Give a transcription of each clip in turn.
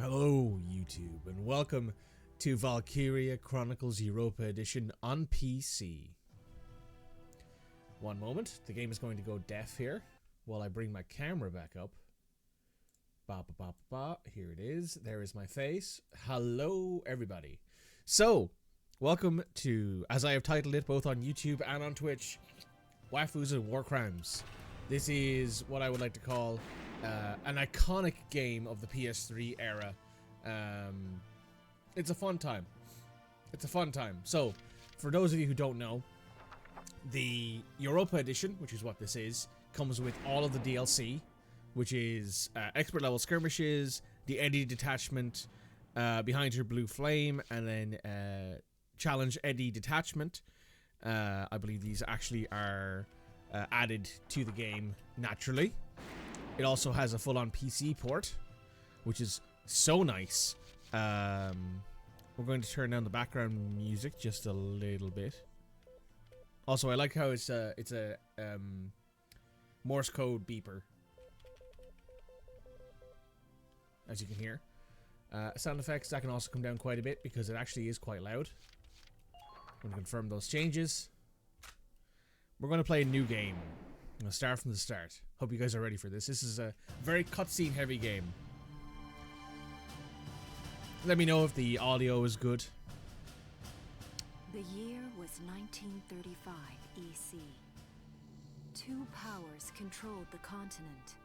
Hello YouTube and welcome to Valkyria Chronicles Europa Edition on PC. One moment, the game is going to go deaf here while I bring my camera back up. Here it is, there is my face. Hello everybody. So, welcome to, as I have titled it both on YouTube and on Twitch, Waifus and Warcrimes. This is what I would like to call an iconic game of the PS3 era. It's a fun time. It's a fun time. So, for those of you who don't know, the Europa Edition, which is what this is, comes with all of the DLC, which is expert level skirmishes, the Eddy detachment, behind your blue flame, and then challenge Eddy detachment. I believe these actually are added to the game naturally. It also has a full-on PC port, which is so nice. We're going to turn down the background music just a little bit. Also, I like how it's a Morse code beeper, as you can hear. Sound effects, that can also come down quite a bit because it actually is quite loud. I'm going to confirm those changes. We're going to play a new game. I'm going to start from the start. Hope you guys are ready for this. This is a very cutscene heavy game. Let me know if the audio is good. The year was 1935 EC. Two powers controlled the continent.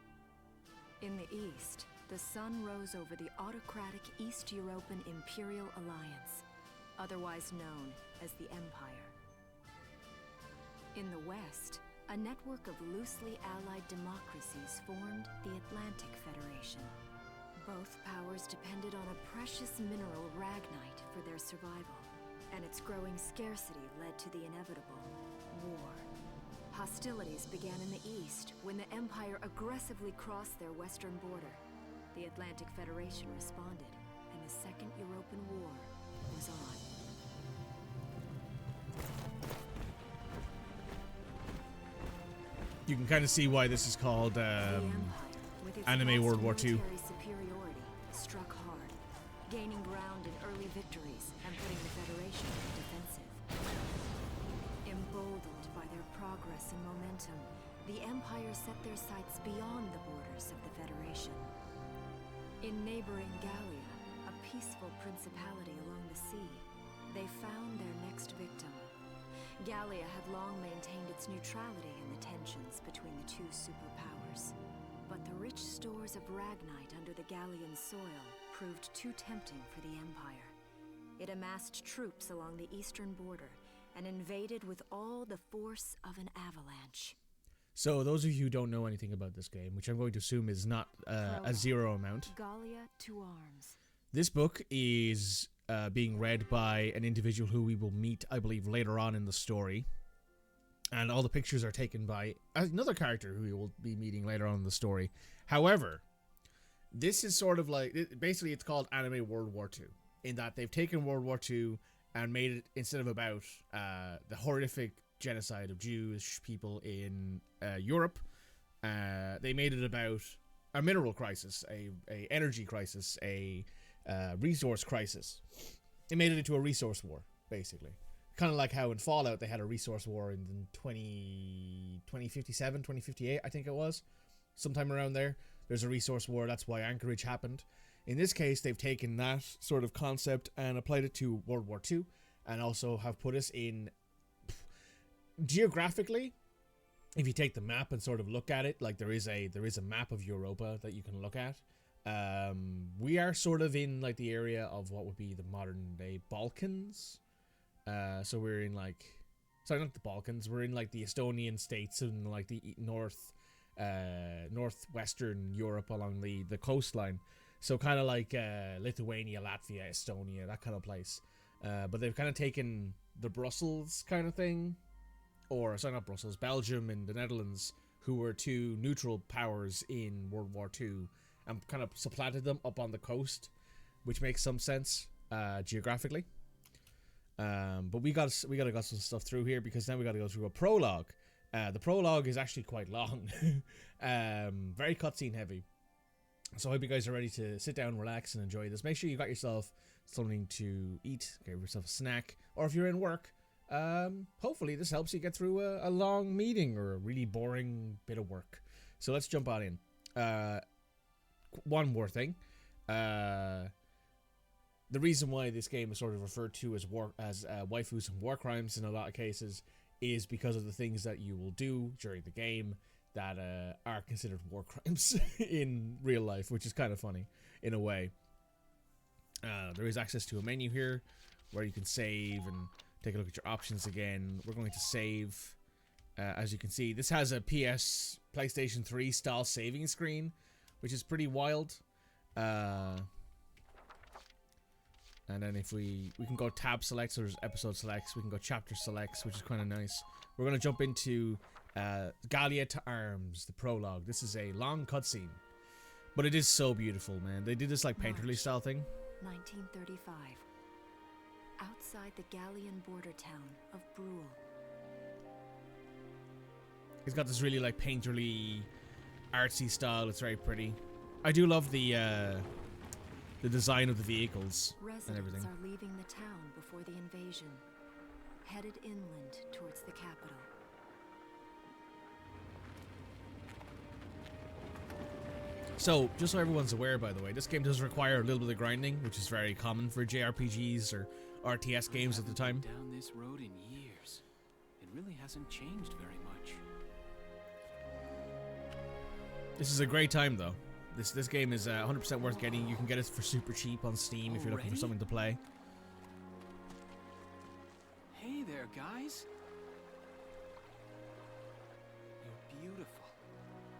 In the east, the sun rose over the autocratic East European Imperial Alliance, otherwise known as the Empire. In the west, a network of loosely allied democracies formed the Atlantic Federation. Both powers depended on a precious mineral ragnite for their survival, and its growing scarcity led to the inevitable war. Hostilities began in the east when the Empire aggressively crossed their western border. The Atlantic Federation responded, and the Second European War was on. You can kind of see why this is called Anime World War II. Superiority struck hard, gaining ground in early victories and putting the Federation on the defensive. Emboldened by their progress and momentum, the Empire set their sights beyond the borders of the Federation. In neighboring Gallia, a peaceful principality along the sea, they found their next victim. Gallia had long maintained its neutrality in the tensions between the two superpowers. But the rich stores of ragnite under the Gallian soil proved too tempting for the Empire. It amassed troops along the eastern border and invaded with all the force of an avalanche. So those of you who don't know anything about this game, which I'm going to assume is not a zero amount. Gallia to arms. This book is being read by an individual who we will meet, I believe, later on in the story. And all the pictures are taken by another character who we will be meeting later on in the story. However, this is sort of like, basically it's called Anime World War II, in that they've taken World War II and made it, instead of about the horrific genocide of Jewish people in Europe, they made it about a mineral crisis, a energy crisis, a resource crisis. They made it into a resource war, basically. Kind of like how in Fallout they had a resource war in 2057, 2058, I think it was. Sometime around there. There's a resource war, that's why Anchorage happened. In this case, they've taken that sort of concept and applied it to World War II, and also have put us in... Geographically, if you take the map and sort of look at it, like there is a map of Europa that you can look at. We are sort of in like the area of what would be the modern day Balkans. So we're in like, sorry, not the Balkans, we're in like the Estonian states and like the northwestern Europe along the coastline. So kind of like Lithuania, Latvia, Estonia, that kind of place. But they've kind of taken the Brussels kind of thing, or sorry, not Brussels, Belgium and the Netherlands, who were two neutral powers in World War II, and kind of supplanted them up on the coast, which makes some sense geographically. But we gotta got some stuff through here, because then we gotta go through a prologue. The prologue is actually quite long, very cutscene heavy. So I hope you guys are ready to sit down, relax, and enjoy this. Make sure you got yourself something to eat, get yourself a snack, or if you're in work, hopefully this helps you get through a long meeting or a really boring bit of work. So let's jump on in. One more thing. The reason why this game is sort of referred to as waifus and war crimes in a lot of cases is because of the things that you will do during the game that are considered war crimes in real life, which is kind of funny in a way. There is access to a menu here where you can save and take a look at your options again. We're going to save. As you can see, this has a PlayStation 3 style saving screen, which is pretty wild. And then if we can go tab selects, so there's episode selects, we can go chapter selects, which is kind of nice. We're going to jump into Gallia to Arms, the prologue. This is a long cutscene, but it is so beautiful, man. They did this like painterly style thing. 1935. Outside the Gallian border town of Brule. It's got this really like painterly, artsy style. It's very pretty. I do love the design of the vehicles and everything. Residents are leaving the town before the invasion, headed inland towards the capital. So, just so everyone's aware, by the way, this game does require a little bit of grinding, which is very common for JRPGs or RTS games at the time. Down this road in years. It really hasn't changed very much. This is a great time, though. This game is 100% worth getting. You can get it for super cheap on Steam if you're looking for something to play. Hey there, guys. You're beautiful.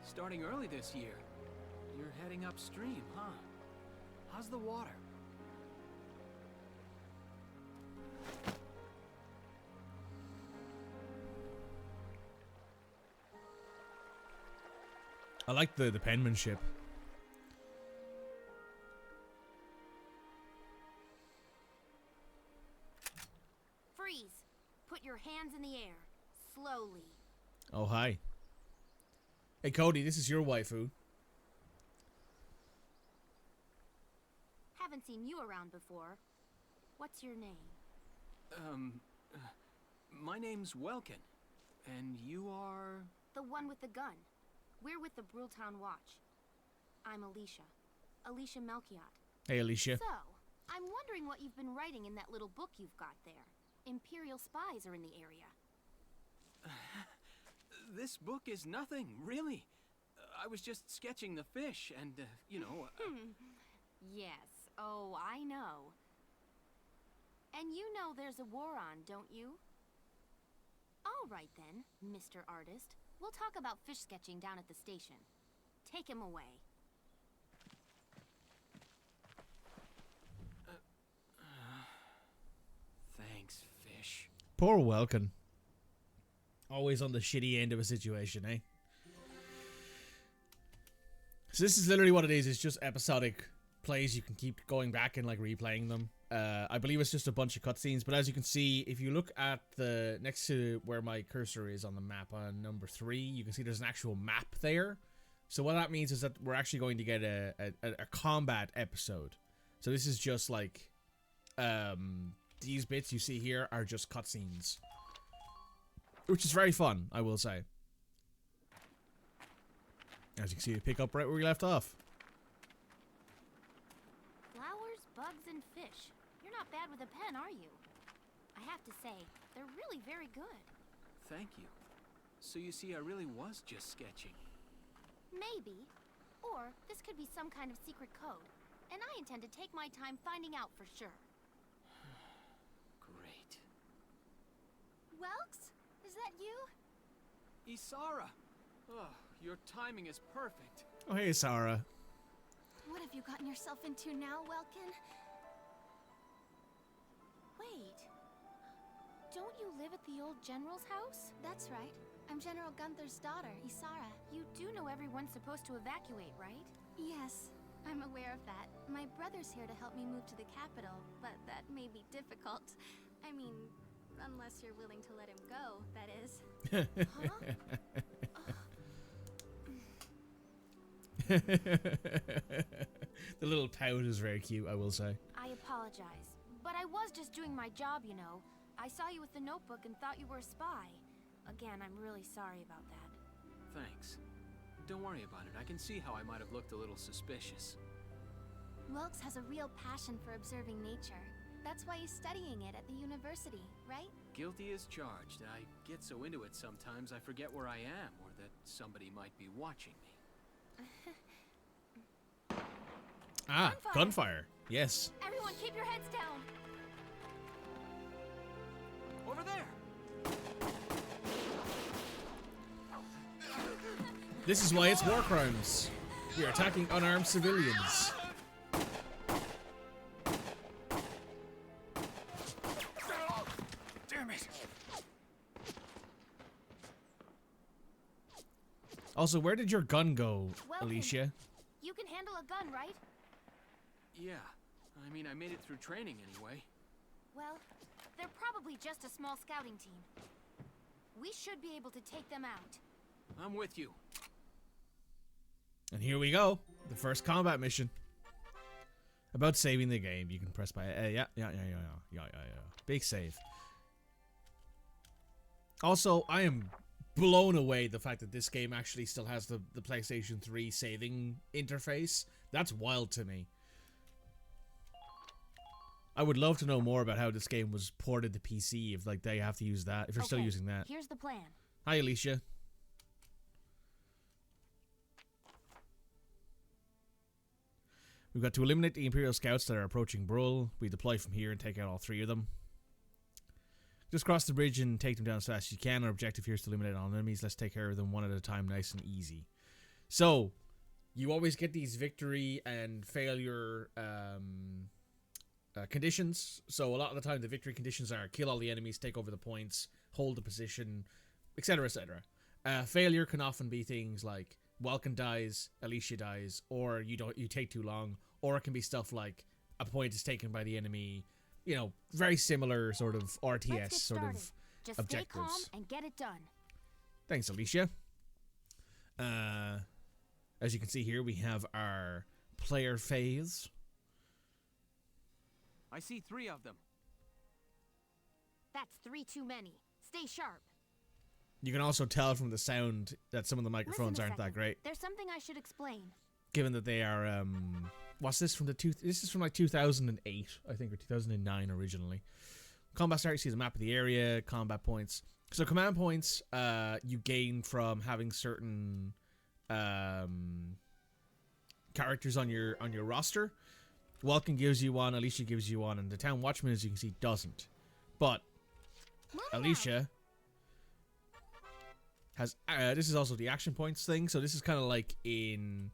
Starting early this year. You're heading upstream, huh? How's the water? I like the penmanship. Freeze! Put your hands in the air. Slowly. Oh, hi. Hey, Cody, this is your waifu. Haven't seen you around before. What's your name? My name's Welken. And you are... The one with the gun. We're with the Bruletown Watch. I'm Alicia. Alicia Melchiot. Hey, Alicia. So, I'm wondering what you've been writing in that little book you've got there. Imperial spies are in the area. This book is nothing, really. I was just sketching the fish and, you know... Yes. Oh, I know. And you know there's a war on, don't you? All right then, Mr. Artist. We'll talk about fish sketching down at the station. Take him away. Thanks, fish. Poor Welken. Always on the shitty end of a situation, eh? So this is literally what it is. It's just episodic plays. You can keep going back and like replaying them. I believe it's just a bunch of cutscenes, but as you can see, if you look at the next to where my cursor is on the map on number 3, you can see there's an actual map there. So what that means is that we're actually going to get a combat episode. So this is just like these bits you see here are just cutscenes, which is very fun, I will say. As you can see, we pick up right where we left off. Flowers, bugs, and fish. You're not bad with a pen, are you? I have to say, they're really very good. Thank you. So you see, I really was just sketching. Maybe. Or this could be some kind of secret code. And I intend to take my time finding out for sure. Great. Welks? Is that you? Isara! Oh, your timing is perfect. Oh, hey, Sarah. What have you gotten yourself into now, Welken? Wait. Don't you live at the old general's house? That's right. I'm General Gunther's daughter, Isara. You do know everyone's supposed to evacuate, right? Yes, I'm aware of that. My brother's here to help me move to the capital, but that may be difficult. I mean, unless you're willing to let him go, that is. Huh? The little pout is very cute, I will say. I apologize, but I was just doing my job, you know. I saw you with the notebook and thought you were a spy. Again, I'm really sorry about that. Thanks. Don't worry about it. I can see how I might have looked a little suspicious. Welks has a real passion for observing nature. That's why he's studying it at the university, right? Guilty as charged. I get so into it sometimes I forget where I am or that somebody might be watching me. Ah, gunfire. Yes. Everyone keep your heads down. Over there! This is why it's Warcrimes. We are attacking unarmed civilians. Damn it! Also, where did your gun go, Welken, Alicia? You can handle a gun, right? Yeah. I mean, I made it through training anyway. Well, they're probably just a small scouting team. We should be able to take them out. I'm with you. And here we go. The first combat mission. About saving the game. You can press by... yeah. Big save. Also, I am blown away the fact that this game actually still has the PlayStation 3 saving interface. That's wild to me. I would love to know more about how this game was ported to PC, if like they have to use that, if they're still using that. Here's the plan. Hi, Alicia. We've got to eliminate the Imperial scouts that are approaching Bruhl. We deploy from here and take out all 3 of them. Just cross the bridge and take them down as fast as you can. Our objective here is to eliminate all enemies. Let's take care of them one at a time, nice and easy. So, you always get these victory and failure conditions. So a lot of the time the victory conditions are kill all the enemies, take over the points, hold the position, etc, etc. Failure can often be things like Welken dies, Alicia dies, or you take too long, or it can be stuff like a point is taken by the enemy. You know, very similar sort of RTS sort of Just objectives. Stay calm and get it done. Thanks, Alicia. As you can see here, we have our player phase. I see 3 of them. That's 3 too many. Stay sharp. You can also tell from the sound that some of the microphones aren't that great, There's something I should explain. given that they are. What's this from This is from like 2008, I think, or 2009 originally. Combat start. You see the map of the area, combat points. So command points, you gain from having certain characters on your roster. Welken gives you one, Alicia gives you one, and the Town Watchman, as you can see, doesn't. But Alicia has this is also the action points thing. So this is kind of like in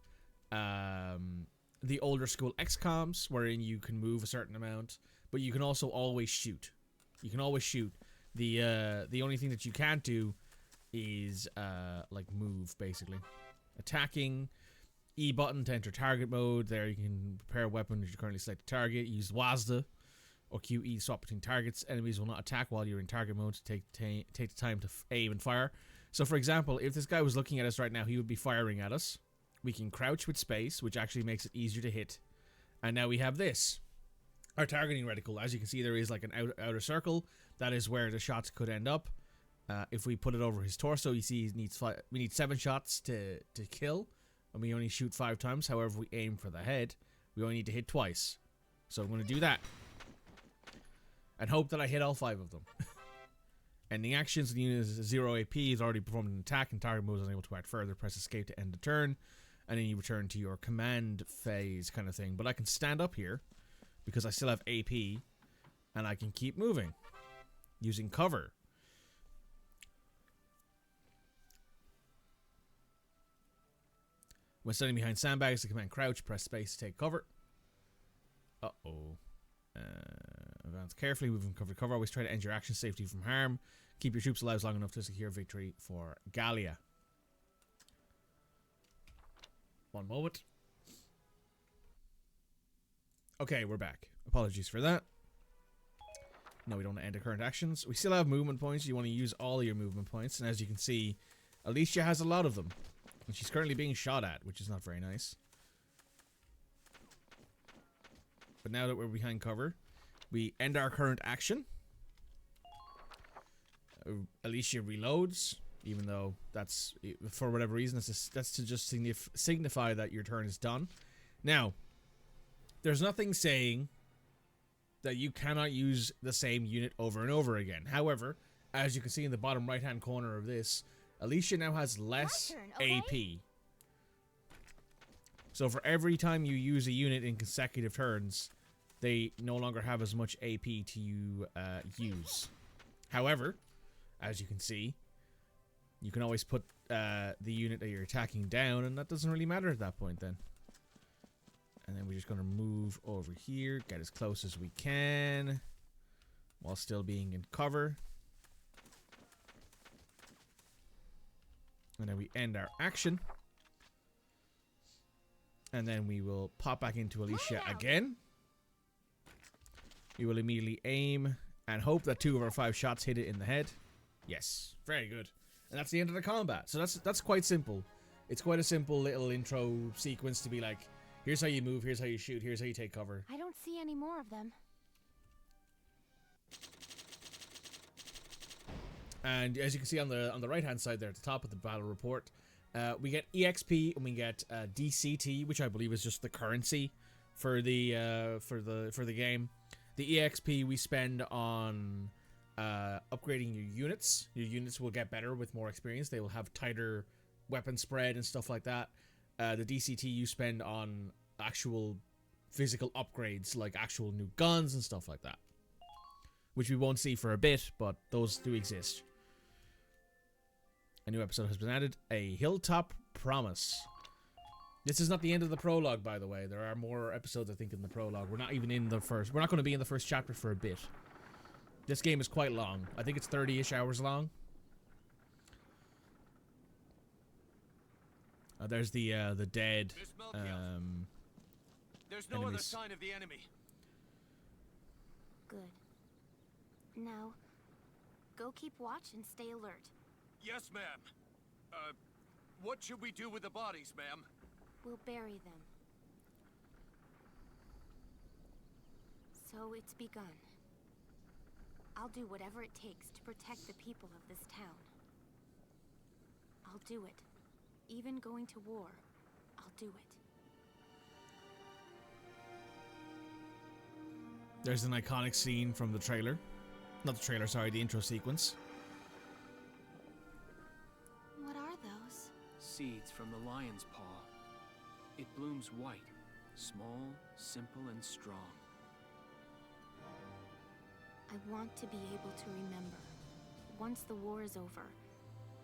the older school XComs, wherein you can move a certain amount, but you can also always shoot. You can always shoot. The only thing that you can't do is like move, basically. Attacking. E button to enter target mode. There you can prepare a weapon as you currently select the target. Use WASD or QE to swap between targets. Enemies will not attack while you're in target mode to take the time to aim and fire. So for example, if this guy was looking at us right now, he would be firing at us. We can crouch with space, which actually makes it easier to hit. And now we have this. Our targeting reticle. As you can see, there is like an outer circle. That is where the shots could end up. If we put it over his torso, you see we need 7 shots to kill. And we only shoot 5 times. However, if we aim for the head, we only need to hit twice. So I'm going to do that. And hope that I hit all 5 of them. Ending actions. The unit is 0 AP. He's already performed an attack and target mode is unable to act further. Press escape to end the turn. And then you return to your command phase kind of thing. But I can stand up here because I still have AP. And I can keep moving. Using cover. When standing behind sandbags, the command crouch, press space to take cover. Uh-oh. Advance carefully, moving cover to cover. Always try to end your action safety from harm. Keep your troops alive long enough to secure victory for Gallia. One moment. Okay, we're back. Apologies for that. No, we don't want to end the current actions. We still have movement points. You want to use all your movement points. And as you can see, Alicia has a lot of them. And she's currently being shot at, which is not very nice. But now that we're behind cover, we end our current action. Alicia reloads, even though that's, for whatever reason, that's to just signify that your turn is done. Now, there's nothing saying that you cannot use the same unit over and over again. However, as you can see in the bottom right-hand corner of this, Alicia now has less AP. So for every time you use a unit in consecutive turns, they no longer have as much AP to use. However, as you can see, you can always put the unit that you're attacking down, and that doesn't really matter at that point then. And then we're just going to move over here, get as close as we can, while still being in cover. And then we end our action. And then we will pop back into Alicia again. We will immediately aim and hope that 2 of our 5 shots hit it in the head. Yes, very good. And that's the end of the combat. So that's quite simple. It's quite a simple little intro sequence to be like, here's how you move, here's how you shoot, here's how you take cover. I don't see any more of them. And as you can see on the right hand side there at the top of the battle report, we get EXP and we get DCT, which I believe is just the currency for the game. The EXP we spend on upgrading your units. Your units will get better with more experience. They will have tighter weapon spread and stuff like that. The DCT you spend on actual physical upgrades, like actual new guns and stuff like that, which we won't see for a bit, but those do exist. A new episode has been added, a Hilltop Promise. This is not the end of the prologue, by the way. There are more episodes, I think, in the prologue. We're not even in the first. We're not going to be in the first chapter for a bit. This game is quite long. I think it's 30-ish hours long. There's the dead. There's no other sign of the enemy. Good. Now, go keep watch and stay alert. Yes, ma'am. What should we do with the bodies, ma'am? We'll bury them. So it's begun. I'll do whatever it takes to protect the people of this town. I'll do it. Even going to war, I'll do it. There's an iconic scene from the trailer. Not the trailer, sorry, the intro sequence. What are those? Seeds from the lion's paw. It blooms white, small, simple, and strong. I want to be able to remember, once the war is over,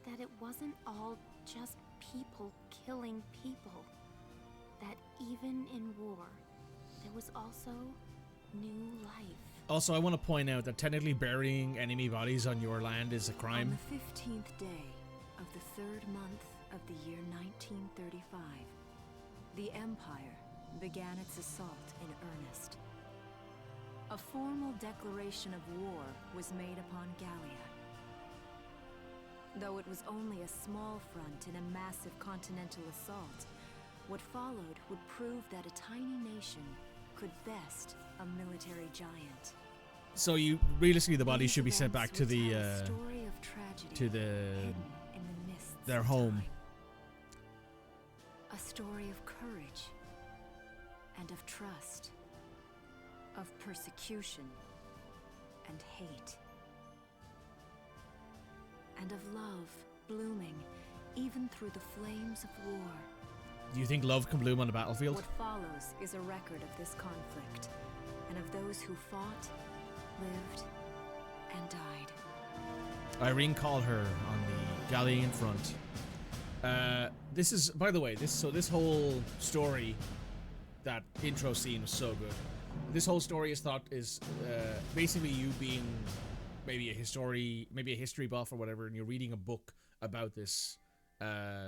that it wasn't all just people killing people. That even in war, there was also new life. Also, I want to point out that technically burying enemy bodies on your land is a crime. On the 15th day of the 3rd month of the year 1935, the Empire began its assault in earnest. A formal declaration of war was made upon Gallia. Though it was only a small front in a massive continental assault, what followed would prove that a tiny nation could best a military giant. So you realistically, the bodies should be sent back to the story of tragedy hidden in the mists their of home. time. A story of courage and of trust, of persecution and hate, and of love blooming even through the flames of war. Do you think love can bloom on the battlefield? What follows is a record of this conflict, and of those who fought, lived, and died. Irene called her on the Gallian front. This is, by the way, this whole story, that intro scene was so good. This whole story is basically you being maybe a history buff or whatever, and you're reading a book about this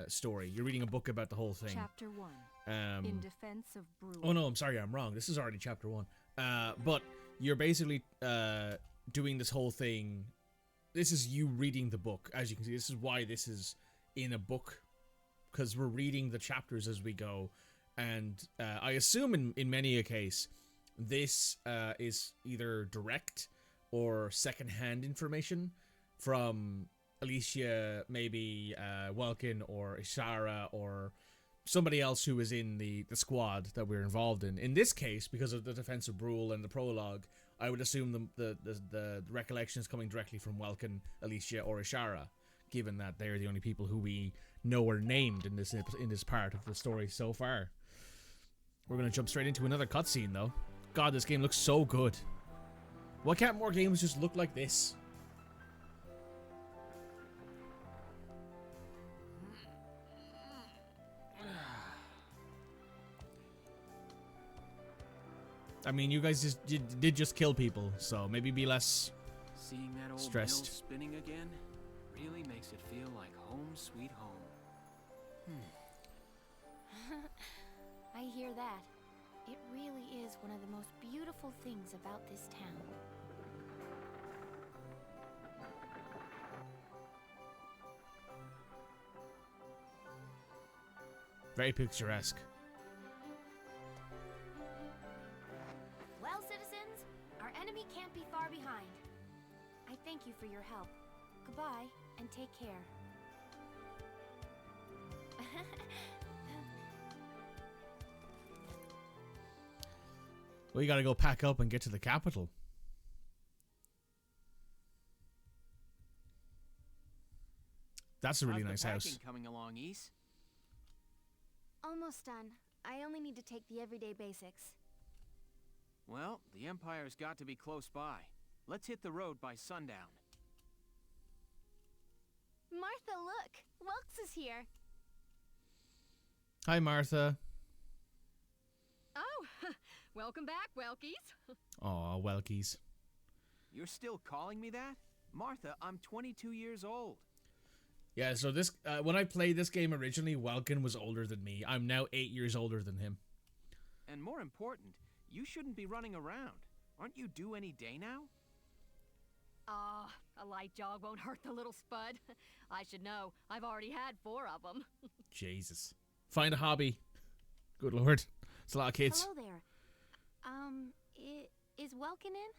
story. You're reading a book about the whole thing. Chapter 1. In defense of Brewer. Oh no, I'm sorry, I'm wrong. This is already chapter 1. But you're basically doing this whole thing. This is you reading the book. As you can see, this is why this is in a book because we're reading the chapters as we go, and I assume in many a case, this is either direct or second-hand information from Alicia, maybe Welken or Ishara or somebody else who was in the squad that we're involved in. In this case, because of the defensive rule and the prologue, I would assume the recollection is coming directly from Welken, Alicia, or Ishara, given that they're the only people who we know are named in this part of the story so far. We're going to jump straight into another cutscene, though. God, this game looks so good. Why can't more games just look like this? I mean, you guys did just kill people, so maybe be less Seeing that old stressed. mill spinning again really makes it feel like home sweet home. I hear that. It really is one of the most beautiful things about this town. Very picturesque. Well, citizens, our enemy can't be far behind. I thank you for your help. Goodbye, and take care. Well, you gotta go pack up and get to the capital. That's a really How's nice the house. packing coming along, East? Almost done. I only need to take the everyday basics. Well, the Empire's got to be close by. Let's hit the road by sundown. Martha, look! Welks is here. Hi, Martha. Oh, welcome back, Welkies. Aw, Welkies. You're still calling me that? Martha, I'm 22 years old. Yeah, so this when I played this game originally, Welken was older than me. I'm now 8 years older than him. And more important, you shouldn't be running around. Aren't you due any day now? Ah, a light jog won't hurt the little spud. I should know. I've already had 4 of them. Jesus. Find a hobby. Good lord. It's a lot of kids. Hello there. Is Welken in?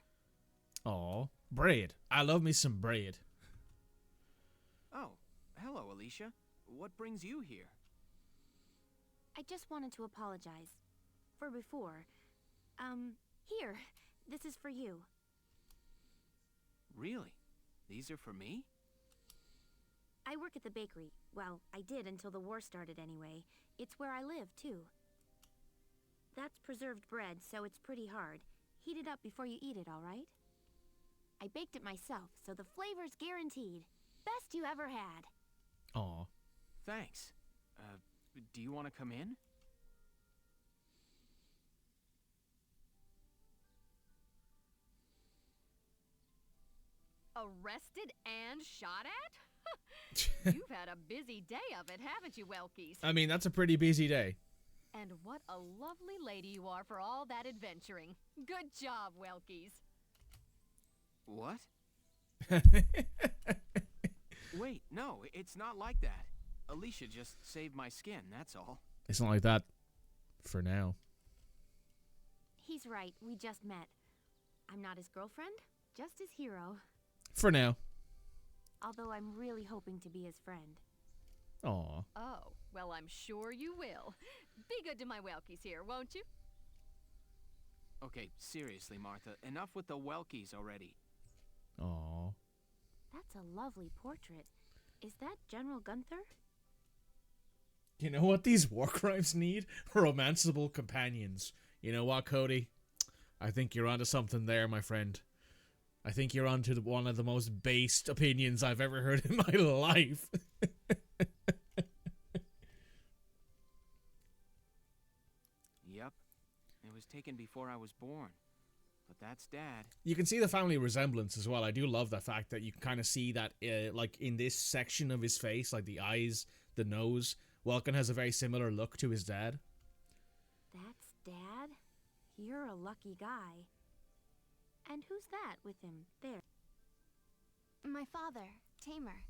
Aw, bread. I love me some bread. Oh, hello, Alicia. What brings you here? I just wanted to apologize. For before. Here. This is for you. Really? These are for me? I work at the bakery. Well, I did until the war started anyway. It's where I live, too. That's preserved bread, so it's pretty hard. Heat it up before you eat it, all right? I baked it myself, so the flavor's guaranteed. Best you ever had. Aw. Thanks. Do you want to come in? Arrested and shot at? You've had a busy day of it, haven't you, Welkies? I mean, that's a pretty busy day. And what a lovely lady you are for all that adventuring. Good job, Welkies. What? Wait, no, it's not like that. Alicia just saved my skin, that's all. It's not like that. For now. He's right, we just met. I'm not his girlfriend, just his hero. For now. Although I'm really hoping to be his friend. Aw. Oh, well, I'm sure you will. Be good to my Welkies here, won't you? Okay, seriously, Martha, enough with the Welkies already. Aw. That's a lovely portrait. Is that General Gunther? You know what these Warcrimes need? Romanceable companions. You know what, Cody? I think you're onto something there, my friend. I think you're onto one of the most based opinions I've ever heard in my life. Yep. It was taken before I was born. But that's Dad. You can see the family resemblance as well. I do love the fact that you can kind of see that, like, in this section of his face, like the eyes, the nose. Welken has a very similar look to his dad. That's Dad? You're a lucky guy. And who's that with him there? My father, Tamer.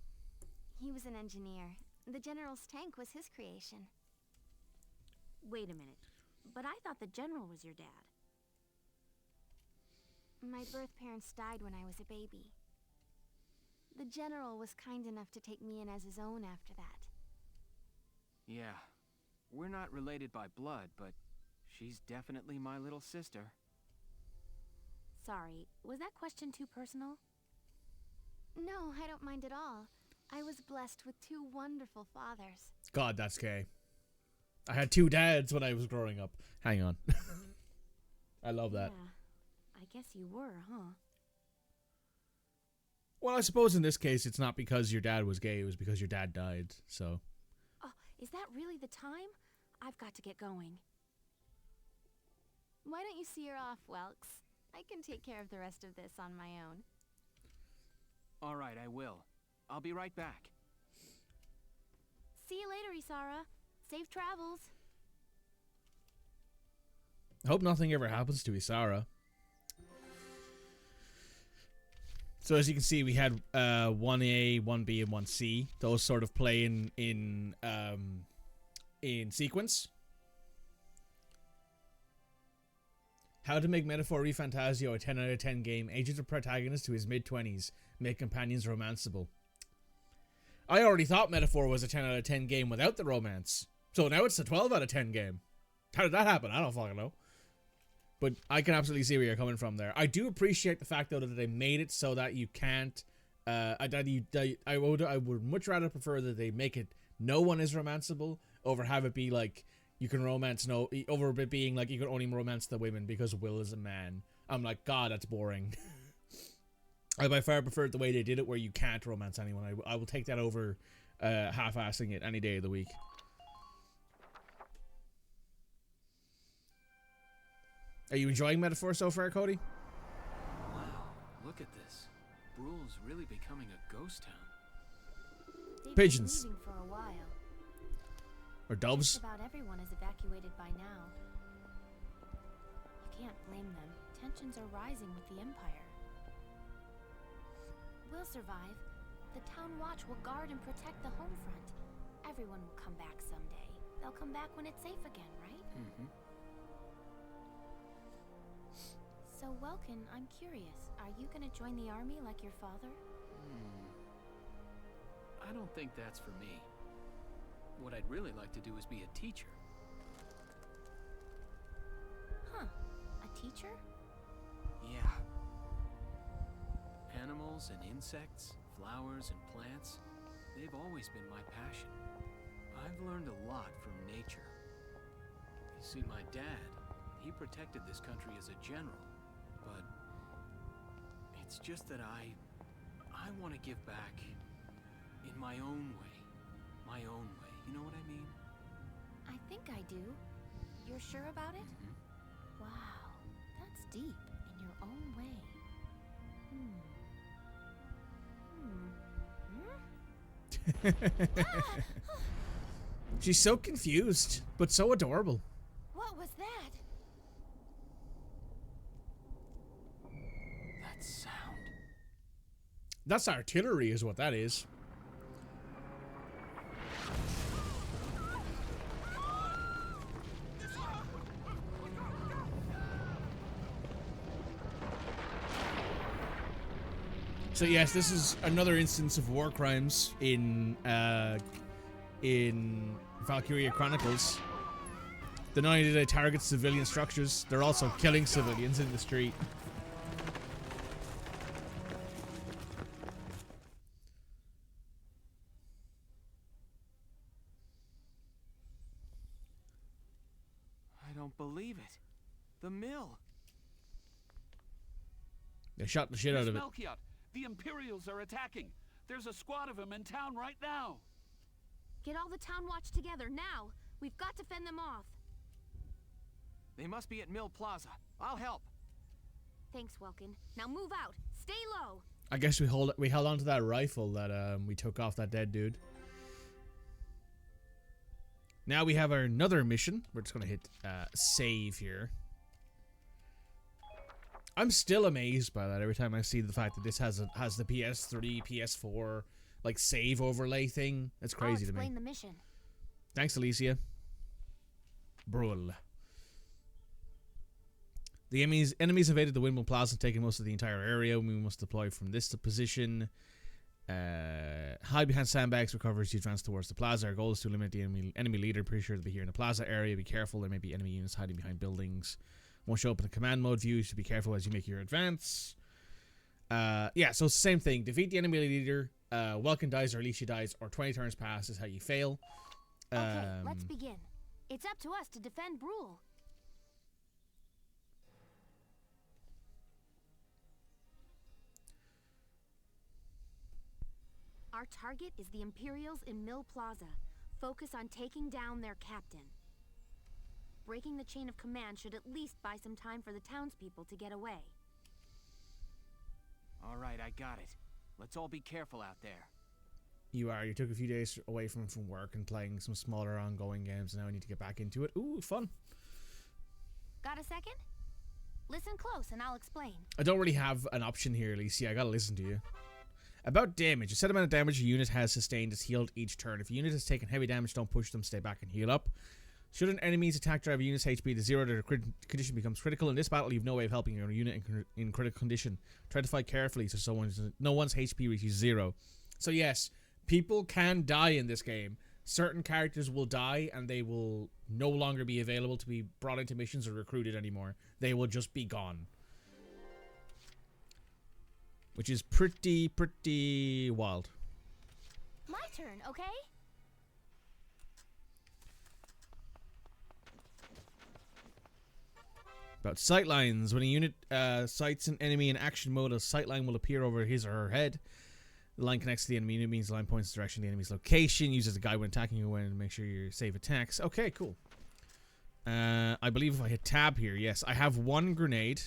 He was an engineer. The General's tank was his creation. Wait a minute. But I thought the General was your dad. My birth parents died when I was a baby. The General was kind enough to take me in as his own after that. Yeah. We're not related by blood, but she's definitely my little sister. Sorry, was that question too personal? No, I don't mind at all. I was blessed with two wonderful fathers. God, that's gay. I had two dads when I was growing up. Hang on. I love that. Yeah, I guess you were, huh? Well, I suppose in this case, it's not because your dad was gay. It was because your dad died, so. Oh, is that really the time? I've got to get going. Why don't you see her off, Welks? I can take care of the rest of this on my own. All right, I will. I'll be right back. See you later, Isara. Safe travels. I hope nothing ever happens to Isara. So as you can see, we had 1A, 1B, and 1C. Those sort of play in sequence. How to make Metaphor ReFantazio a 10 out of 10 game. Age the protagonist to his mid-20s. Make companions romanceable. I already thought Metaphor was a 10 out of 10 game without the romance. So now it's a 12 out of 10 game. How did that happen? I don't fucking know. But I can absolutely see where you're coming from there. I do appreciate the fact, though, that they made it so that you can't... I would much rather prefer that they make it no one is romanceable over have it be like you can romance over it being like you can only romance the women because Will is a man. I'm like, God, that's boring. I by far prefer the way they did it where you can't romance anyone. I will take that over half-assing it any day of the week. Are you enjoying Metaphor so far, Cody? Wow, look at this. Brule's really becoming a ghost town. They've Pigeons. been leaving for a while. Or doves? Just about everyone is evacuated by now. You can't blame them. Tensions are rising with the Empire. We'll survive. The Town Watch will guard and protect the home front. Everyone will come back someday. They'll come back when it's safe again, right? Mm-hmm. So, Welken, I'm curious. Are you gonna join the army like your father? I don't think that's for me. What I'd really like to do is be a teacher. Huh. A teacher? Yeah. Animals and insects, flowers and plants, they've always been my passion. I've learned a lot from nature. You see, my dad, he protected this country as a general, but it's just that I want to give back in my own way. My own way. You know what I mean? I think I do. You're sure about it? Mm-hmm. Wow. That's deep. In your own way. She's so confused, but so adorable. What was that? That sound. That's artillery is what that is. So yes, this is another instance of war crimes in Valkyria Chronicles. Not only do they target civilian structures, they're also killing civilians in the street. I don't believe it. The mill. They shot the shit out of it. Melchiot, the Imperials are attacking. There's a squad of them in town right now. Get all the Town Watch together, now! We've got to fend them off. They must be at Mill Plaza. I'll help. Thanks, Welken. Now move out. Stay low. I guess we held on to that rifle that we took off that dead dude. Now we have another mission. We're just gonna hit save here. I'm still amazed by that every time I see the fact that this has the PS3, PS4, like save overlay thing. That's crazy to me. I'll explain the mission. Thanks, Alicia. Brul. The enemies invaded the Windmill Plaza, taking most of the entire area. We must deploy from this position. Hide behind sandbags, recover as you advance towards the plaza. Our goal is to eliminate the enemy leader. Pretty sure they'll be here in the plaza area. Be careful, there may be enemy units hiding behind buildings. Once you open the command mode view, you should be careful as you make your advance. Yeah, so it's the same thing. Defeat the enemy leader. Welken dies or Alicia dies, or 20 turns pass is how you fail. Okay, let's begin. It's up to us to defend Brule. Our target is the Imperials in Mill Plaza. Focus on taking down their captain. Breaking the chain of command should at least buy some time for the townspeople to get away. All right, I got it. Let's all be careful out there. You took a few days away from work and playing some smaller ongoing games, and now I need to get back into it. Ooh, fun. Got a second? Listen close and I'll explain. I don't really have an option here, Alicia. I gotta listen to you. About damage. A set amount of damage a unit has sustained is healed each turn. If a unit has taken heavy damage, don't push them, stay back and heal up. Should an enemy's attack drive a unit's HP to 0, their condition becomes critical. In this battle, you have no way of helping your unit in critical condition. Try to fight carefully so no one's HP reaches 0. So yes, people can die in this game. Certain characters will die and they will no longer be available to be brought into missions or recruited anymore. They will just be gone. Which is pretty wild. My turn, okay? About sightlines. When a unit sights an enemy in action mode, a sightline will appear over his or her head. The line connects to the enemy unit, means the line points the direction of the enemy's location. Uses a guide when attacking you when to make sure you save attacks. Okay, cool. I believe if I hit tab here, yes. I have one grenade.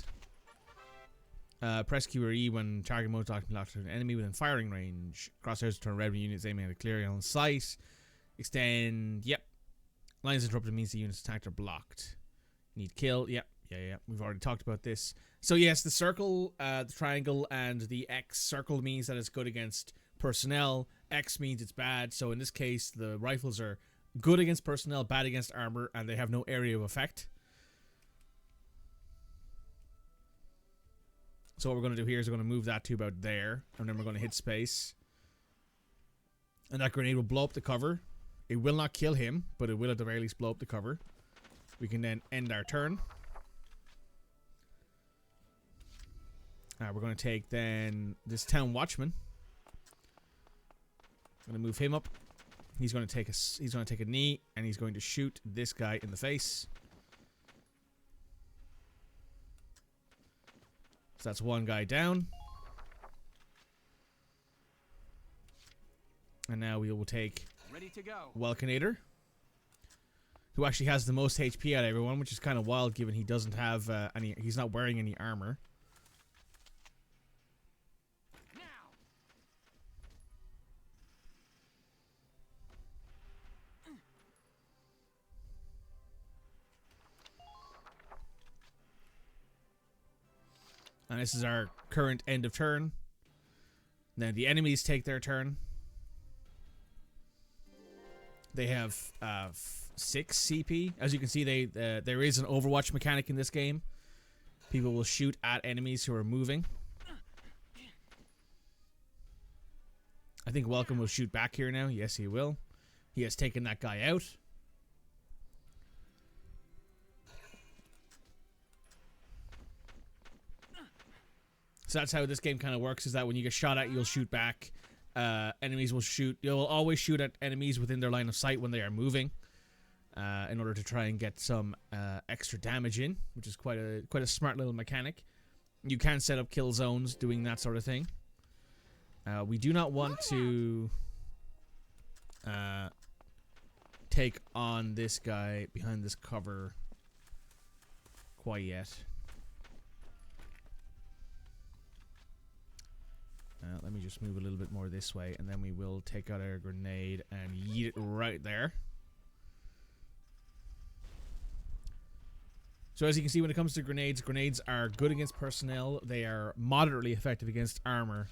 Press Q or E when target mode locked to an enemy within firing range. Crosshairs turn red when units aiming at a clear on sight. Extend. Yep. Lines interrupted means the units attacked are blocked. Need kill. Yep. Yeah. We've already talked about this. So yes, the circle, the triangle, and the X. Circle means that it's good against personnel. X means it's bad. So in this case, the rifles are good against personnel, bad against armor, and they have no area of effect. So what we're going to do here is we're going to move that to about there, and then we're going to hit space. And that grenade will blow up the cover. It will not kill him, but it will at the very least blow up the cover. We can then end our turn. We're going to take then this town watchman. I'm going to move him up. He's going to take a knee, and he's going to shoot this guy in the face. So that's one guy down. And now we will take Ready to go. Welkenator, who actually has the most HP out of everyone, which is kind of wild given he doesn't have he's not wearing any armor. And this is our current end of turn. Now the enemies take their turn. They have 6 CP. As you can see, there is an Overwatch mechanic in this game. People will shoot at enemies who are moving. I think Welken will shoot back here now. Yes, he will. He has taken that guy out. So that's how this game kind of works, is that when you get shot at, you'll shoot back. Enemies will shoot. You'll always shoot at enemies within their line of sight when they are moving, in order to try and get some extra damage in, which is quite a smart little mechanic. You can set up kill zones doing that sort of thing. We do not want to take on this guy behind this cover quite yet. Let me just move a little bit more this way, and then we will take out our grenade and yeet it right there. So as you can see, when it comes to grenades, grenades are good against personnel. They are moderately effective against armor.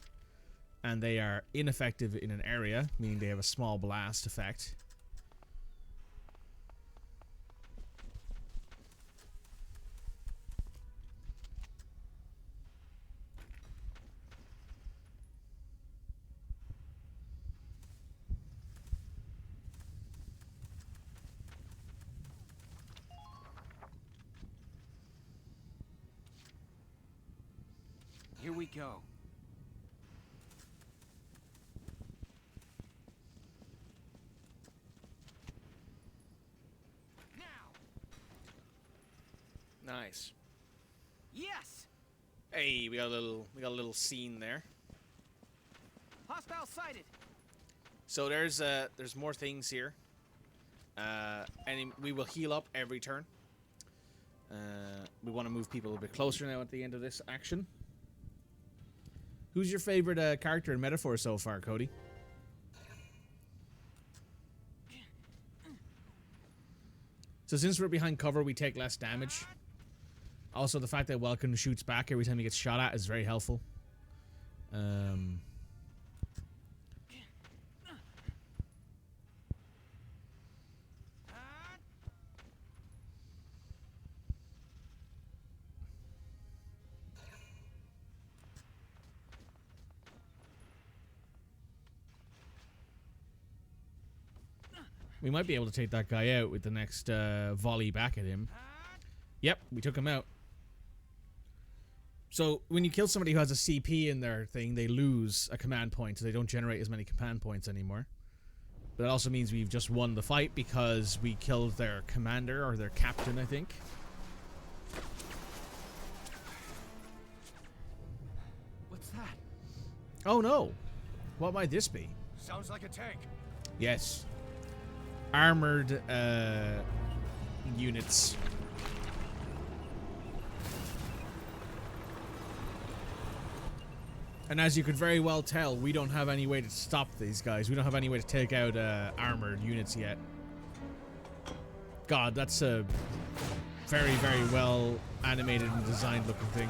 and they are ineffective in an area, meaning they have a small blast effect. Here we go. Nice. Yes! Hey, we got a little scene there. Hostile sighted. So there's more things here. And we will heal up every turn. We want to move people a little bit closer now at the end of this action. Who's your favorite character in Metaphor so far, Cody? So since we're behind cover, we take less damage. Also, the fact that Welken shoots back every time he gets shot at is very helpful. We might be able to take that guy out with the next volley back at him. Yep, we took him out. So when you kill somebody who has a CP in their thing, they lose a command point, so they don't generate as many command points anymore. But that also means we've just won the fight because we killed their commander, or their captain, I think. What's that? Oh no! What might this be? Sounds like a tank. Yes. Armored units. And as you could very well tell, we don't have any way to stop these guys. We don't have any way to take out armored units yet. God, that's a very, very well animated and designed looking thing.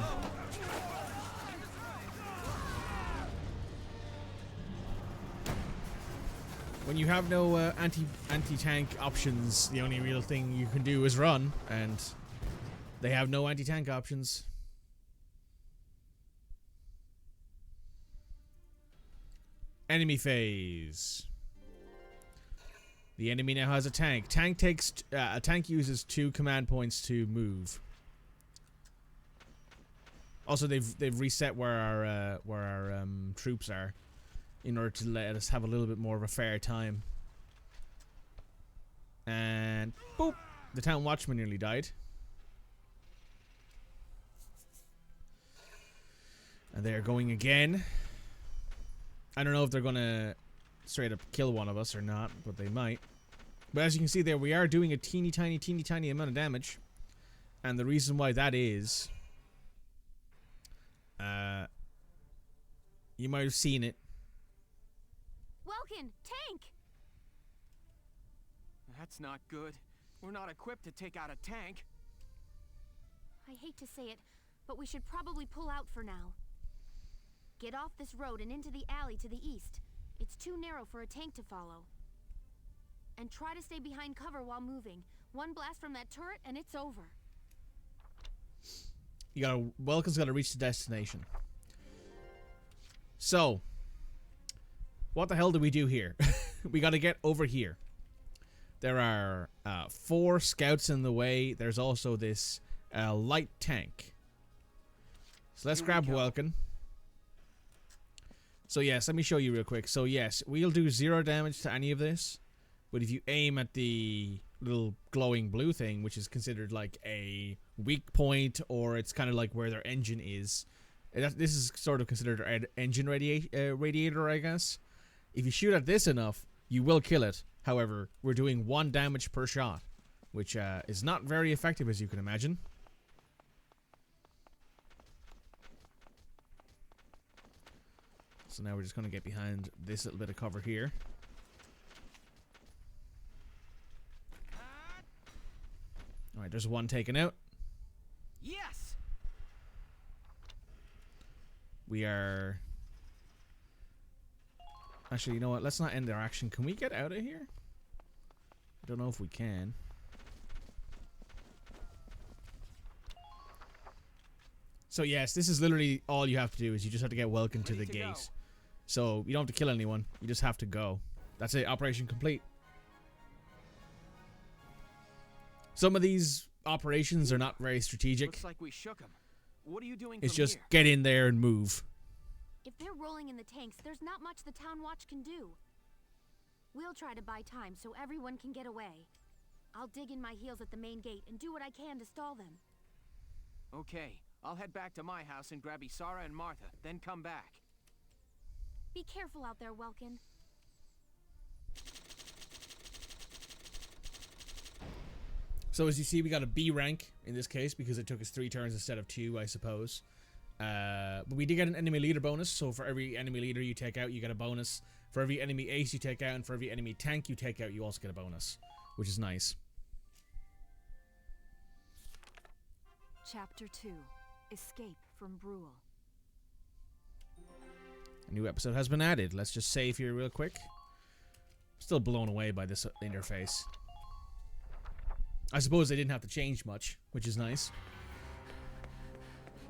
When you have no anti-tank options, the only real thing you can do is run, and they have no anti-tank options. Enemy phase. The enemy now has a tank. A tank uses 2 command points to move. Also, they've reset where our troops are, in order to let us have a little bit more of a fair time. And boop, the town watchman nearly died. And they are going again. I don't know if they're gonna straight up kill one of us or not, but they might. But as you can see there, we are doing a teeny tiny amount of damage. And the reason why that is, you might have seen it. Welken, tank! That's not good. We're not equipped to take out a tank. I hate to say it, but we should probably pull out for now. Get off this road and into the alley to the east. It's too narrow for a tank to follow. And try to stay behind cover while moving. One blast from that turret and it's over. Welken's gotta reach the destination. So, what the hell do we do here? We gotta get over here. There are 4 scouts in the way. There's also this light tank. So let's grab Welken. So yes, let me show you real quick. So yes, we'll do 0 damage to any of this. But if you aim at the little glowing blue thing, which is considered like a weak point, or it's kind of like where their engine is. This is sort of considered an engine radiator, I guess. If you shoot at this enough, you will kill it. However, we're doing 1 damage per shot, which is not very effective, as you can imagine. So now we're just going to get behind this little bit of cover here. Alright, there's 1 taken out. Yes. We are Actually, you know what? Let's not end their action. Can we get out of here? I don't know if we can. So yes, this is literally all you have to do is you just have to get Welken to the gate. So you don't have to kill anyone. You just have to go. That's it. Operation complete. Some of these operations are not very strategic. Looks like we shook him. What are you doing It's from just here? get in there and move. If they're rolling in the tanks, there's not much the Town Watch can do. We'll try to buy time so everyone can get away. I'll dig in my heels at the main gate and do what I can to stall them. Okay, I'll head back to my house and grab Isara and Martha, then come back. Be careful out there, Welken. So as you see, we got a B rank in this case because it took us 3 turns instead of 2, I suppose. But we did get an enemy leader bonus, so for every enemy leader you take out, you get a bonus. For every enemy ace you take out, and for every enemy tank you take out, you also get a bonus, which is nice. Chapter 2. Escape from Brule. A new episode has been added. Let's just save here real quick. Still blown away by this interface. I suppose they didn't have to change much, which is nice.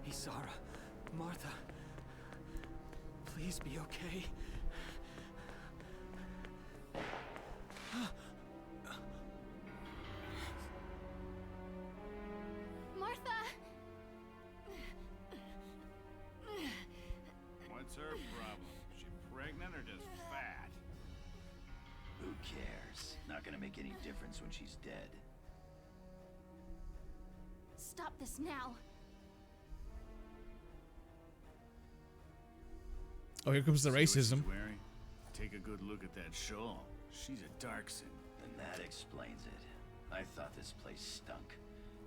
Isara, Martha, please be okay. Martha! What's her problem? She pregnant or just fat? Who cares? Not gonna make any difference when she's dead. Stop this now. Oh, here comes the See what she's racism. wearing? Take a good look at that shawl. She's a Darkson. Then that explains it. I thought this place stunk.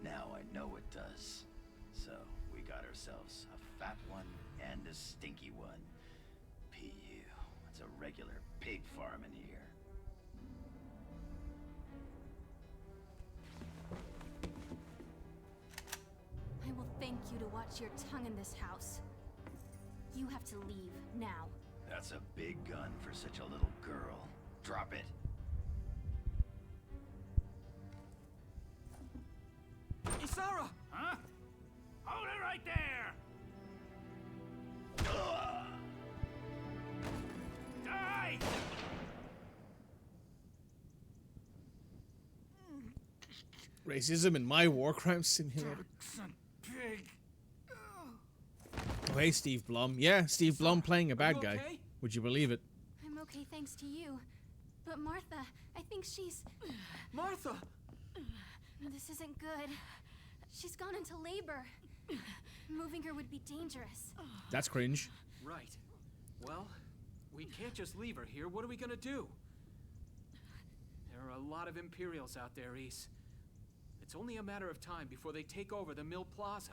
Now I know it does. So, we got ourselves a fat one and a stinky one. P.U. It's a regular pig farm in here. I will thank you to watch your tongue in this house. You have to leave now. That's a big gun for such a little girl. Drop it. Isara! Huh? Hold it right there! Die! Racism in my Warcrimes simulator. Son pig! Oh, hey, Steve Blum. Yeah, Steve Blum playing a bad guy. Okay? Would you believe it? I'm okay thanks to you. But Martha, I think she's... Martha! This isn't good. She's gone into labor. Moving her would be dangerous. That's cringe. Right. Well, we can't just leave her here. What are we gonna do? There are a lot of Imperials out there, Ys. It's only a matter of time before they take over the Mill Plaza.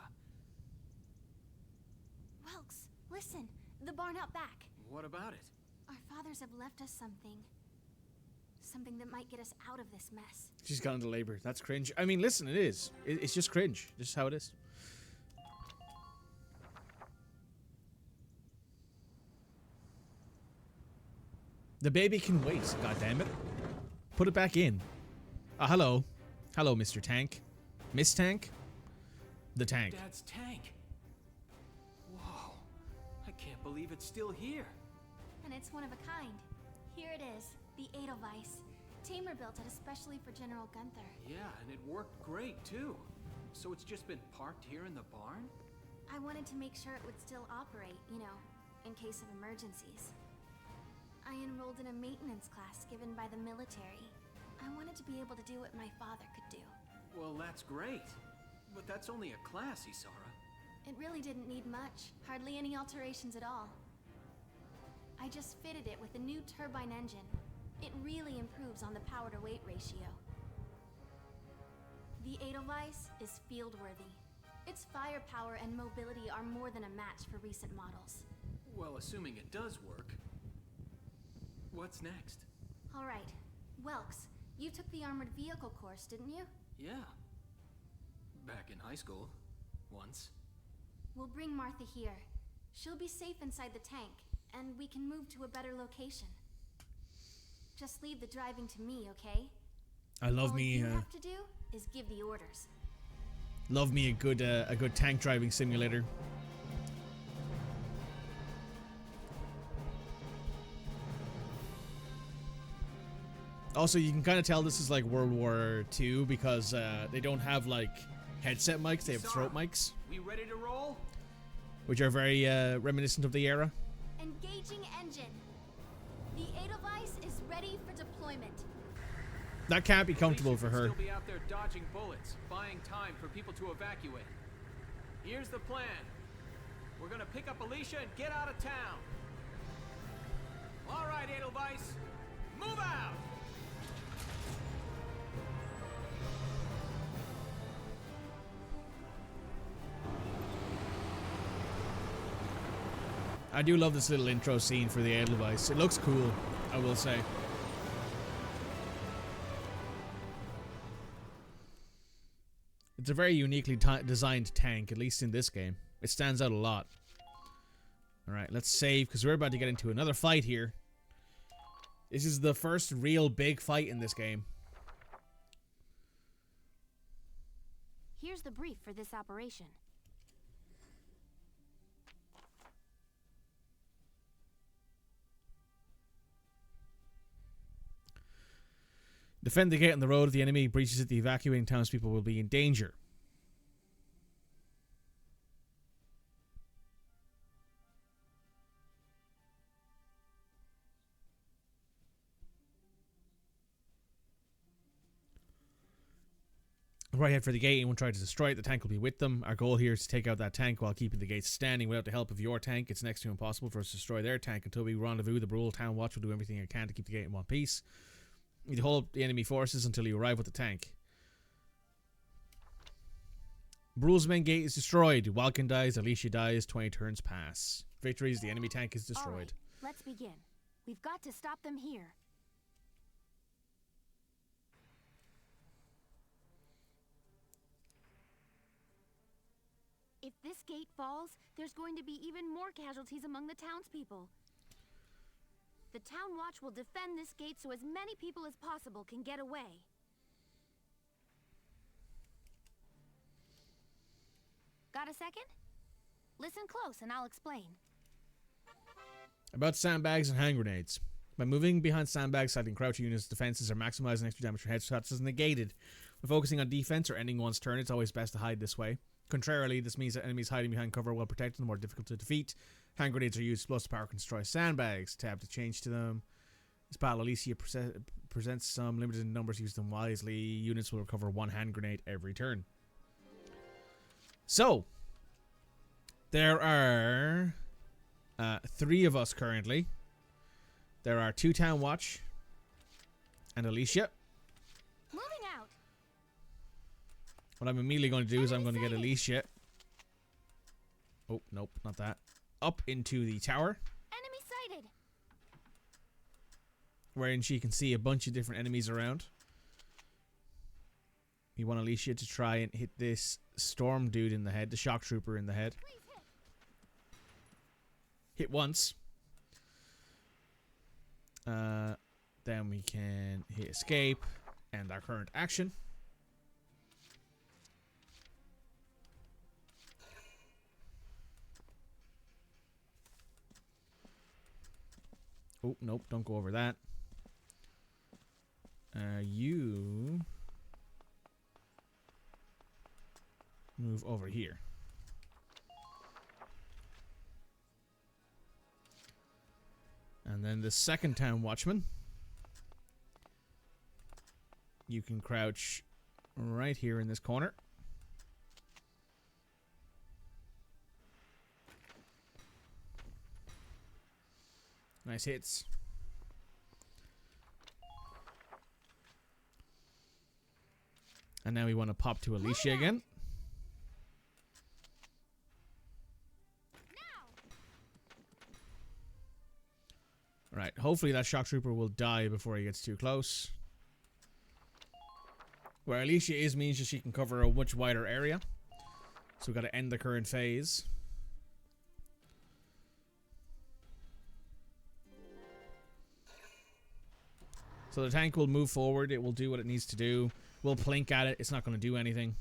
Welks, listen. The barn out back. What about it? Our fathers have left us something. Something that might get us out of this mess. She's gone into labor. That's cringe. I mean, listen, it is. It's just cringe. Just how it is. The baby can wait, goddammit. Put it back in. Hello. Hello, Mr. Tank. Miss Tank? The tank. Dad's tank. Whoa. I can't believe it's still here. And it's one of a kind. Here it is, the Edelweiss. Tamer built it especially for General Gunther. Yeah, and it worked great, too. So it's just been parked here in the barn? I wanted to make sure it would still operate, you know, in case of emergencies. I enrolled in a maintenance class given by the military. I wanted to be able to do what my father could do. Well, that's great. But that's only a class, Isara. It really didn't need much, hardly any alterations at all. I just fitted it with a new turbine engine. It really improves on the power-to-weight ratio. The Edelweiss is field-worthy. Its firepower and mobility are more than a match for recent models. Well, assuming it does work. What's next? All right, Welks, you took the armored vehicle course, didn't you? Yeah. Back in high school. Once. We'll bring Martha here. She'll be safe inside the tank, and we can move to a better location. Just leave the driving to me, okay? I love All me. you have to do is give the orders. Love me a good tank driving simulator. Also, you can kind of tell this is like World War II because they don't have like headset mics; they have throat mics, We ready to roll? which are very reminiscent of the era. Engaging engine. The Edelweiss is ready for deployment. That can't be comfortable Alicia for can her. Still be out there dodging bullets, buying time for people to evacuate. Here's the plan. We're gonna pick up Alicia and get out of town. All right, Edelweiss, move out. I do love this little intro scene for the Edelweiss. It looks cool, I will say. It's a very uniquely designed tank, at least in this game. It stands out a lot. Alright, let's save, because we're about to get into another fight here. This is the first real big fight in this game. Here's the brief for this operation. Defend the gate on the road. If the enemy breaches it, the evacuating townspeople will be in danger. Right head for the gate. Anyone try to destroy it, the tank will be with them. Our goal here is to take out that tank while keeping the gates standing. Without the help of your tank, it's next to impossible for us to destroy their tank. Until we rendezvous, the Brule Town Watch will do everything it can to keep the gate in one piece. You hold up the enemy forces until you arrive with the tank. Brule's main gate is destroyed. Welken dies, Alicia dies, 20 turns pass. Victories, the enemy tank is destroyed. All right, let's begin. We've got to stop them here. If this gate falls, there's going to be even more casualties among the townspeople. The Town Watch will defend this gate so as many people as possible can get away. Got a second? Listen close and I'll explain. About sandbags and hand grenades. By moving behind sandbags, sighting crouching units' defenses are maximizing extra damage from headshots is negated. When focusing on defense or ending one's turn, it's always best to hide this way. Contrarily, this means that enemies hiding behind cover well protected and more difficult to defeat. Hand grenades are used. Explosive power can destroy sandbags. Tab to change to them. This battle, Alicia presents some limited numbers. Use them wisely. Units will recover one hand grenade every turn. So, there are 3 of us currently. There are 2 Town Watch and Alicia. Moving out. What I'm immediately going to do is I'm going to get Alicia. Oh, nope, not that. Up into the tower. Enemy sighted. Wherein she can see a bunch of different enemies around. We want Alicia to try and hit this storm dude in the head, the shock trooper in the head. Hit once. Then we can hit escape and our current action. Oh, nope, don't go over that. You move over here. And then the second Town Watchman. You can crouch right here in this corner. Nice hits. And now we want to pop to Alicia again. Right, hopefully that shock trooper will die before he gets too close. Where Alicia is means that she can cover a much wider area. So we've got to end the current phase. So the tank will move forward. It will do what it needs to do. We'll plink at it. It's not going to do anything.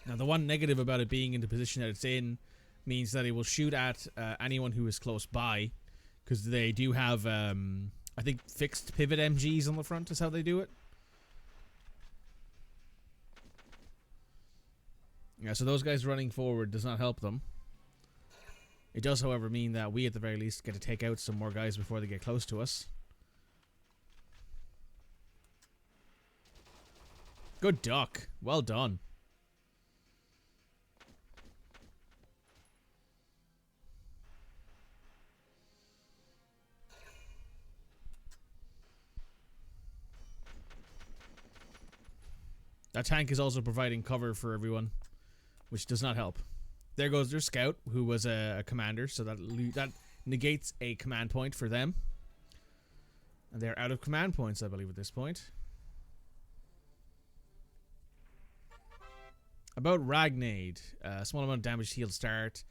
Now, the one negative about it being in the position that it's in means that it will shoot at anyone who is close by, because they do have, I think, fixed pivot MGs on the front is how they do it. Yeah, so those guys running forward does not help them. It does, however, mean that we, at the very least, get to take out some more guys before they get close to us. Good duck. Well done. That tank is also providing cover for everyone, which does not help. There goes their scout, who was a commander, so that negates a command point for them. And they're out of command points, I believe, at this point. About Ragnade. Small amount of damage healed start.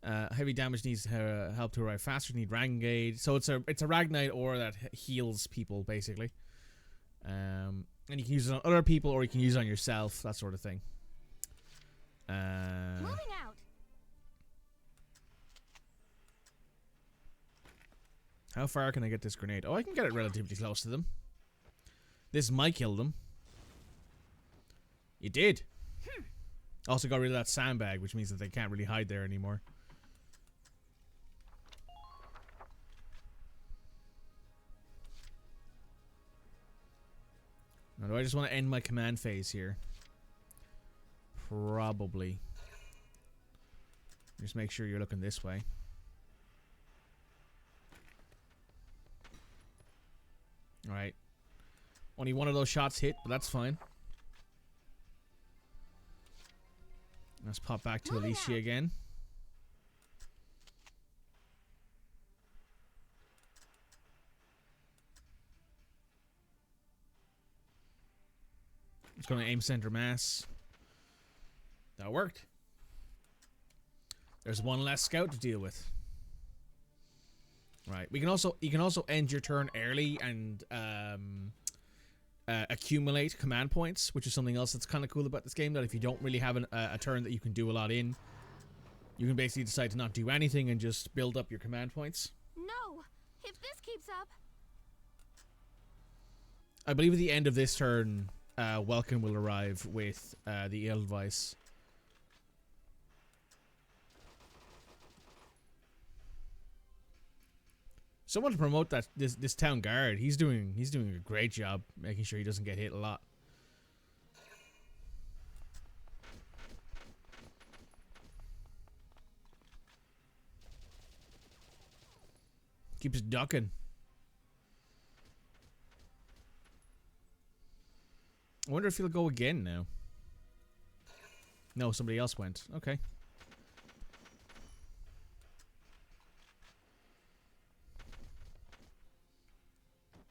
Heavy damage needs help to arrive faster. Need Ragnade. So it's a Ragnade aura that heals people, basically. And you can use it on other people, or you can use it on yourself, that sort of thing. Moving out. How far can I get this grenade? Oh, I can get it relatively close to them. This might kill them. You did. Also got rid of that sandbag, which means that they can't really hide there anymore. Now, do I just want to end my command phase here? Probably. Just make sure you're looking this way. Alright. Only one of those shots hit, but that's fine. Let's pop back to Alicia again. It's going to aim center mass. That worked. There's one less scout to deal with. Right. You can also end your turn early and accumulate command points, which is something else that's kind of cool about this game. That if you don't really have a turn that you can do a lot in, you can basically decide to not do anything and just build up your command points. No, if this keeps up. I believe at the end of this turn, Welken will arrive with the Edelweiss. Someone to promote that this town guard. He's doing a great job making sure he doesn't get hit a lot. Keeps ducking. I wonder if he'll go again now. No, somebody else went. Okay.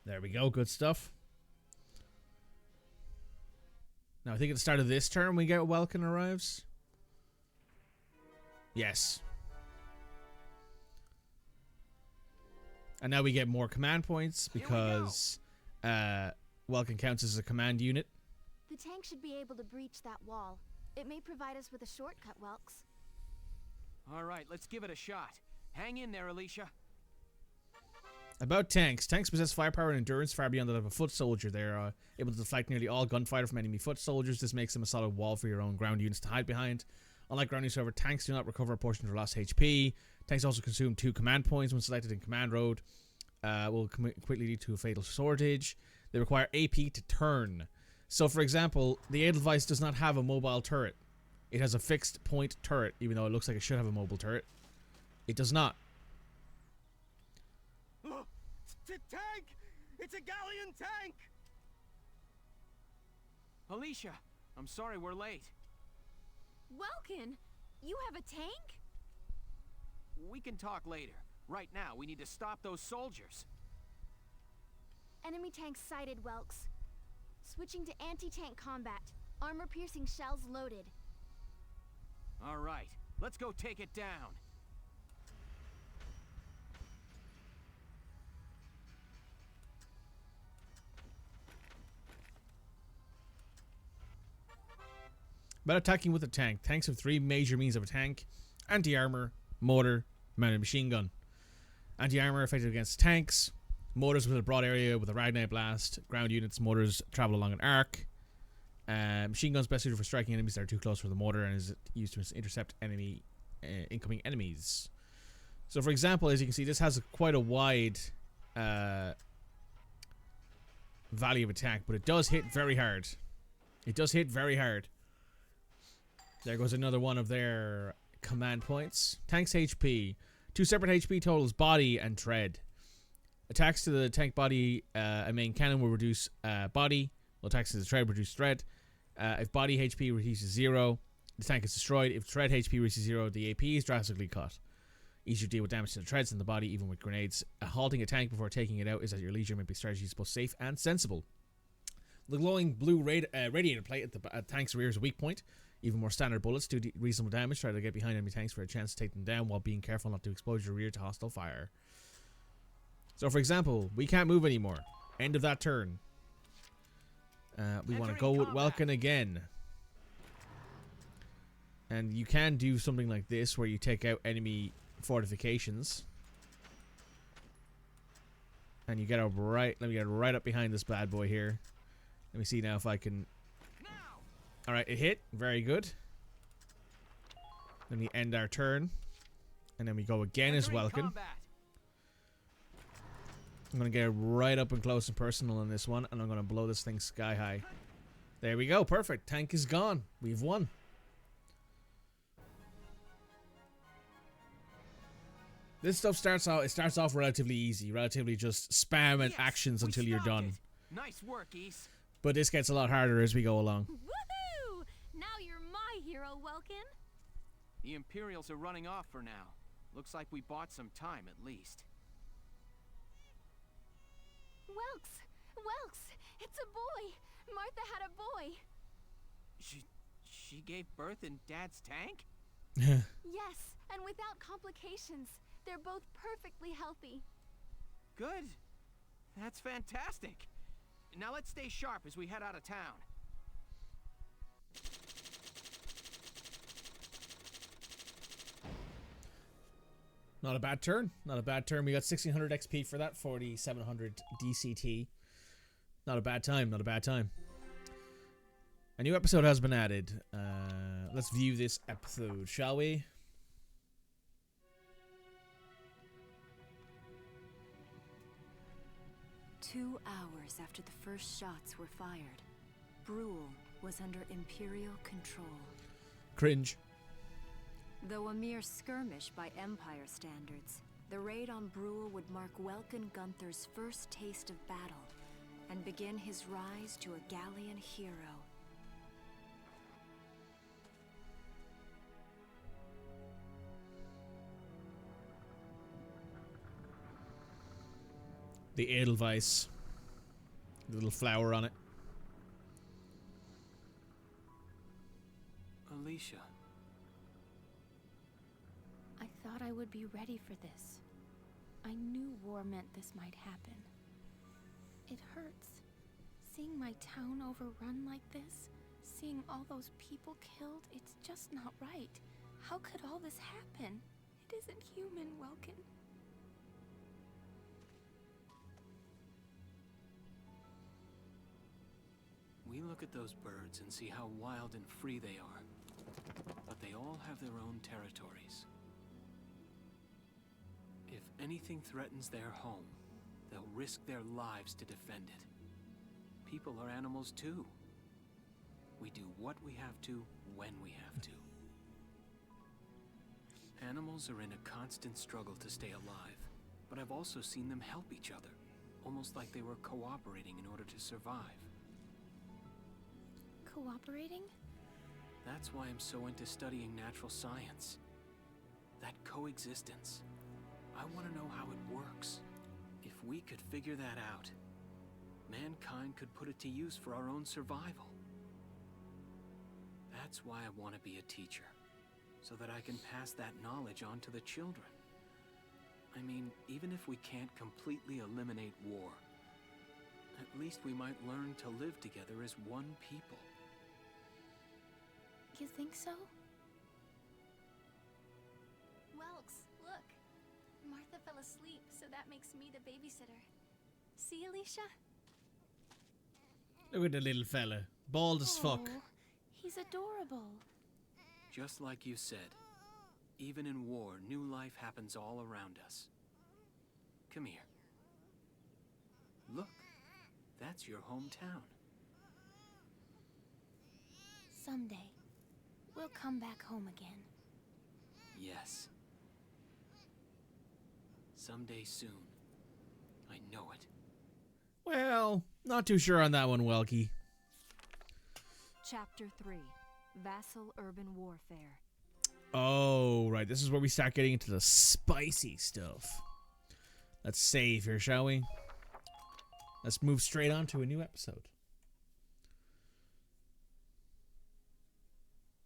There we go. Good stuff. Now, I think at the start of this turn, we get Welken arrives. Yes. And now we get more command points because Welken counts as a command unit. The tank should be able to breach that wall. It may provide us with a shortcut, Welks. All right, let's give it a shot. Hang in there, Alicia. About tanks. Tanks possess firepower and endurance far beyond that of a foot soldier. They're able to deflect nearly all gunfire from enemy foot soldiers. This makes them a solid wall for your own ground units to hide behind. Unlike ground units, however, tanks do not recover a portion of their lost HP. Tanks also consume 2 command points when selected in command road. Will quickly lead to a fatal shortage. They require AP to turn. So, for example, the Edelweiss does not have a mobile turret. It has a fixed point turret, even though it looks like it should have a mobile turret. It does not. Tank! It's a Gallian tank! Alicia, I'm sorry we're late. Welken, you have a tank? We can talk later. Right now, we need to stop those soldiers. Enemy tank sighted, Welks. Switching to anti-tank combat. Armor-piercing shells loaded. All right, let's go take it down. About attacking with a tank. Tanks have three major means of attack: anti-armor, mortar, mounted machine gun. Anti-armor effective against tanks. Mortars with a broad area with a Ragnite blast. Ground units, mortars travel along an arc. Machine guns best suited for striking enemies that are too close for the mortar and is used to intercept incoming enemies. So, for example, as you can see, this has quite a wide value of attack, but it does hit very hard. It does hit very hard. There goes another one of their command points. Tank's HP. 2 separate HP totals: body and tread. Attacks to the tank body, a main cannon will reduce body. While attacks to the tread reduce tread. If body HP reaches 0, the tank is destroyed. If tread HP reaches 0, the AP is drastically cut. Easier to deal with damage to the treads than the body, even with grenades. Halting a tank before taking it out is at your leisure. Maybe strategy is both safe and sensible. The glowing blue radiator plate at the tank's rear is a weak point. Even more standard bullets do reasonable damage. Try to get behind enemy tanks for a chance to take them down while being careful not to expose your rear to hostile fire. So, for example, we can't move anymore. End of that turn. We want to go with Welken again. And you can do something like this where you take out enemy fortifications. And you get up right... Let me get right up behind this bad boy here. Let me see now if I can... Alright, it hit. Very good. Then we end our turn. And then we go again as Welken. I'm going to get right up and close and personal on this one. And I'm going to blow this thing sky high. There we go. Perfect. Tank is gone. We've won. This stuff starts off relatively easy. Relatively just spam and actions until you're done. Nice work, East. But this gets a lot harder as we go along. Woohoo! Now you're my hero, Welken. The Imperials are running off for now. Looks like we bought some time at least. Welks, it's a boy. Martha had a boy. She gave birth in Dad's tank? Yes, and without complications. They're both perfectly healthy. Good. That's fantastic. Now let's stay sharp as we head out of town. Not a bad turn. Not a bad turn. We got 1600 XP for that. 4700 DCT. Not a bad time. Not a bad time. A new episode has been added. Let's view this episode, shall we? Two hours after the first shots were fired, Brule was under Imperial control. Cringe. Though a mere skirmish by Empire standards, the raid on Brule would mark Welken Gunther's first taste of battle and begin his rise to a Gallian hero. The Edelweiss. The little flower on it. Alicia. I thought I would be ready for this. I knew war meant this might happen. It hurts. Seeing my town overrun like this, seeing all those people killed, it's just not right. How could all this happen? It isn't human, Welken. We look at those birds and see how wild and free they are. But they all have their own territories. If anything threatens their home, they'll risk their lives to defend it. People are animals too. We do what we have to, when we have to. Animals are in a constant struggle to stay alive, but I've also seen them help each other, almost like they were cooperating in order to survive. Cooperating? That's why I'm so into studying natural science. That coexistence. I want to know how it works. If we could figure that out, mankind could put it to use for our own survival. That's why I want to be a teacher, so that I can pass that knowledge on to the children. I mean, even if we can't completely eliminate war, at least we might learn to live together as one people. You think so? Welks, look. Martha fell asleep, so that makes me the babysitter. See, Alicia? Look at the little fella. Bald as fuck. Oh, he's adorable. Just like you said, even in war, new life happens all around us. Come here. Look, that's your hometown. Someday, we'll come back home again. Yes. Someday soon. I know it. Well, not too sure on that one, Welky. Chapter 3. Vassal Urban Warfare. Oh, right. This is where we start getting into the spicy stuff. Let's save here, shall we? Let's move straight on to a new episode.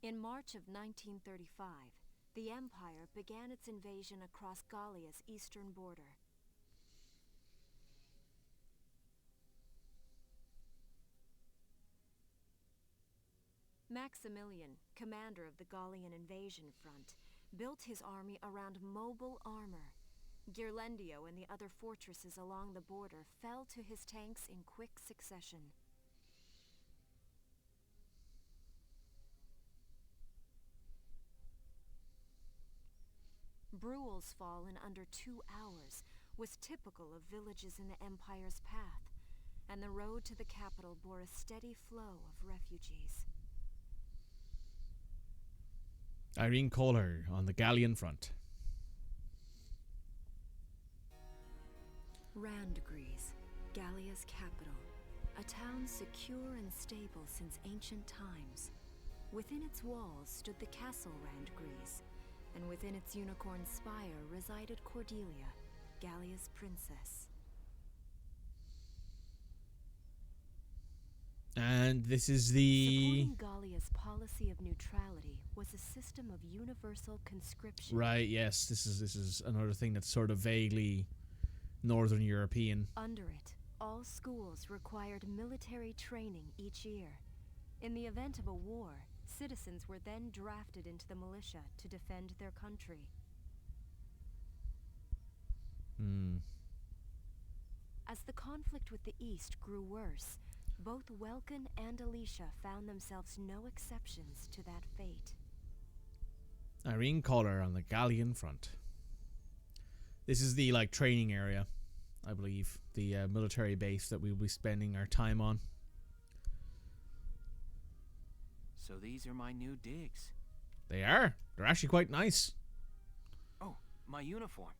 In March of 1935, the Empire began its invasion across Gallia's eastern border. Maximilian, commander of the Gallian invasion front, built his army around mobile armor. Ghirlandaio and the other fortresses along the border fell to his tanks in quick succession. Bruhl's fall in under 2 hours was typical of villages in the Empire's path, and the road to the capital bore a steady flow of refugees. Irene Kohler on the Gallian front. Randgries, Gallia's capital, a town secure and stable since ancient times. Within its walls stood the castle Randgries, and within its unicorn spire resided Cordelia, Gallia's princess. And this is the... Supporting Gallia's policy of neutrality was a system of universal conscription. Right, yes. This is another thing that's sort of vaguely Northern European. Under it, all schools required military training each year. In the event of a war, citizens were then drafted into the militia to defend their country. As the conflict with the East grew worse, both Welken and Alicia found themselves no exceptions to that fate. Irene Kohler on the Gallian front. This is the training area, I believe, the military base that we'll be spending our time on. So these are my new digs. They are. They're actually quite nice. Oh, my uniform.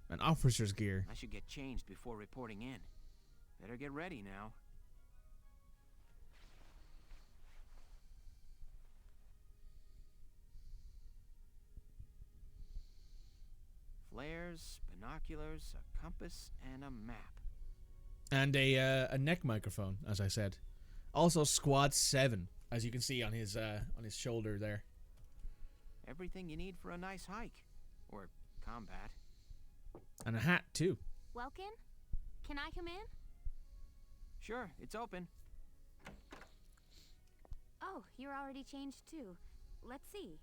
An officer's gear. I should get changed before reporting in. Better get ready now. Flares, binoculars, a compass, and a map. And a neck microphone, as I said. Also Squad 7, as you can see on his shoulder there. Everything you need for a nice hike. Or combat. And a hat, too. Welken? Can I come in? Sure, it's open. Oh, you're already changed too. Let's see.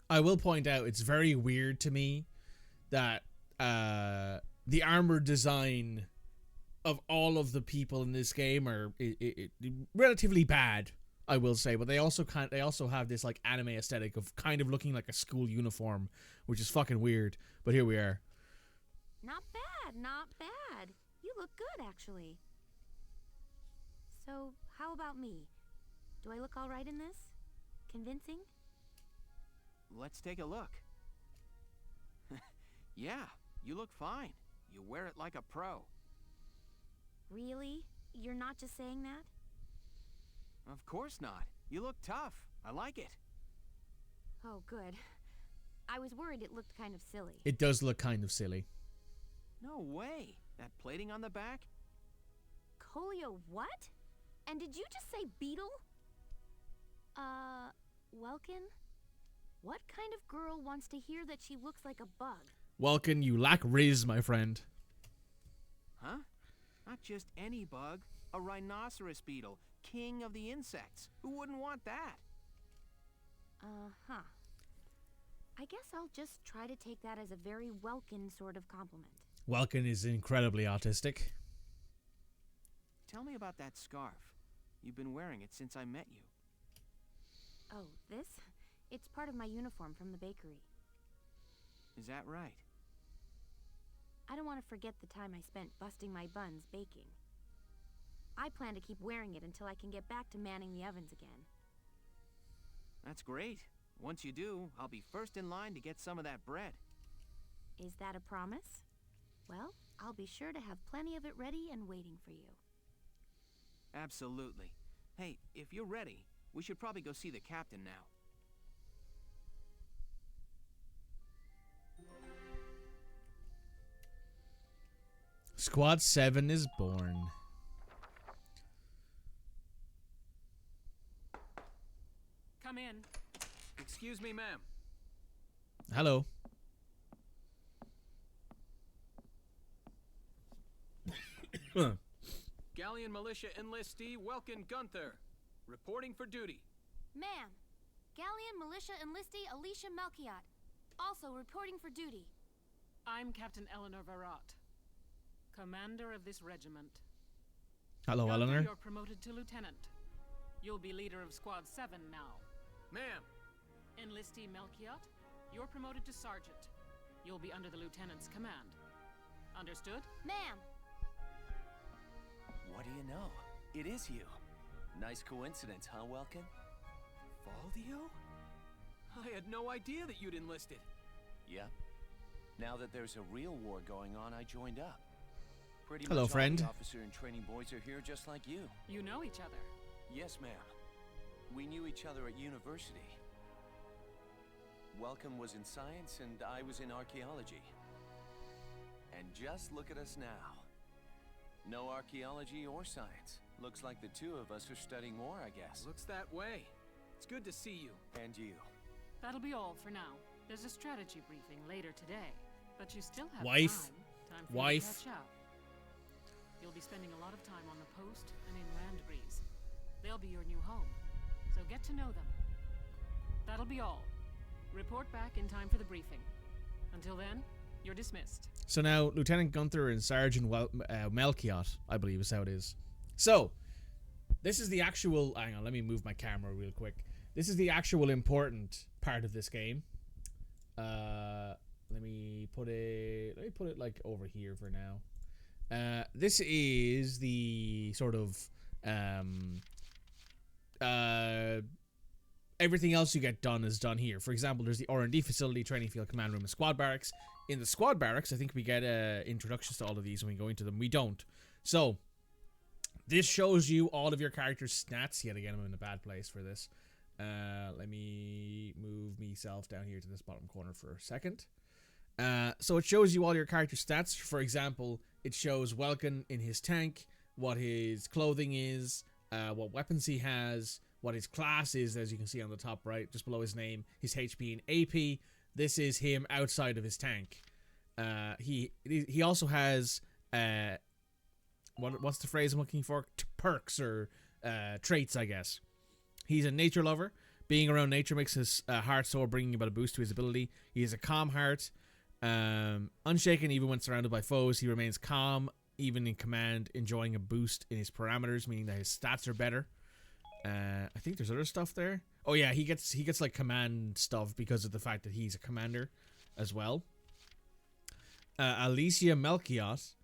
I will point out, it's very weird to me that the armor design of all of the people in this game are relatively bad, I will say, but they also have this anime aesthetic of kind of looking like a school uniform, which is fucking weird. But here we are. Not bad, not bad. You look good, actually. So, how about me? Do I look all right in this? Convincing? Let's take a look. Yeah, you look fine. You wear it like a pro. Really? You're not just saying that? Of course not. You look tough. I like it. Oh, good. I was worried it looked kind of silly. It does look kind of silly. No way. That plating on the back? Holio what? And did you just say beetle? Welken? What kind of girl wants to hear that she looks like a bug? Welken, you lack riz, my friend. Huh? Not just any bug. A rhinoceros beetle. King of the insects. Who wouldn't want that? Uh-huh. I guess I'll just try to take that as a very Welken sort of compliment. Welken is incredibly autistic. Tell me about that scarf. You've been wearing it since I met you. Oh, this? It's part of my uniform from the bakery. Is that right? I don't want to forget the time I spent busting my buns baking. I plan to keep wearing it until I can get back to manning the ovens again. That's great. Once you do, I'll be first in line to get some of that bread. Is that a promise? Well, I'll be sure to have plenty of it ready and waiting for you. Absolutely. Hey, if you're ready, we should probably go see the captain now. Squad 7 is born. Come in. Excuse me, ma'am. Hello. Gallian Militia enlistee Welken Gunther, reporting for duty. Ma'am, Gallian Militia enlistee Alicia Melchiot, also reporting for duty. I'm Captain Eleanor Varrot, commander of this regiment. Hello, Gunther, Eleanor. You're promoted to lieutenant. You'll be leader of Squad 7 now. Ma'am. Enlistee Melchiot, you're promoted to sergeant. You'll be under the lieutenant's command. Understood? Ma'am. What do you know? It is you. Nice coincidence, huh, Welken? Valdio? I had no idea that you'd enlisted. Yep. Now that there's a real war going on, I joined up. Pretty Hello, much friend. all the officer and training boys are here just like you. You know each other? Yes, ma'am. We knew each other at university. Welken was in science and I was in archaeology. And just look at us now. No archaeology or science. Looks like the two of us are studying war, I guess. Looks that way. It's good to see you. And you. That'll be all for now. There's a strategy briefing later today, but you still have Wife. time for you to catch up. You'll be spending a lot of time on the post and in Land Breeze. They'll be your new home, so get to know them. That'll be all. Report back in time for the briefing. Until then, you're dismissed. So now, Lieutenant Gunther and Sergeant Melchiot, I believe is how it is. So, this is the actual... Hang on, let me move my camera real quick. This is the actual important part of this game. Let me put it like over here for now. This is the sort of everything else you get done is done here. For example, there's the R&D facility, training field, command room, and squad barracks. In the squad barracks, I think we get introductions to all of these when we go into them. We don't. So, this shows you all of your character's stats. Yet again, I'm in a bad place for this. Let me move myself down here to this bottom corner for a second. So it shows you all your character stats. For example, it shows Welken in his tank, what his clothing is, what weapons he has, what his class is, as you can see on the top right, just below his name, his HP and AP. This is him outside of his tank. He also has what's the phrase I'm looking for? Perks or traits, I guess. He's a nature lover. Being around nature makes his heart soar, bringing about a boost to his ability. He has a calm heart. Unshaken even when surrounded by foes. He remains calm even in command, enjoying a boost in his parameters, meaning that his stats are better. I think there's other stuff there. Oh yeah, he gets like command stuff because of the fact that he's a commander as well. Alicia Melchiot.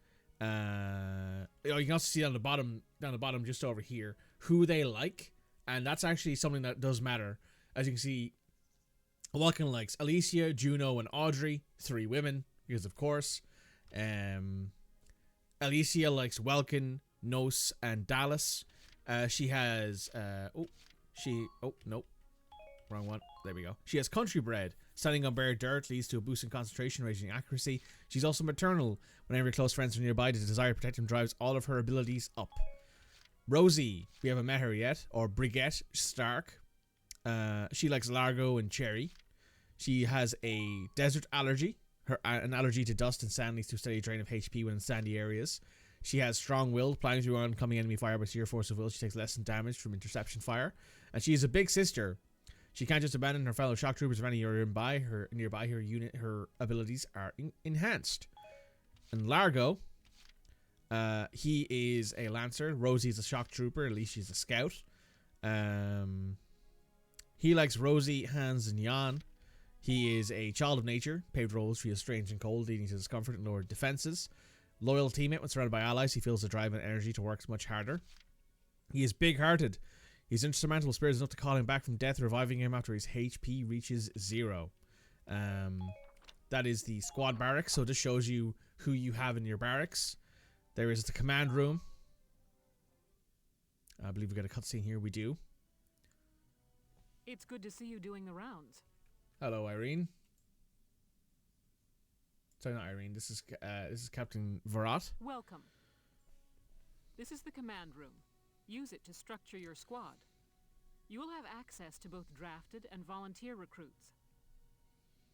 You can also see down the bottom just over here who they like. And that's actually something that does matter. As you can see, Welken likes Alicia, Juno, and Audrey. 3 women, because of course. Alicia likes Welken, Nos, and Dallas. She has... nope. Wrong one. There we go. She has country bred. Standing on bare dirt leads to a boost in concentration, raising accuracy. She's also maternal. Whenever close friends are nearby, the desire to protect them drives all of her abilities up. Rosie, we haven't met her yet, or Brigitte Stark. She likes Largo and Cherry. She has a desert allergy, an allergy to dust and sand leads to a steady drain of HP when in sandy areas. She has strong will, plowing through oncoming enemy fire by sheer force of will. She takes less than damage from interception fire. And she is a big sister. She can't just abandon her fellow shock troopers or any nearby. Her unit, her abilities are enhanced. And Largo, he is a lancer. Rosie is a shock trooper. At least she's a scout. He likes Rosie, Hans, and Jan. He is a child of nature. Paved roads feels strange and cold, leading to discomfort and lowered defenses. Loyal teammate when surrounded by allies. He feels the drive and energy to work much harder. He is big-hearted. He's instrumental with spirits enough to call him back from death, reviving him after his HP reaches 0. That is the squad barracks. So this shows you who you have in your barracks. There is the command room. I believe we got a cutscene here. We do. It's good to see you doing the rounds. Hello, Irene. Sorry, not Irene. This is Captain Varot. Welcome. This is the command room. Use it to structure your squad. You will have access to both drafted and volunteer recruits.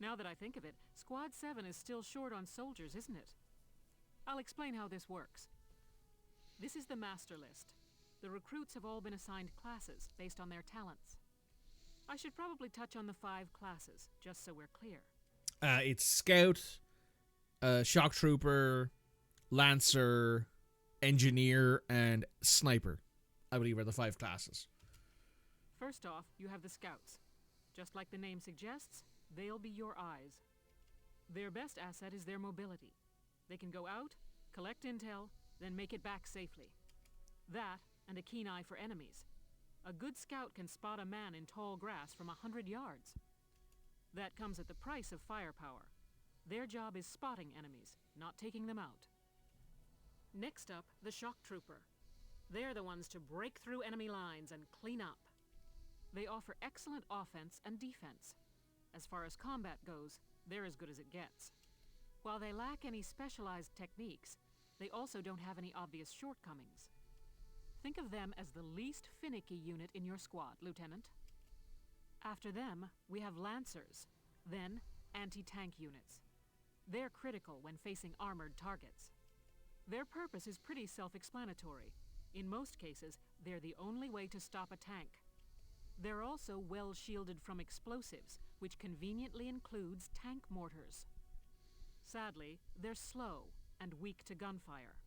Now that I think of it, Squad 7 is still short on soldiers, isn't it? I'll explain how this works. This is the master list. The recruits have all been assigned classes based on their talents. I should probably touch on the 5 classes, just so we're clear. It's Scout, Shock Trooper, Lancer, Engineer, and Sniper. I believe are the 5 classes. First off, you have the Scouts. Just like the name suggests, they'll be your eyes. Their best asset is their mobility. They can go out, collect intel, then make it back safely. That, and a keen eye for enemies. A good scout can spot a man in tall grass from 100 yards. That comes at the price of firepower. Their job is spotting enemies, not taking them out. Next up, the Shock Trooper. They're the ones to break through enemy lines and clean up. They offer excellent offense and defense. As far as combat goes, they're as good as it gets. While they lack any specialized techniques, they also don't have any obvious shortcomings. Think of them as the least finicky unit in your squad, Lieutenant. After them, we have Lancers, then anti-tank units. They're critical when facing armored targets. Their purpose is pretty self-explanatory. In most cases, they're the only way to stop a tank. They're also well shielded from explosives, which conveniently includes tank mortars. Sadly, they're slow and weak to gunfire.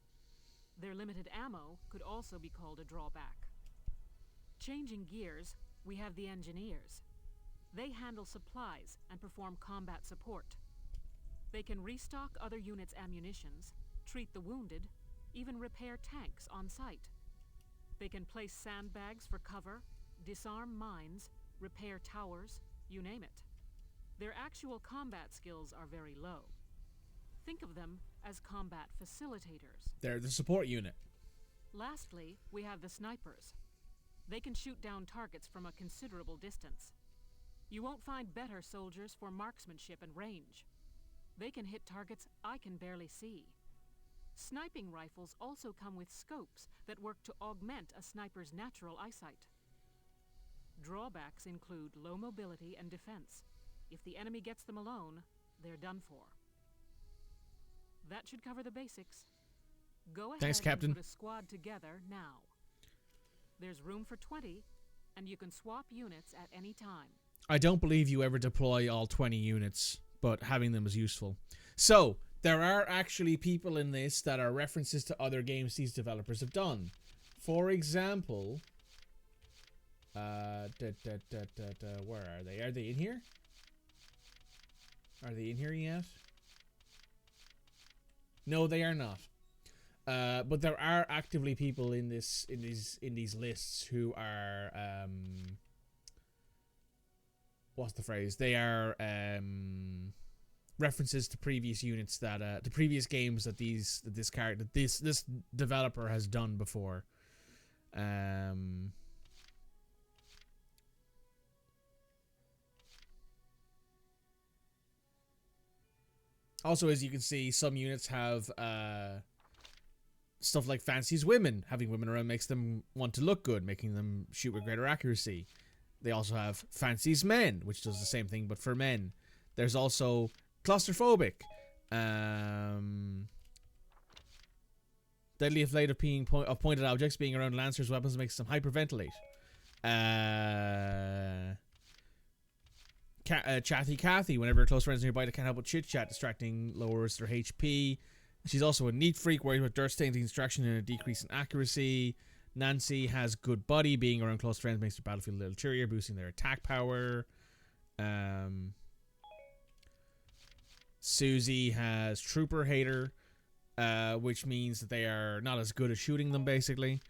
Their limited ammo could also be called a drawback. Changing gears, we have the Engineers. They handle supplies and perform combat support. They can restock other units' ammunitions, treat the wounded, even repair tanks on site. They can place sandbags for cover, disarm mines, repair towers, you name it. Their actual combat skills are very low. Think of them as combat facilitators. They're the support unit. Lastly, we have the Snipers. They can shoot down targets from a considerable distance. You won't find better soldiers for marksmanship and range. They can hit targets I can barely see. Sniping rifles also come with scopes that work to augment a sniper's natural eyesight. Drawbacks include low mobility and defense. If the enemy gets them alone, they're done for. That should cover the basics. Go ahead. Thanks, Captain. And put a squad together now. There's room for 20, and you can swap units at any time. I don't believe you ever deploy all 20 units, but having them is useful. So, there are actually people in this that are references to other games these developers have done. For example, where are they? Are they in here? Are they in here yet? No, they are not. But there are actively people in these lists who are what's the phrase? They are references to previous units that the previous games that this developer has done before. Also, as you can see, some units have stuff like fancies women. Having women around makes them want to look good, making them shoot with greater accuracy. They also have fancies men, which does the same thing, but for men. There's also claustrophobic. Deadly afraid of being of pointed objects, being around lancers' weapons makes them hyperventilate. Chatty Cathy, whenever close friends nearby, they can't help but chit chat, distracting lowers their HP. She's also a neat freak, worried about dirt stains, distraction, and a decrease in accuracy. Nancy has good body, being around close friends makes their battlefield a little cheerier, boosting their attack power. Susie has trooper hater, which means that they are not as good at shooting them, basically.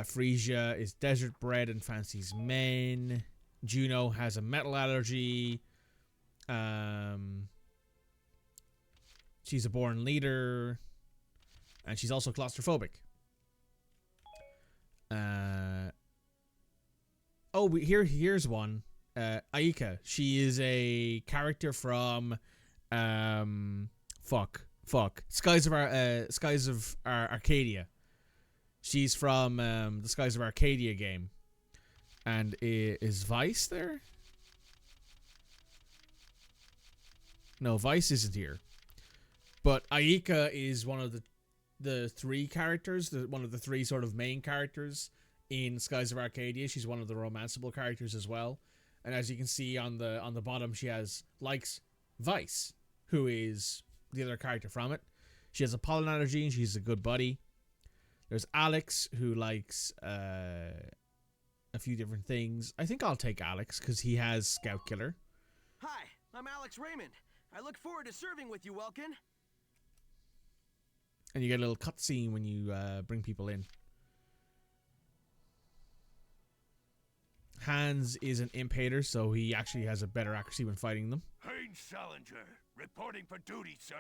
Frisia is desert bred and fancies men. Juno has a metal allergy. She's a born leader. And she's also claustrophobic. Here's one. Aika. She is a character from Skies of Arcadia. She's from the Skies of Arcadia game. And is Vice there? No, Vice isn't here. But Aika is one of the three characters, one of the three sort of main characters in Skies of Arcadia. She's one of the romanceable characters as well. And as you can see on the bottom, she likes Vice, who is the other character from it. She has a pollen allergy and she's a good buddy. There's Alex, who likes a few different things. I think I'll take Alex because he has Scout Killer. Hi, I'm Alex Raymond. I look forward to serving with you, Welken. And you get a little cutscene when you bring people in. Hans is an imp hater, so he actually has a better accuracy when fighting them. Haynes Salinger, reporting for duty, sir.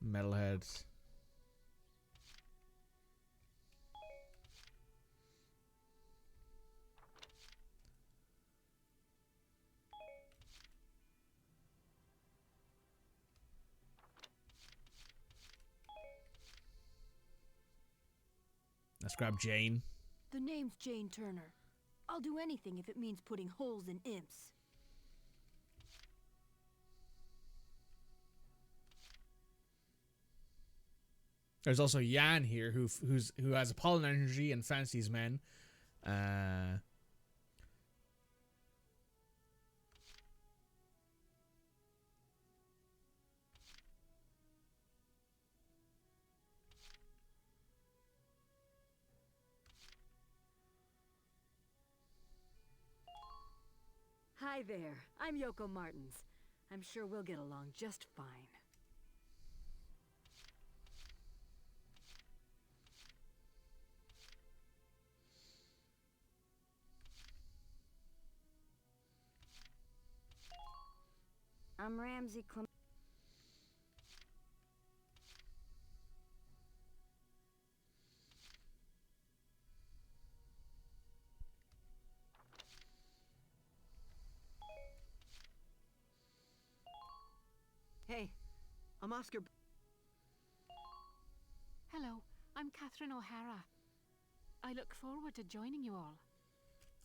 Metalhead. Let's grab Jane. The name's Jane Turner. I'll do anything if it means putting holes in imps. There's also Jan here, who has a pollen energy and fancies men. Hi there, I'm Yoko Martins. I'm sure we'll get along just fine. I'm Ramsey Clem. Hey, I'm Oscar. Hello, I'm Catherine O'Hara. I look forward to joining you all.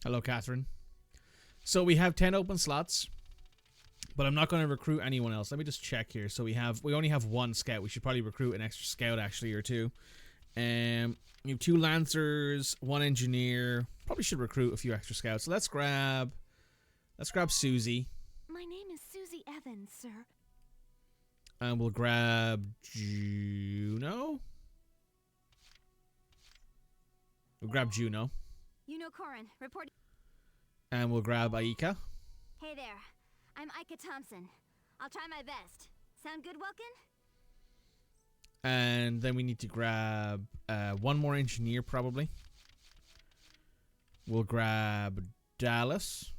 Hello, Catherine. So we have 10 open slots, but I'm not going to recruit anyone else. Let me just check here. So we only have one scout. We should probably recruit an extra scout actually, or two. We have 2 lancers, 1 engineer. Probably should recruit a few extra scouts. So let's grab Susie. My name is Susie Evans, sir. And we'll grab Juno. We'll grab Juno. You know Corin, report. And we'll grab Aika. Hey there, I'm Ika Thompson. I'll try my best. Sound good, Welken? And then we need to grab 1 more engineer, probably. We'll grab Dallas.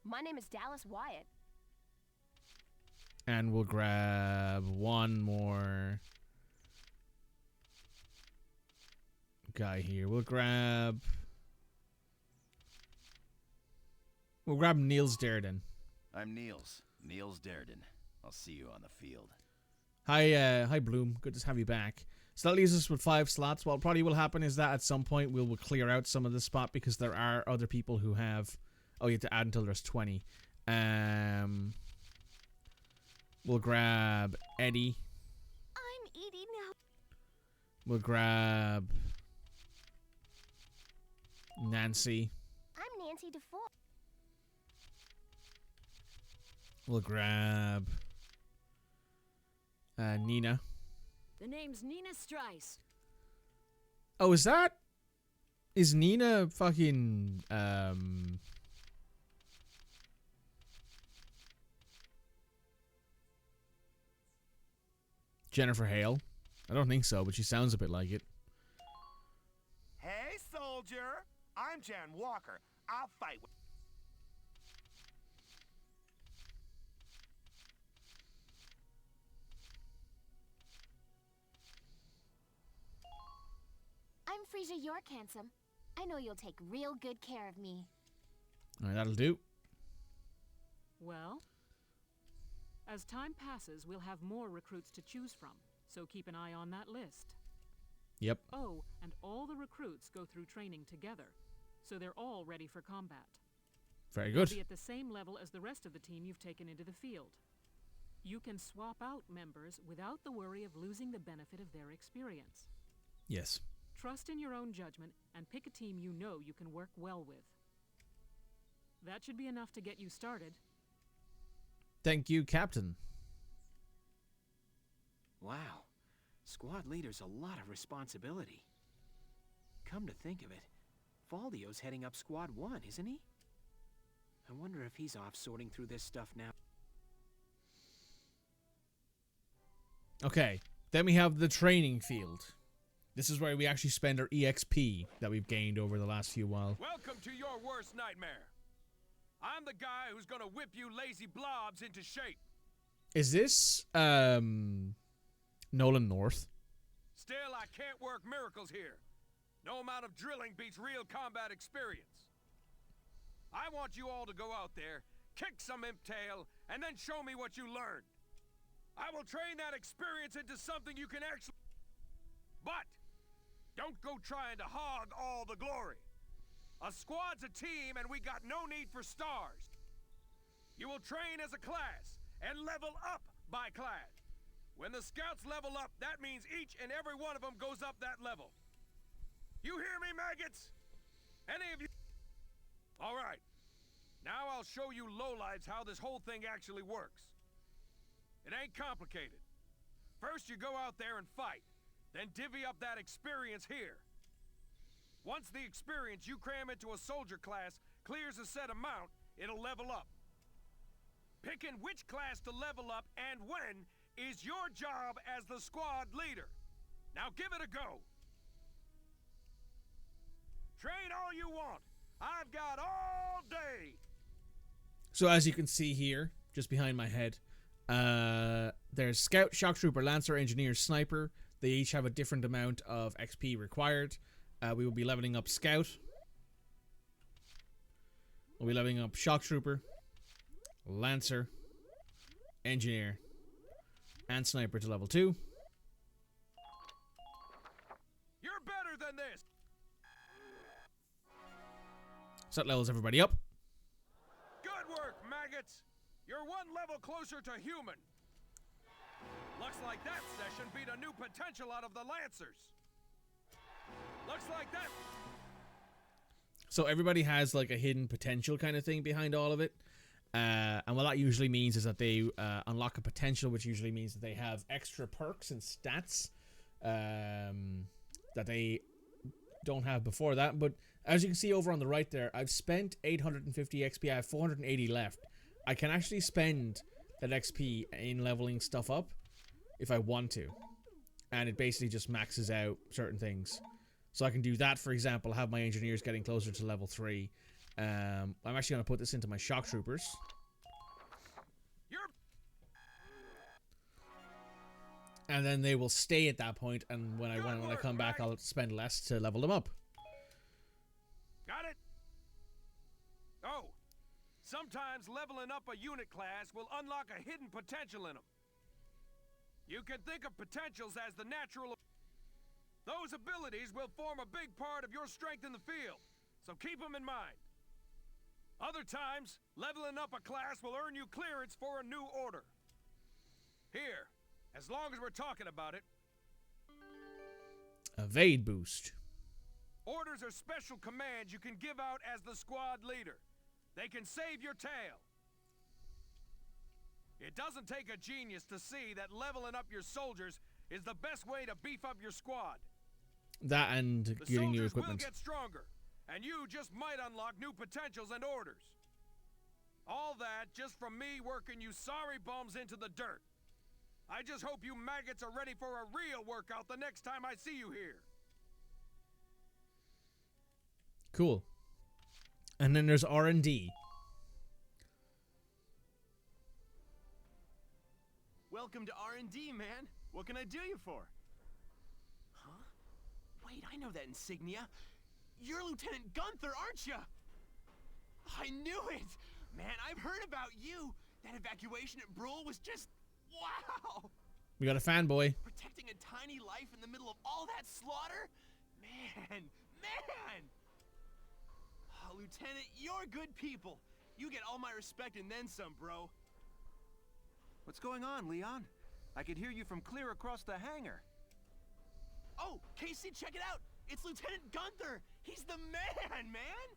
My name is Dallas Wyatt. And we'll grab 1 more guy here. We'll grab Niels Derden. I'm Niels Derden. I'll see you on the field. Hi, Bloom. Good to have you back. So that leaves us with 5 slots. What probably will happen is that at some point we'll clear out some of the spot because there are other people who have... Oh, you have to add until there's 20. We'll grab Eddie. I'm Edie now. We'll grab Nancy. I'm Nancy DeFore. We'll grab Nina. The name's Nina Strice. Oh, is Nina fucking Jennifer Hale? I don't think so, but she sounds a bit like it. Hey, soldier! I'm Jan Walker. I'll fight with... I'm Frisia York Handsome. I know you'll take real good care of me. Alright, that'll do. Well, as time passes, we'll have more recruits to choose from, so keep an eye on that list. Yep. Oh, and all the recruits go through training together, so they're all ready for combat. Very good. They'll be at the same level as the rest of the team you've taken into the field. You can swap out members without the worry of losing the benefit of their experience. Yes. Trust in your own judgment and pick a team you know you can work well with. That should be enough to get you started. Thank you, Captain. Wow. Squad leader's a lot of responsibility. Come to think of it, Valdio's heading up Squad 1, isn't he? I wonder if he's off sorting through this stuff now. Okay, then we have the training field. This is where we actually spend our EXP that we've gained over the last few while. Welcome to your worst nightmare. I'm the guy who's gonna whip you lazy blobs into shape. Is this, Nolan North? Still, I can't work miracles here. No amount of drilling beats real combat experience. I want you all to go out there, kick some imp tail, and then show me what you learned. I will train that experience into something you can actually... But, don't go trying to hog all the glory. A squad's a team, and we got no need for stars. You will train as a class, and level up by class. When the scouts level up, that means each and every one of them goes up that level. You hear me, maggots? Any of you... All right. Now I'll show you lowlives how this whole thing actually works. It ain't complicated. First you go out there and fight, then divvy up that experience here. Once the experience you cram into a soldier class clears a set amount, it'll level up. Picking which class to level up and when is your job as the squad leader. Now give it a go. Train all you want. I've got all day. So as you can see here, just behind my head, there's Scout, Shock Trooper, Lancer, Engineer, Sniper. They each have a different amount of XP required. We will be leveling up Scout. We'll be leveling up Shock Trooper, Lancer, Engineer, and Sniper to level 2. You're better than this. So that levels everybody up. Good work, maggots. You're one level closer to human. Looks like that session beat a new potential out of the Lancers. Looks like that. So everybody has like a hidden potential kind of thing behind all of it. And what that usually means is that they unlock a potential, which usually means that they have extra perks and stats that they don't have before that. But as you can see over on the right there, I've spent 850 XP. I have 480 left. I can actually spend that XP in leveling stuff up if I want to. And it basically just maxes out certain things. So I can do that, for example, have my engineers getting closer to level 3. I'm actually going to put this into my shock troopers. And then they will stay at that point, and when I come back, I'll spend less to level them up. Got it? Oh, sometimes leveling leveling up a unit class will unlock a hidden potential in them. You can think of potentials as the natural... Those abilities will form a big part of your strength in the field, so keep them in mind. Other times, leveling up a class will earn you clearance for a new order. Here, as long as we're talking about it... Evade boost. Orders are special commands you can give out as the squad leader. They can save your tail. It doesn't take a genius to see that leveling up your soldiers is the best way to beef up your squad. That and getting new equipment. The soldiers will get stronger, and you just might unlock new potentials and orders. All that just from me working you sorry bums into the dirt. I just hope you maggots are ready for a real workout the next time I see you here. Cool. And then there's R&D. Welcome to R&D, man. What can I do you for? Huh? Wait, I know that insignia. You're Lieutenant Gunther, aren't you? I knew it! Man, I've heard about you. That evacuation at Brule was just... wow! We got a fanboy. Protecting a tiny life in the middle of all that slaughter? Man! Oh, Lieutenant, you're good people. You get all my respect and then some, bro. What's going on, Leon? I could hear you from clear across the hangar. Oh, Casey, check it out! It's Lieutenant Gunther! He's the man!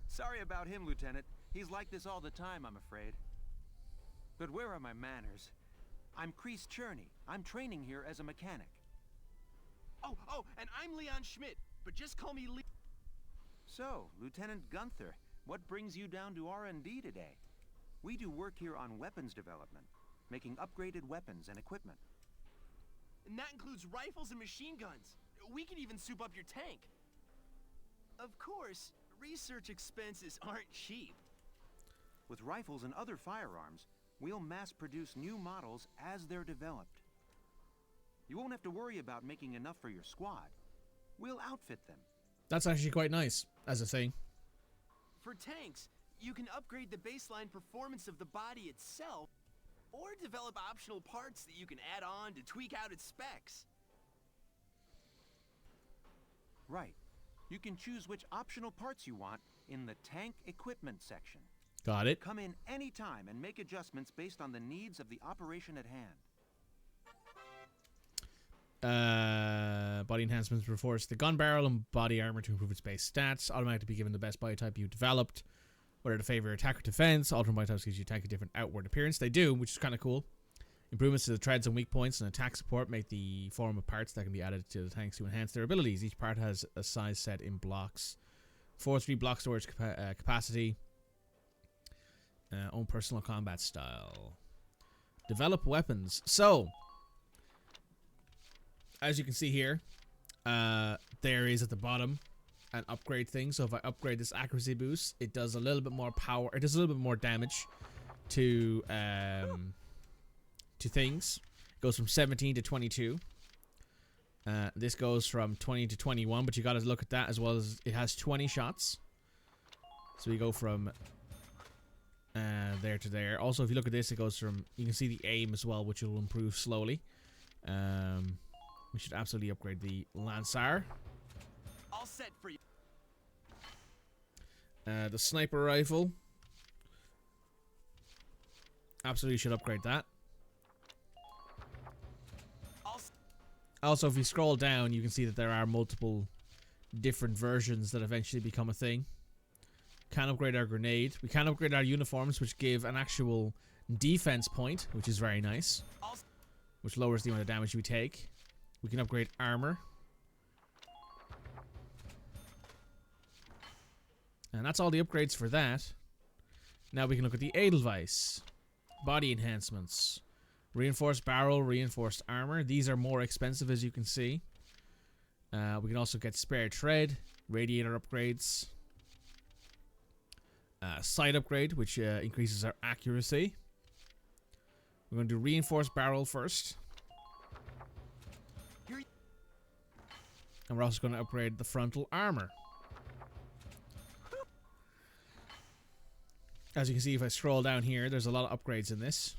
Sorry about him, Lieutenant. He's like this all the time, I'm afraid. But where are my manners? I'm Kreese Cherney. I'm training here as a mechanic. Oh, and I'm Leon Schmidt, but just call me Lee. So, Lieutenant Gunther, what brings you down to R&D today? We do work here on weapons development, making upgraded weapons and equipment. And that includes rifles and machine guns. We can even soup up your tank. Of course, research expenses aren't cheap. With rifles and other firearms, we'll mass-produce new models as they're developed. You won't have to worry about making enough for your squad. We'll outfit them. That's actually quite nice, as a thing. For tanks, you can upgrade the baseline performance of the body itself, or develop optional parts that you can add on to tweak out its specs. Right. You can choose which optional parts you want in the tank equipment section. Got it. Come in anytime and make adjustments based on the needs of the operation at hand. Body enhancements reinforce the gun barrel and body armor to improve its base stats. Automatically be given the best body type you developed. Whether to favor attack or defense. Alternate body types gives you tank a different outward appearance. They do, which is kind of cool. Improvements to the treads and weak points and attack support make the form of parts that can be added to the tanks to enhance their abilities. Each part has a size set in blocks. 4-3 block storage capacity. Own personal combat style. Develop weapons. So, as you can see here, there is at the bottom an upgrade thing. So if I upgrade this accuracy boost, it does a little bit more power. It does a little bit more damage to things. It goes from 17 to 22. This goes from 20 to 21, but you got to look at that as well as it has 20 shots. So we go from there to there. Also, if you look at this, it goes from, you can see the aim as well, which will improve slowly. We should absolutely upgrade the Lancer. All set for you. The sniper rifle. Absolutely should upgrade that. Also, if you scroll down, you can see that there are multiple different versions that eventually become a thing. Can upgrade our grenade. We can upgrade our uniforms, which give an actual defense point, which is very nice. Which lowers the amount of damage we take. We can upgrade armor. And that's all the upgrades for that. Now we can look at the Edelweiss. Body enhancements. Reinforced barrel, reinforced armor. These are more expensive, as you can see. We can also get spare tread. Radiator upgrades. Sight upgrade, which increases our accuracy. We're going to do reinforced barrel first. And we're also going to upgrade the frontal armor. As you can see, if I scroll down here, there's a lot of upgrades in this.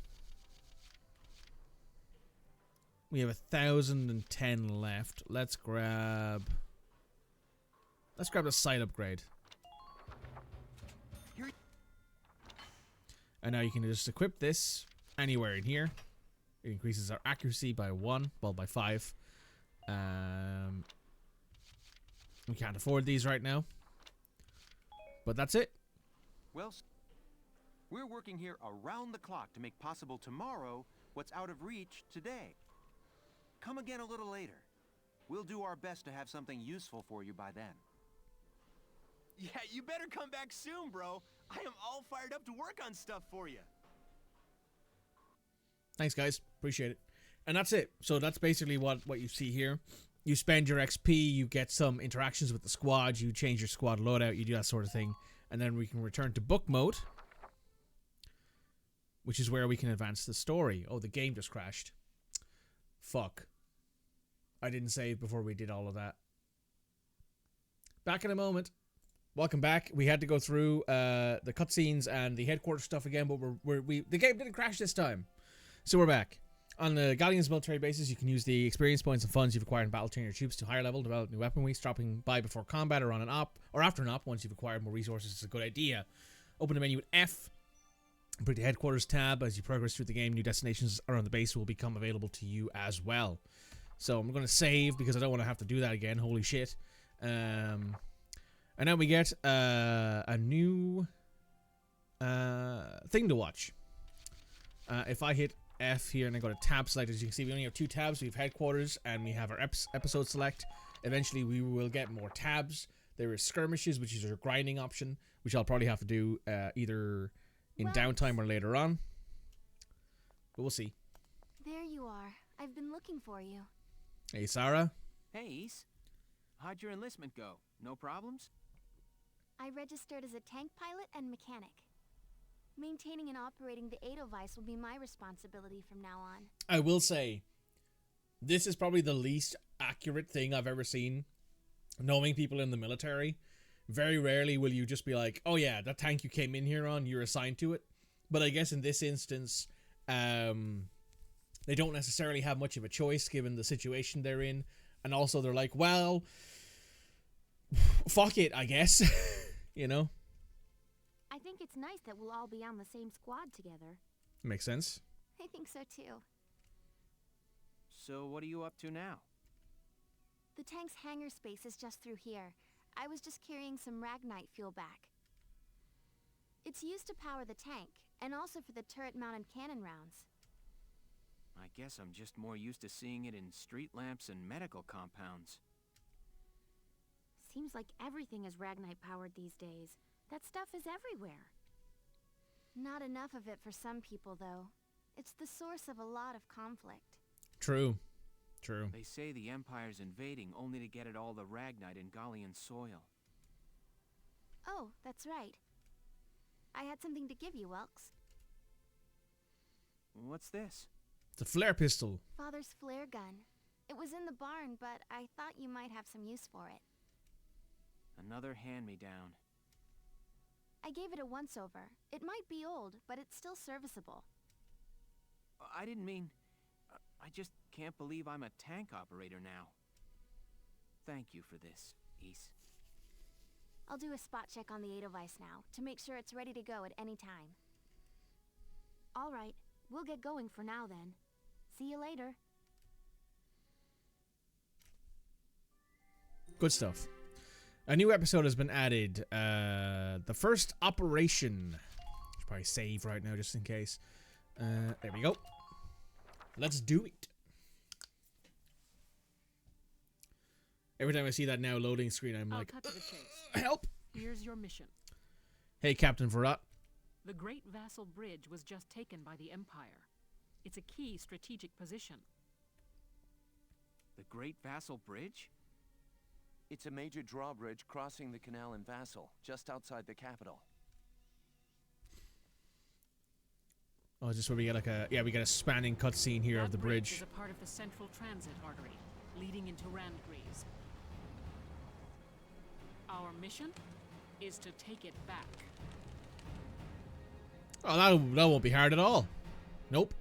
We have 1,010 left. Let's grab a side upgrade. And now you can just equip this anywhere in here. It increases our accuracy by 1, well, by 5. We can't afford these right now. But that's it. Well, we're working here around the clock to make possible tomorrow what's out of reach today. Come again a little later. We'll do our best to have something useful for you by then. Yeah, you better come back soon, bro. I am all fired up to work on stuff for you. Thanks, guys. Appreciate it. And that's it. So that's basically what you see here. You spend your XP, you get some interactions with the squad, you change your squad loadout, you do that sort of thing. And then we can return to book mode, which is where we can advance the story. Oh, the game just crashed. Fuck. I didn't save before we did all of that. Back in a moment. Welcome back. We had to go through the cutscenes and the headquarters stuff again, but the game didn't crash this time. So we're back. On the Gallian's military bases, you can use the experience points and funds you've acquired in battle to turn your troops to higher level, develop new weapon weeks, dropping by before combat or on an op, or after an op. Once you've acquired more resources, it's a good idea. Open the menu with F. Put the headquarters tab. As you progress through the game, new destinations around the base will become available to you as well. So I'm going to save because I don't want to have to do that again. Holy shit. And now we get a new thing to watch. If I hit F here and I go to tab select, as you can see, we only have 2 tabs. We have headquarters and we have our episode select. Eventually we will get more tabs. There is skirmishes, which is your grinding option, which I'll probably have to do either in downtime or later on. But we'll see. There you are. I've been looking for you. Hey, Sarah. Hey, Ys. How'd your enlistment go? No problems? I registered as a tank pilot and mechanic. Maintaining and operating the Edelweiss will be my responsibility from now on. I will say, this is probably the least accurate thing I've ever seen. Knowing people in the military, very rarely will you just be like, oh yeah, that tank you came in here on, you're assigned to it. But I guess in this instance, they don't necessarily have much of a choice given the situation they're in. And also they're like, well, fuck it, I guess. You know? I think it's nice that we'll all be on the same squad together. Makes sense. I think so too. So what are you up to now? The tank's hangar space is just through here. I was just carrying some Ragnite fuel back. It's used to power the tank, and also for the turret-mounted cannon rounds. I guess I'm just more used to seeing it in street lamps and medical compounds. Seems like everything is Ragnite-powered these days. That stuff is everywhere. Not enough of it for some people, though. It's the source of a lot of conflict. True. True. They say the Empire's invading only to get at all the Ragnite in Gallian soil. Oh, that's right. I had something to give you, Welks. What's this? It's a flare pistol. Father's flare gun. It was in the barn, but I thought you might have some use for it. Another hand-me-down. I gave it a once-over. It might be old, but it's still serviceable. I didn't mean... I just can't believe I'm a tank operator now. Thank you for this, Ys. I'll do a spot check on the Edelweiss now, to make sure it's ready to go at any time. All right, we'll get going for now then. See you later. Good stuff. A new episode has been added. The first operation. Should probably save right now just in case. There we go. Let's do it. Every time I see that now loading screen, I'm like, cut to the chase. Help! Here's your mission. Hey, Captain Verrat. The Great Vassal Bridge was just taken by the Empire. It's a key strategic position. The Great Vassal Bridge? It's a major drawbridge crossing the canal in Vassal, just outside the capital. Oh, is this where we get like a... Yeah, we get a spanning cutscene here of the bridge. Is a part of the central transit artery, leading into Randgrees. Our mission is to take it back. Oh, that won't be hard at all. Nope.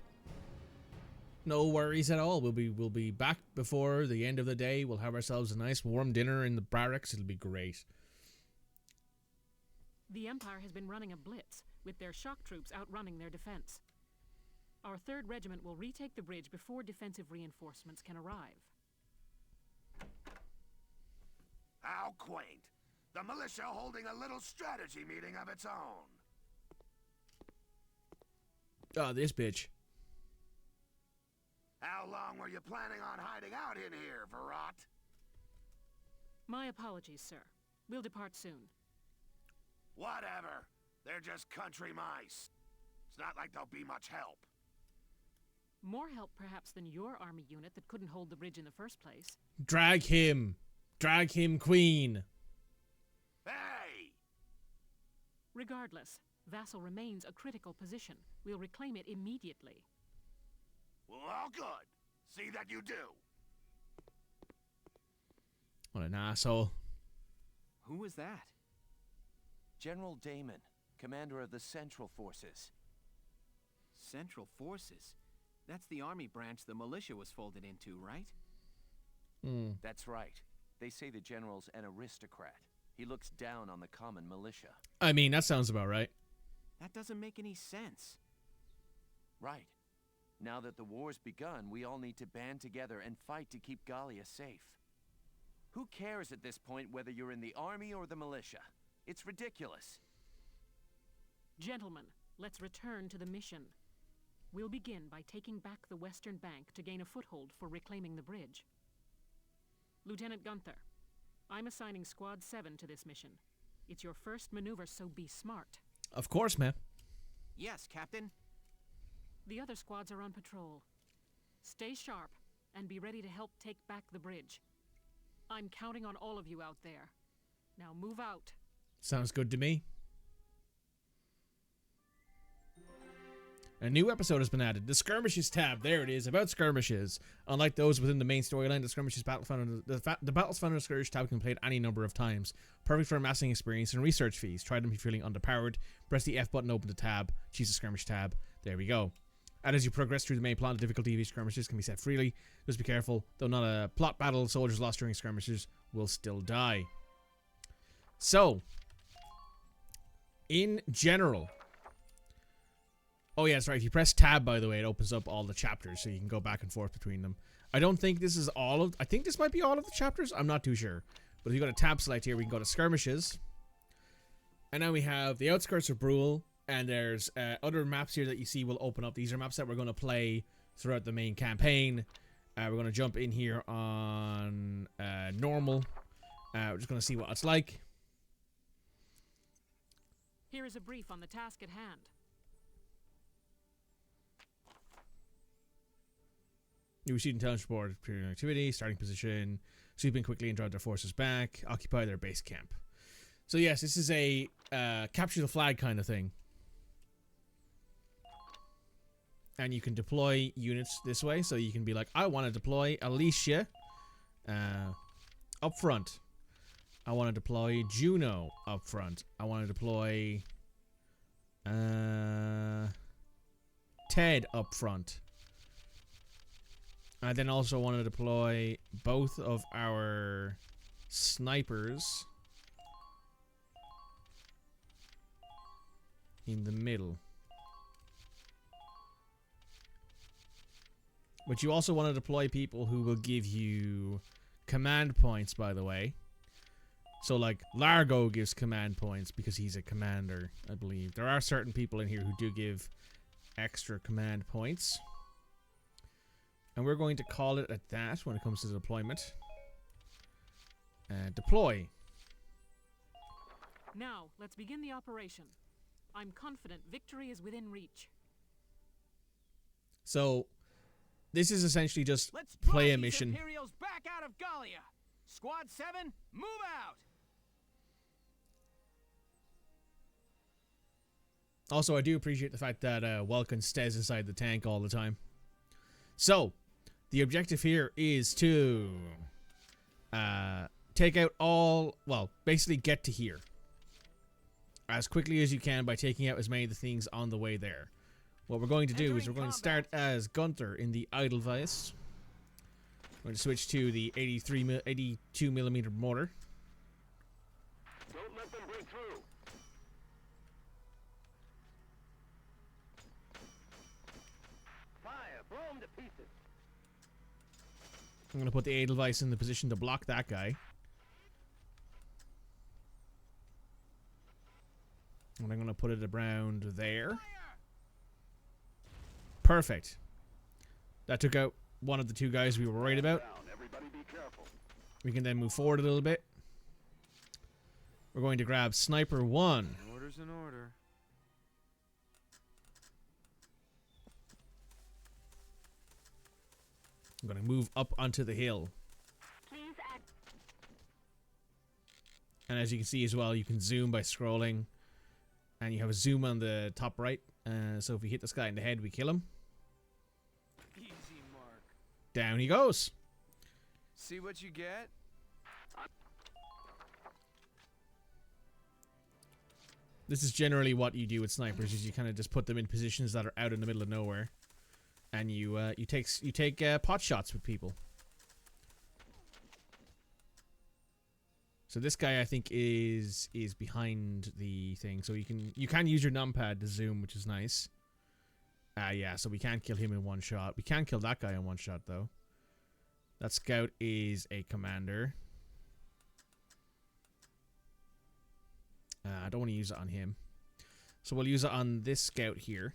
No worries at all. We'll be back before the end of the day. We'll have ourselves a nice warm dinner in the barracks. It'll be great. The Empire has been running a blitz, with their shock troops outrunning their defense. Our 3rd Regiment will retake the bridge before defensive reinforcements can arrive. How quaint. The militia holding a little strategy meeting of its own. Oh, this bitch. How long were you planning on hiding out in here, Verrot? My apologies, sir. We'll depart soon. Whatever. They're just country mice. It's not like they'll be much help. More help, perhaps, than your army unit that couldn't hold the bridge in the first place. Drag him. Drag him, Queen. Hey! Regardless, Vassal remains a critical position. We'll reclaim it immediately. Well, good. See that you do. What an asshole. Who was that? General Damon, commander of the Central Forces. Central Forces? That's the army branch the militia was folded into, right? That's right. They say the general's an aristocrat. He looks down on the common militia. I mean, that sounds about right. That doesn't make any sense. Right. Now that the war's begun, we all need to band together and fight to keep Gallia safe. Who cares at this point whether you're in the army or the militia? It's ridiculous. Gentlemen, let's return to the mission. We'll begin by taking back the western bank to gain a foothold for reclaiming the bridge. Lieutenant Gunther, I'm assigning Squad 7 to this mission. It's your first maneuver, so be smart. Of course, ma'am. Yes, Captain. The other squads are on patrol. Stay sharp and be ready to help take back the bridge. I'm counting on all of you out there. Now move out. Sounds good to me. A new episode has been added. The Skirmishes tab. There it is. About skirmishes. Unlike those within the main storyline, the Skirmishes Battles found the Battles found on the Skirmish tab can be played any number of times. Perfect for amassing experience and research fees. Try them if you're feeling underpowered. Press the F button to open the tab. Choose the Skirmish tab. There we go. And as you progress through the main plot, the difficulty of each skirmishes can be set freely. Just be careful. Though not a plot battle, soldiers lost during skirmishes will still die. So, in general... Oh yeah, that's right. If you press tab, by the way, it opens up all the chapters, so you can go back and forth between them. I don't think this is all of... I think this might be all of the chapters. I'm not too sure. But if you go to tab select here, we can go to skirmishes. And now we have the outskirts of Brule. And there's other maps here that you see will open up. These are maps that we're going to play throughout the main campaign. We're going to jump in here on normal. We're just going to see what it's like. Here is a brief on the task at hand. You received intelligence report, period activity, starting position, sweep in quickly and drive their forces back, occupy their base camp. So yes, this is a capture the flag kind of thing. And you can deploy units this way, so you can be like, I want to deploy Alicia up front. I want to deploy Juno up front. I want to deploy Ted up front. I then also want to deploy both of our snipers in the middle. But you also want to deploy people who will give you command points, by the way. So, like, Largo gives command points because he's a commander, I believe. There are certain people in here who do give extra command points. And we're going to call it at that when it comes to the deployment. Deploy. Now, let's begin the operation. I'm confident victory is within reach. So... this is essentially just Let's play a drive these mission. Imperials back out of Gallia. Squad 7, move out. Also, I do appreciate the fact that Welken stays inside the tank all the time. So, the objective here is to take out all... well, basically get to here. as quickly as you can by taking out as many of the things on the way there. What we're going to do is we're going to start as Gunther in the Edelweiss. We're going to switch to the 82 millimeter mortar. Don't let them break through. Fire, blow them to pieces. I'm going to put the Edelweiss in the position to block that guy. And I'm going to put it around there. Perfect. That took out one of the two guys we were worried about. We can then move forward a little bit. We're going to grab Sniper 1. Order's in order. I'm going to move up onto the hill. And as you can see as well, you can zoom by scrolling. And you have a zoom on the top right. So if we hit this guy in the head, we kill him. Easy mark. Down he goes. See what you get? This is generally what you do with snipers, is you kind of just put them in positions that are out in the middle of nowhere. And you take pot shots with people. So this guy, I think, is behind the thing. So you can use your numpad to zoom, which is nice. Yeah, so we can't kill him in one shot. We can kill that guy in one shot, though. That scout is a commander. I don't want to use it on him. So we'll use it on this scout here.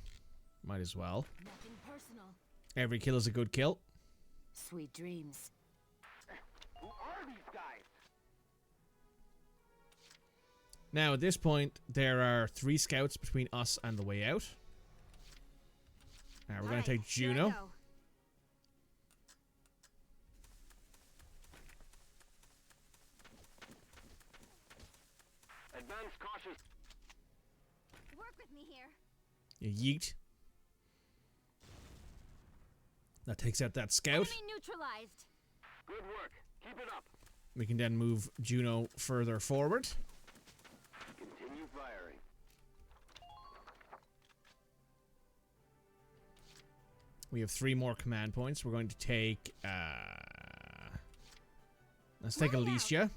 Might as well. Nothing personal. Every kill is a good kill. Sweet dreams. Who are these guys? Now, at this point, there are 3 scouts between us and the way out. Now, we're going to take Juno. Advance cautious. Work with me here. You yeet. That takes out that scout. Enemy neutralized. Good work. Keep it up. We can then move Juno further forward. Continue firing. We have 3 more command points. We're going to take... let's take Alicia.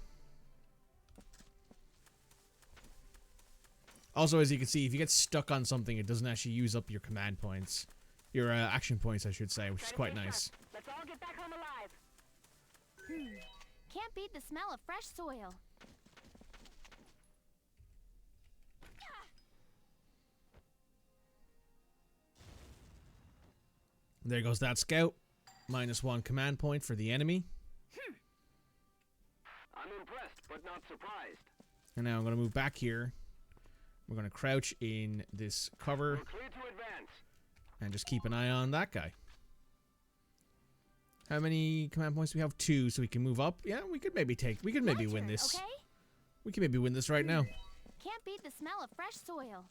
Also, as you can see, if you get stuck on something, it doesn't actually use up your command points. Your action points, I should say, which is quite nice. Let's all get back home alive. Can't beat the smell of fresh soil. There goes that scout. -1 command point for the enemy. I'm impressed, but not surprised. And now I'm going to move back here. We're going to crouch in this cover. We're clear to advance. And just keep an eye on that guy. How many command points do we have? 2, so we can move up. Yeah, we could maybe win this. Okay? We can maybe win this right now. Can't beat the smell of fresh soil.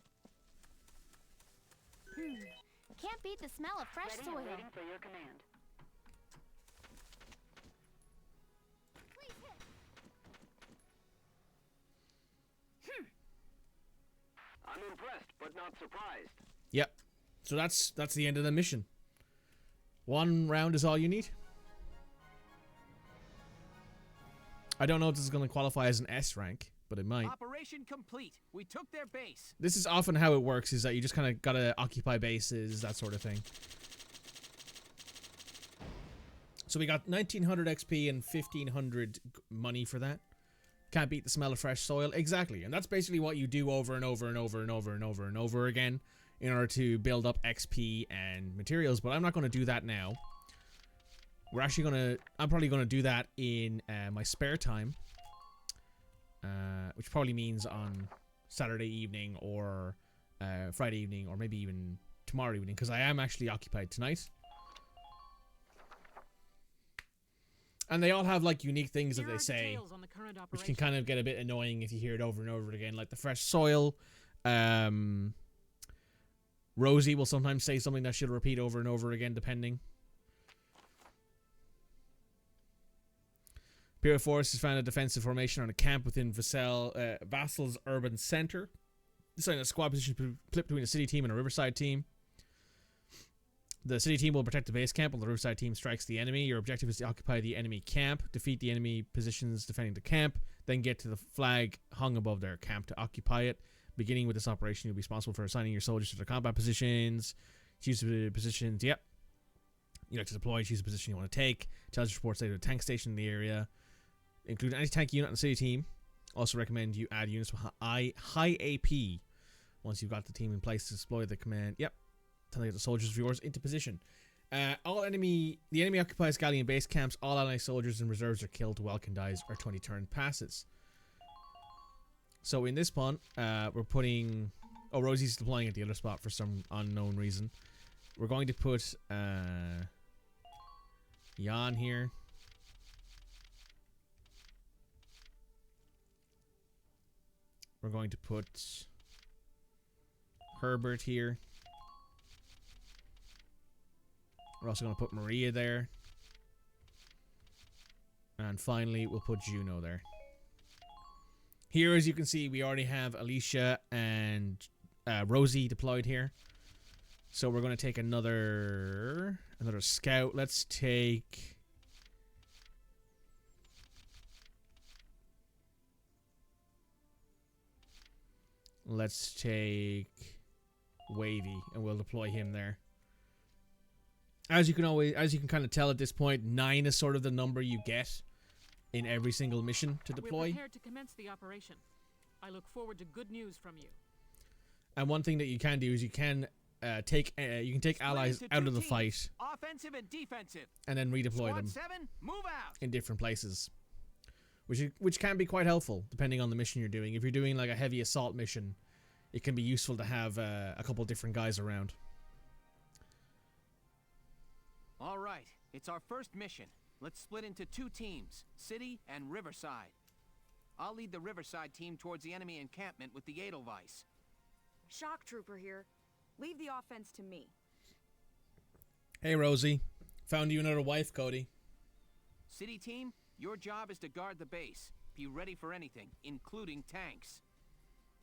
Can't beat the smell of fresh soil. Waiting for your command. Please hit. I'm impressed, but not surprised. Yep. So that's the end of the mission. 1 round is all you need. I don't know if this is going to qualify as an S rank, but it might. Operation complete. We took their base. This is often how it works, is that you just kind of gotta occupy bases, that sort of thing. So we got 1900 XP and 1500 money for that. Can't beat the smell of fresh soil. Exactly. And that's basically what you do over and over and over and over and over and over again in order to build up XP and materials. But I'm not going to do that now. I'm probably going to do that in my spare time. Which probably means on Saturday evening or Friday evening or maybe even tomorrow evening, because I am actually occupied tonight. And they all have like unique things that they say, which can kind of get a bit annoying if you hear it over and over again, like the fresh soil. Rosie will sometimes say something that she'll repeat over and over again, depending. Imperial Forces found a defensive formation on a camp within Vassal's urban center. Deciding a squad position flip between a city team and a riverside team. The city team will protect the base camp while the riverside team strikes the enemy. Your objective is to occupy the enemy camp, defeat the enemy positions defending the camp, then get to the flag hung above their camp to occupy it. Beginning with this operation, you'll be responsible for assigning your soldiers to their combat positions. Choose the positions, yep. You like to deploy, choose the position you want to take. Intelligence reports later to a tank station in the area. Include an anti-tank unit on the city team. Also recommend you add units with high AP. Once you've got the team in place to deploy the command, yep. Tell the soldiers of yours into position. The enemy occupies Gallian base camps. All ally soldiers and reserves are killed. Welken dies or 20 turn passes. So in this one, we're putting... Oh, Rosie's deploying at the other spot for some unknown reason. We're going to put Jan here. We're going to put Herbert here. We're also going to put Maria there. And finally, we'll put Juno there. Here, as you can see, we already have Alicia and Rosie deployed here. So we're going to take another scout. Let's take... Wavy, and we'll deploy him there. As you can kind of tell at this point, 9 is sort of the number you get in every single mission to deploy. We're prepared to commence the operation. I look forward to good news from you. And one thing that you can do is you can take allies out of the fight, offensive and defensive, and then redeploy them 7, move out. in different places, which can be quite helpful depending on the mission you're doing. If you're doing like a heavy assault mission, it can be useful to have a couple different guys around. All right, it's our first mission. Let's split into 2 teams, City and Riverside. I'll lead the Riverside team towards the enemy encampment with the Edelweiss. Shock Trooper here. Leave the offense to me. Hey, Rosie. Found you another wife, Cody. City team, your job is to guard the base. Be ready for anything, including tanks.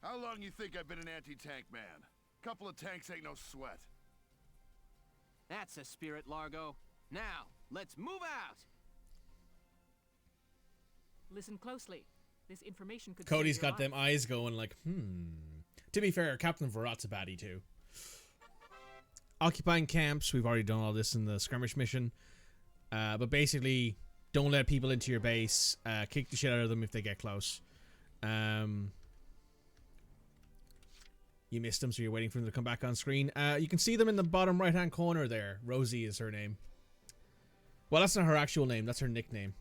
How long you think I've been an anti-tank man? Couple of tanks ain't no sweat. That's a spirit, Largo. Now, let's move out! Listen closely. This information could... Cody's got them eyes going like, To be fair, Captain Varrot's a baddie too. Occupying camps. We've already done all this in the skirmish mission. But basically, don't let people into your base. Kick the shit out of them if they get close. You missed them, so you're waiting for them to come back on screen. You can see them in the bottom right-hand corner there. Rosie is her name. Well, that's not her actual name. That's her nickname.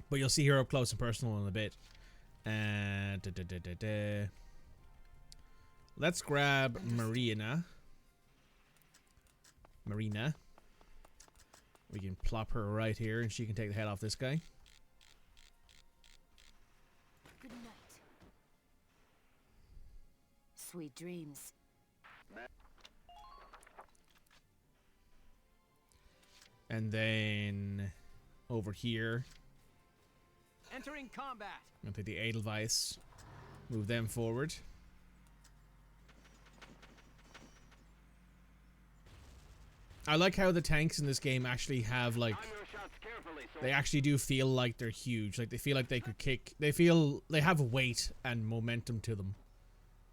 But you'll see her up close and personal in a bit. Let's grab Marina. We can plop her right here, and she can take the head off this guy. Good night. Sweet dreams. And then over here, Entering combat. I'm going to take the Edelweiss. Move them forward. I like how the tanks in this game actually have like... They actually do feel like they're huge. Like they feel like they could kick. They feel they have weight and momentum to them.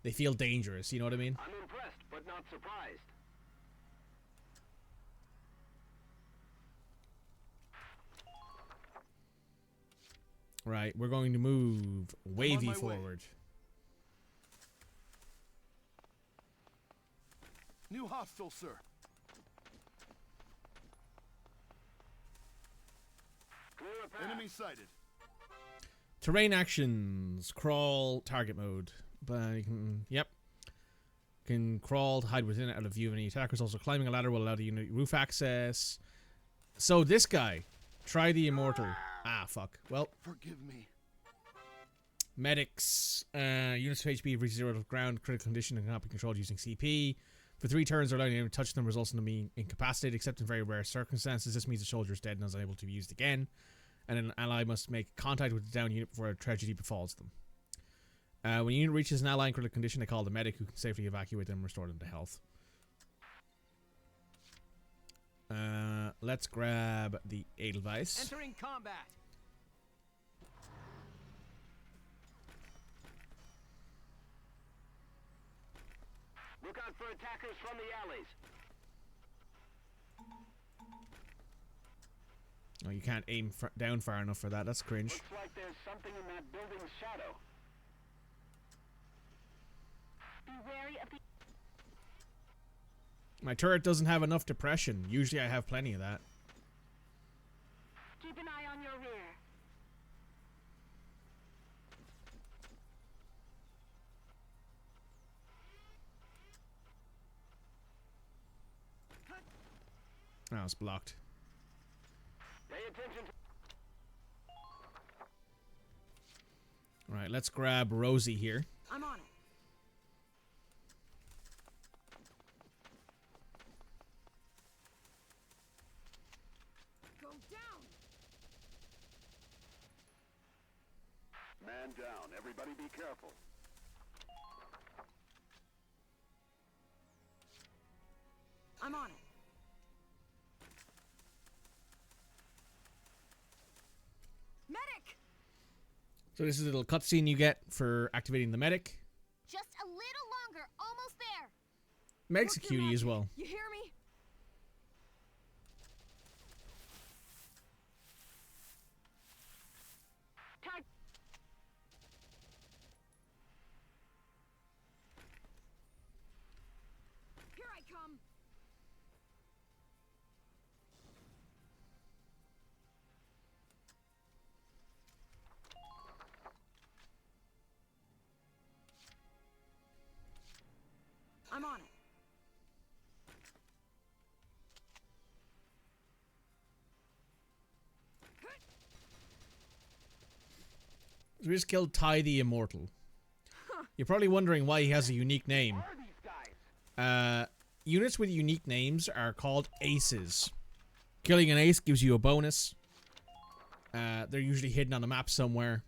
They feel dangerous, you know what I mean? I'm impressed, but not surprised. Right, we're going to move Wavy forward. New hostile, sir. Enemy sighted. Terrain actions. Crawl, target mode. But you can, yep. Can crawl to hide within it out of view of any attackers. Also, climbing a ladder will allow the unit roof access. So this guy, try the immortal. Ah, fuck. Well, forgive me. Medics. Units of HP reach 0 to ground. Critical condition and cannot be controlled using CP. For 3 turns, allowing you to touch them results in them being incapacitated, except in very rare circumstances. This means the soldier is dead and is unable to be used again. And an ally must make contact with the down unit before a tragedy befalls them. When a unit reaches an ally in critical condition, they call the medic, who can safely evacuate them and restore them to health. Let's grab the Edelweiss. Entering combat. Look out for attackers from the alleys. Oh, you can't aim down far enough for that. That's cringe. Looks like there's something in that building's shadow. Be wary of the... My turret doesn't have enough depression. Usually I have plenty of that. Keep an eye on your rear. Oh, it's blocked. Pay attention to... Alright, let's grab Rosie here. I'm on it. Go down! Man down. Everybody be careful. I'm on it. Medic! So this is a little cutscene you get for activating the medic. Just a little longer. Almost there. Meg's a cutie as well. You hear me? Here I come. I'm on it. So we just killed Ty the Immortal. You're probably wondering why he has a unique name. Units with unique names are called aces. Killing an ace gives you a bonus. They're usually hidden on a map somewhere.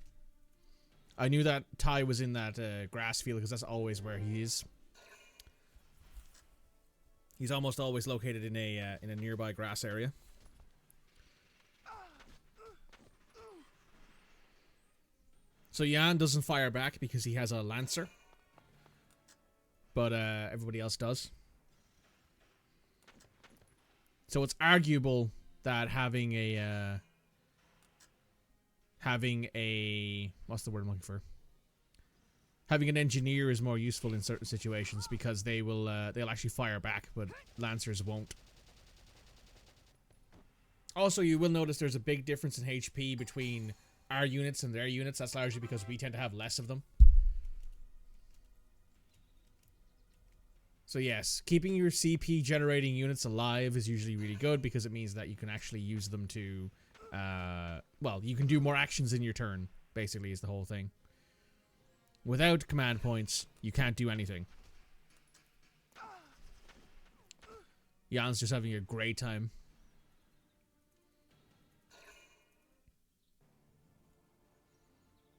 I knew that Ty was in that grass field because that's always where he is. He's almost always located in a nearby grass area. So Jan doesn't fire back because he has a lancer, but everybody else does. So it's arguable that having a what's the word I'm looking for? Having an engineer is more useful in certain situations because they'll actually fire back, but lancers won't. Also, you will notice there's a big difference in HP between our units and their units. That's largely because we tend to have less of them. So yes, keeping your CP generating units alive is usually really good because it means that you can actually use them to, well, you can do more actions in your turn, basically, is the whole thing. Without command points, you can't do anything. Jan's just having a great time.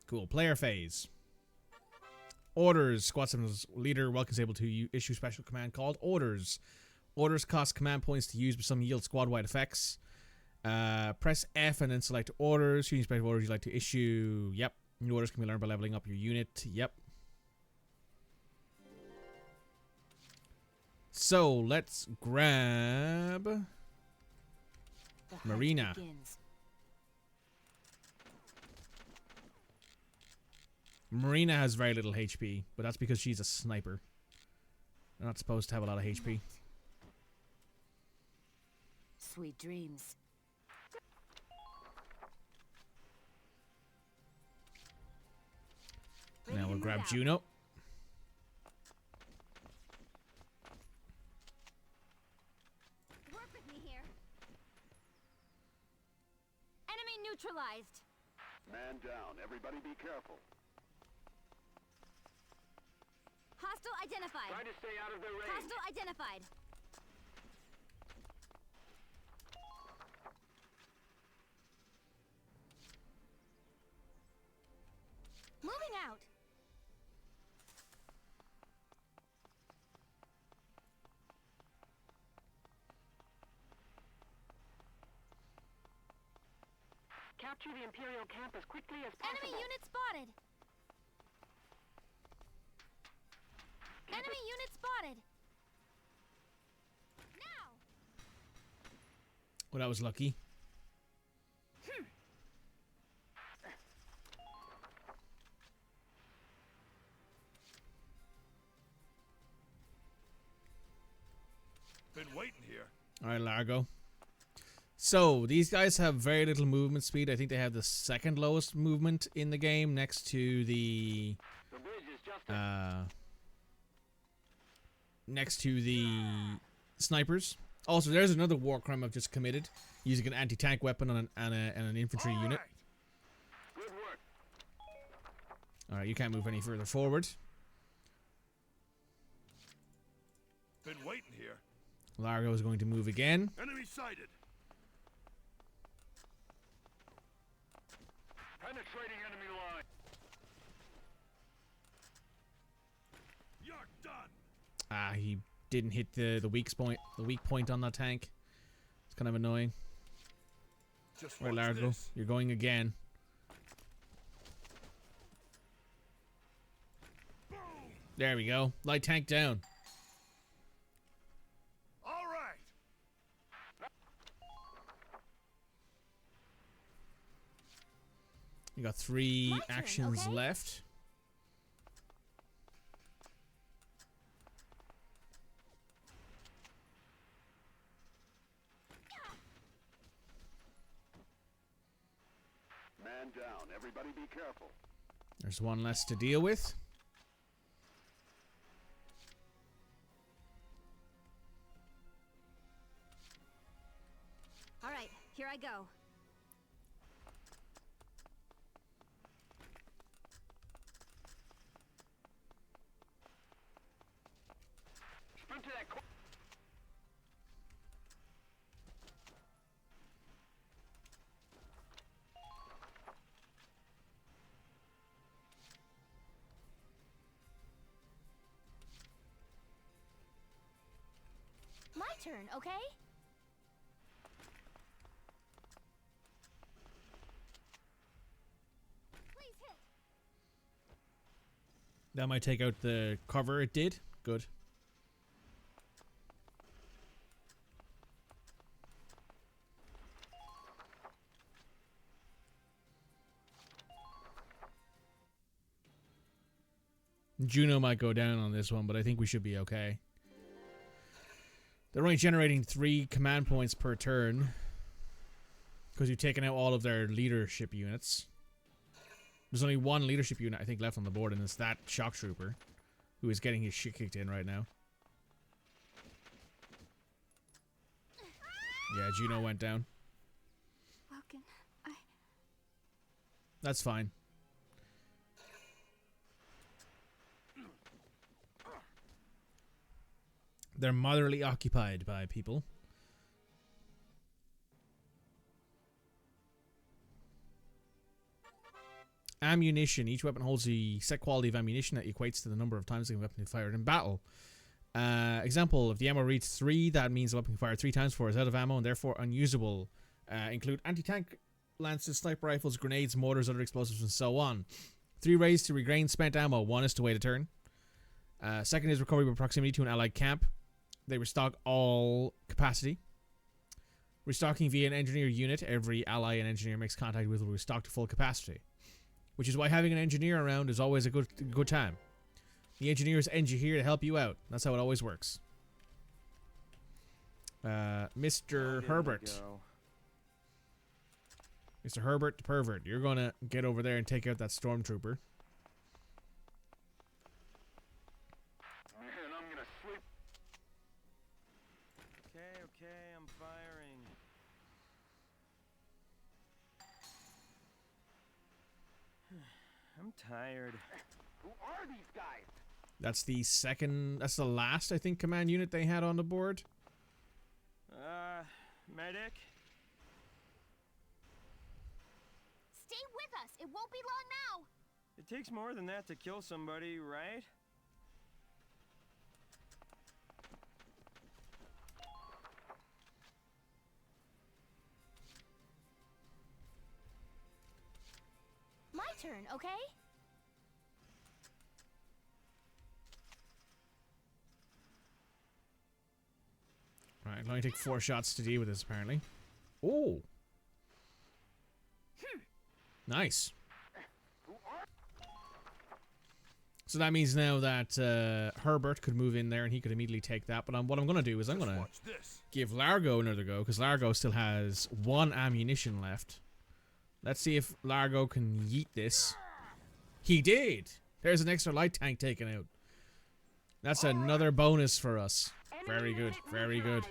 Cool. Player phase. Orders. Squad 7's leader Welken is able to issue special command called Orders. Orders cost command points to use, but some yield squad-wide effects. Press F and then select Orders. Choosing special orders you'd like to issue. Yep. New orders can be learned by leveling up your unit. Yep. So, let's grab Marina. Marina has very little HP, but that's because she's a sniper. They're not supposed to have a lot of HP. Sweet dreams. Now we'll grab Juno. Work with me here. Enemy neutralized. Man down. Everybody be careful. Hostile identified. Try to stay out of their range. Hostile identified. Moving out. capture the Imperial camp as quickly as possible. Enemy unit spotted! Enemy unit spotted! Now! Well, that was lucky. Been waiting here. All right, Largo. So these guys have very little movement speed. I think they have the second lowest movement in the game, next to the snipers. Also, there's another war crime I've just committed, using an anti-tank weapon on an infantry unit. Good work. All right, you can't move any further forward. Been waiting here. Largo is going to move again. Enemy sighted. Penetrating enemy line. You're done. Ah, he didn't hit the weak point on that tank. It's kind of annoying. Just right, Largo, you're going again. Boom. There we go. Light tank down. All right. You got 3 turn, actions okay? left. Man down. Everybody be careful. There's one less to deal with. All right, here I go. Sprint to that My turn, okay? Please hit. That might take out the cover. It did. Good. Juno might go down on this one, but I think we should be okay. They're only generating 3 command points per turn, because you've taken out all of their leadership units. There's only 1 leadership unit, I think, left on the board, and it's that shock trooper, who is getting his shit kicked in right now. Yeah, Juno went down. Welken, That's fine. They're moderately occupied by people. Ammunition. Each weapon holds a set quality of ammunition that equates to the number of times the weapon is fired in battle. Example, if the ammo reads 3, that means the weapon fired 3 times before it's out of ammo and therefore unusable. Include anti-tank lances, sniper rifles, grenades, mortars, other explosives, and so on. 3 ways to regain spent ammo. 1 is to wait a turn. Second is recovery by proximity to an allied camp. They restock all capacity. Restocking via an engineer unit. Every ally an engineer makes contact with will restock to full capacity. Which is why having an engineer around is always a good time. The engineer is here to help you out. That's how it always works. Mr. Herbert. Mr. Herbert the pervert. You're gonna get over there and take out that stormtrooper. Man, I'm gonna sleep. Okay, I'm firing. I'm tired. Who are these guys? That's the last, I think, command unit they had on the board. Medic? Stay with us. It won't be long now. It takes more than that to kill somebody, right? turn, okay? Alright, it'll only take 4 shots to deal with this, apparently. Oh! Nice. So that means now that Herbert could move in there and he could immediately take that. But what I'm going to do is I'm going to give Largo another go, because Largo still has 1 ammunition left. Let's see if Largo can yeet this. He did! There's an extra light tank taken out. That's another bonus for us. Very good, very good.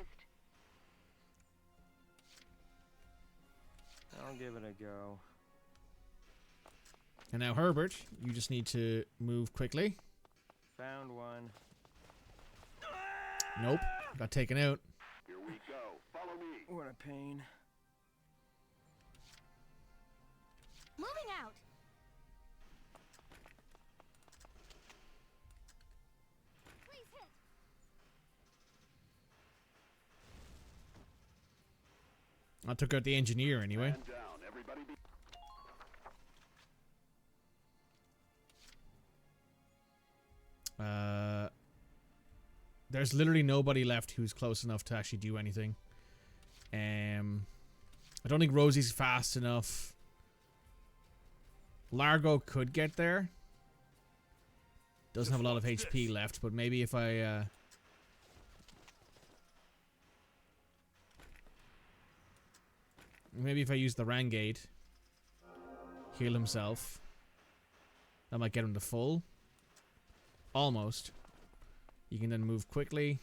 I'll give it a go. And now Herbert, you just need to move quickly. Found one. Nope, got taken out. Here we go. Follow me. What a pain. Moving out. Please hit. I took out the engineer anyway. Man down. Everybody be There's literally nobody left who's close enough to actually do anything. I don't think Rosie's fast enough. Largo could get there. Doesn't have a lot of HP left, but maybe if I use the Rangate, heal himself, that might get him to full. Almost. You can then move quickly.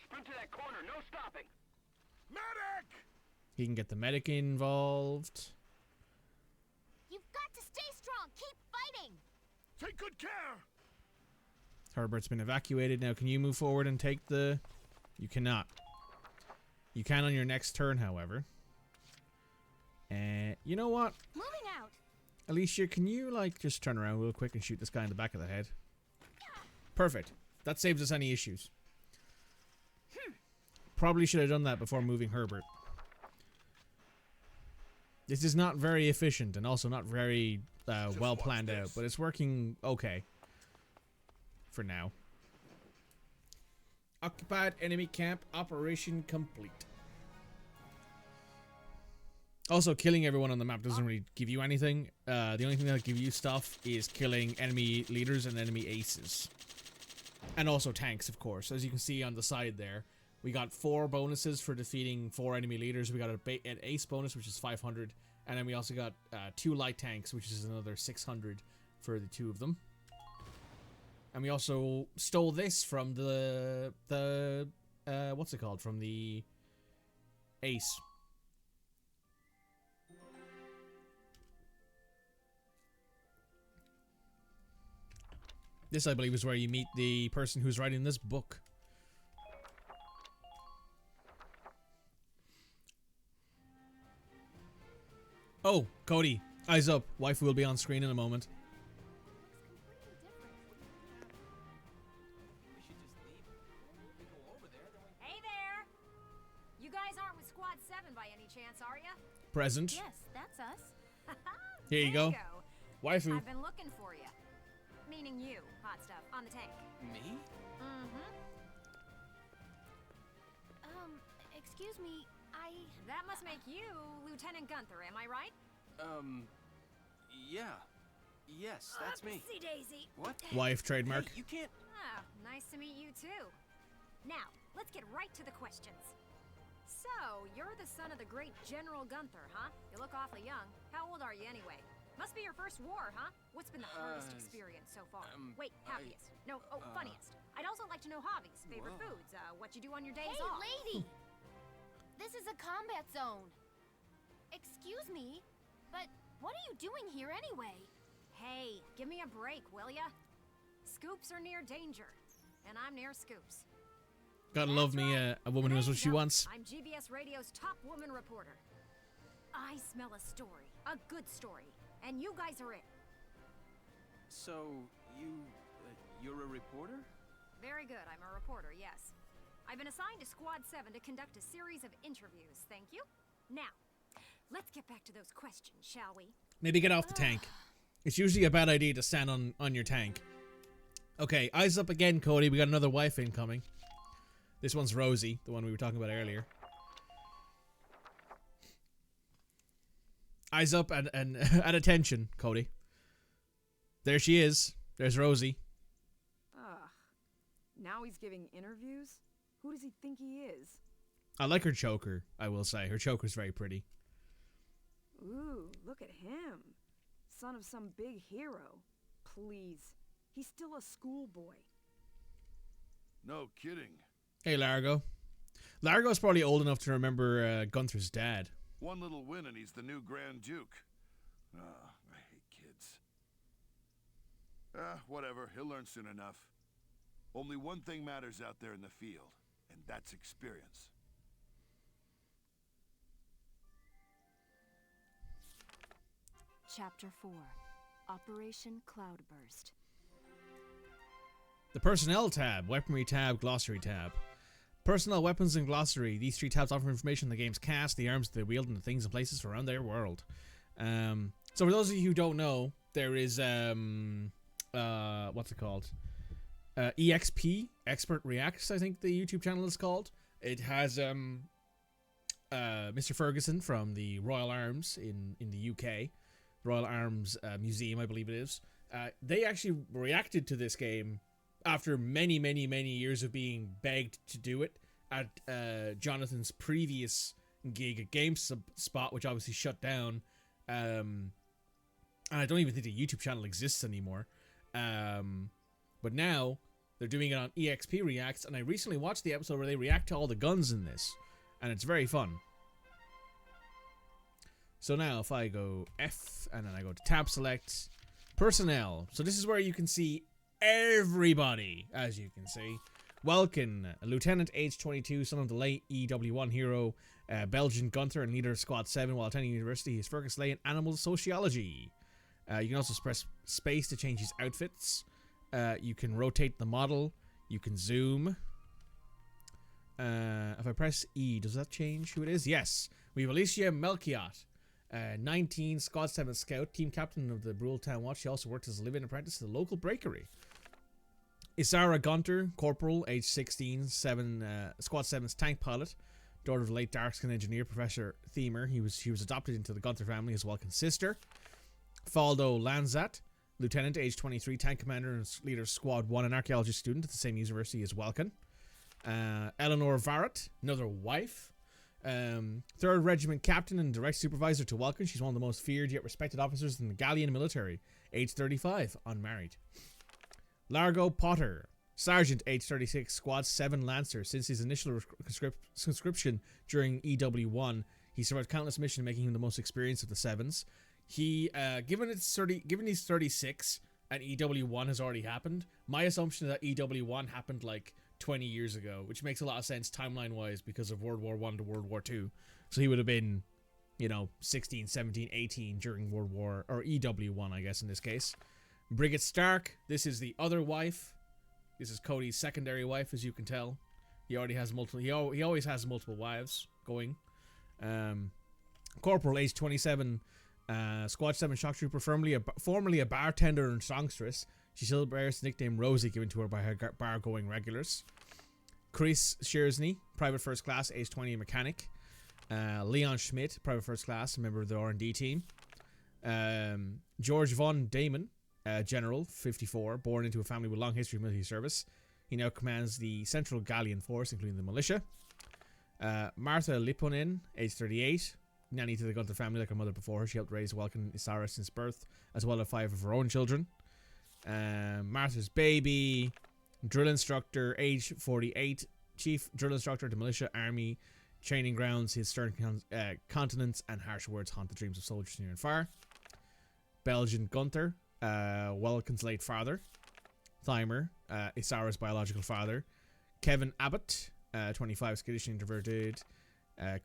Sprint to that corner, no stopping. medic. He can get the medic involved. You've got to stay strong. Keep fighting. Take good care. Herbert's been evacuated. Now, can you move forward and take the... You cannot. You can on your next turn, however. And you know what? Moving out. Alicia, can you, like, just turn around real quick and shoot this guy in the back of the head? Perfect. That saves us any issues. Probably should have done that before moving Herbert. This is not very efficient and also not very well planned out, but it's working okay. For now. Occupied enemy camp operation complete. Also, killing everyone on the map doesn't really give you anything. The only thing that'll give you stuff is killing enemy leaders and enemy aces. And also tanks, of course. As you can see on the side there, we got 4 bonuses for defeating 4 enemy leaders. We got an ace bonus, which is 500. And then we also got 2 light tanks, which is another 600 for the 2 of them. And we also stole this from the what's it called? From the ace. This, I believe, is where you meet the person who's writing this book. Oh, Cody, eyes up. Wife will be on screen in a moment. Hey there! You guys aren't with Squad 7 by any chance, are ya? Present. Yes, that's us. Here you go. Waifu. I've been looking for you. Meaning you, hot stuff, on the tank. Me? Mm-hmm. Excuse me, That must make you Lieutenant Gunther, am I right? Yeah. Yes, that's me. Upsy daisy. What? Wife trademark. Hey, you can't... Ah, nice to meet you too. Now, let's get right to the questions. So, you're the son of the great General Gunther, huh? You look awfully young. How old are you anyway? Must be your first war, huh? What's been the hardest experience so far? Wait, happiest. Funniest. I'd also like to know hobbies, favorite foods, what you do on your days Hey, off. lady! This is a combat zone. Excuse me, but what are you doing here anyway? Hey, give me a break, will ya? Scoops are near danger, and I'm near scoops. Gotta love me a woman who knows what she wants. I'm GBS Radio's top woman reporter. I smell a story, a good story, and you guys are it. So, you're a reporter? Very good, I'm a reporter, yes. I've been assigned to Squad 7 to conduct a series of interviews, thank you. Now, let's get back to those questions, shall we? Maybe get off the tank. It's usually a bad idea to stand on your tank. Okay, eyes up again, Cody. We got another wife incoming. This one's Rosie, the one we were talking about earlier. Eyes up and at attention, Cody. There she is. There's Rosie. Now he's giving interviews? Who does he think he is? I like her choker, I will say. Her choker's very pretty. Ooh, look at him. Son of some big hero. Please. He's still a schoolboy. No kidding. Hey, Largo. Largo's probably old enough to remember Gunther's dad. One little win and he's the new Grand Duke. I hate kids. Whatever. He'll learn soon enough. Only one thing matters out there in the field, and that's experience. Chapter 4. Operation Cloudburst. The Personnel tab, Weaponry tab, Glossary tab. Personnel, Weapons, and Glossary. These three tabs offer information on the game's cast, the arms they wield, and the things and places around their world. So for those of you who don't know, there is, what's it called? EXP, Expert Reacts, I think the YouTube channel is called. It has Mr. Ferguson from the Royal Arms in the UK. Royal Arms Museum, I believe it is. They actually reacted to this game after many years of being begged to do it at Jonathan's previous gig at GameSpot, which obviously shut down. And I don't even think the YouTube channel exists anymore. But now they're doing it on EXP Reacts, and I recently watched the episode where they react to all the guns in this, and it's very fun. So now if I go F and then I go to tab select, personnel. So this is where you can see everybody, as you can see. Welken, a lieutenant, age 22, son of the late EW1 hero, Belgian Gunther and leader of Squad 7 while attending university. He's Fergus Lay in animal sociology. You can also press space to change his outfits. You can rotate the model. You can zoom. If I press E, does that change who it is? Yes. We have Alicia Melchiot, 19, Squad 7 scout, team captain of the Brule Town Watch. She also worked as a live-in apprentice at the local bakery. Isara Gunther, corporal, age 16, Squad 7's tank pilot, daughter of the late Darkskin engineer Professor Thiemer. She was adopted into the Gunther family as Welken's sister. Faldo Lanzat, lieutenant, age 23, tank commander and leader of Squad 1, an archaeology student at the same university as Welken. Eleanor Varrett, another wife. 3rd Regiment captain and direct supervisor to Welken. She's one of the most feared yet respected officers in the Gallian military, age 35, unmarried. Largo Potter, sergeant, age 36, Squad 7 Lancer. Since his initial conscription during EW1, he survived countless missions, making him the most experienced of the Sevens. He, given he's 36 and EW1 has already happened, my assumption is that EW1 happened like 20 years ago, which makes a lot of sense timeline-wise because of World War I to World War II. So he would have been, 16, 17, 18 during World War, or EW1, I guess, in this case. Brigid Stark, this is the other wife. This is Cody's secondary wife, as you can tell. He already has multiple, he always has multiple wives going. Corporal, age 27, Squad 7 shock trooper, formerly a bartender and songstress. She still bears the nickname Rosie given to her by her bar-going regulars. Chris Shearsney, private first class, age 20, mechanic. Leon Schmidt, private first class, a member of the R&D team. George von Damon, general, 54, born into a family with a long history of military service. He now commands the Central Gallian Force, including the militia. Martha Lipponen, age 38, nanny to the Gunther family like her mother before her. She helped raise Welken and Isara since birth, as well as 5 of her own children. Martha's baby, drill instructor, age 48, chief drill instructor to militia, army, training grounds. His stern continents and harsh words haunt the dreams of soldiers near and far. Belgian Gunther, Welken's late father. Thiemer, Isara's biological father. Kevin Abbott, 25, skittish and introverted.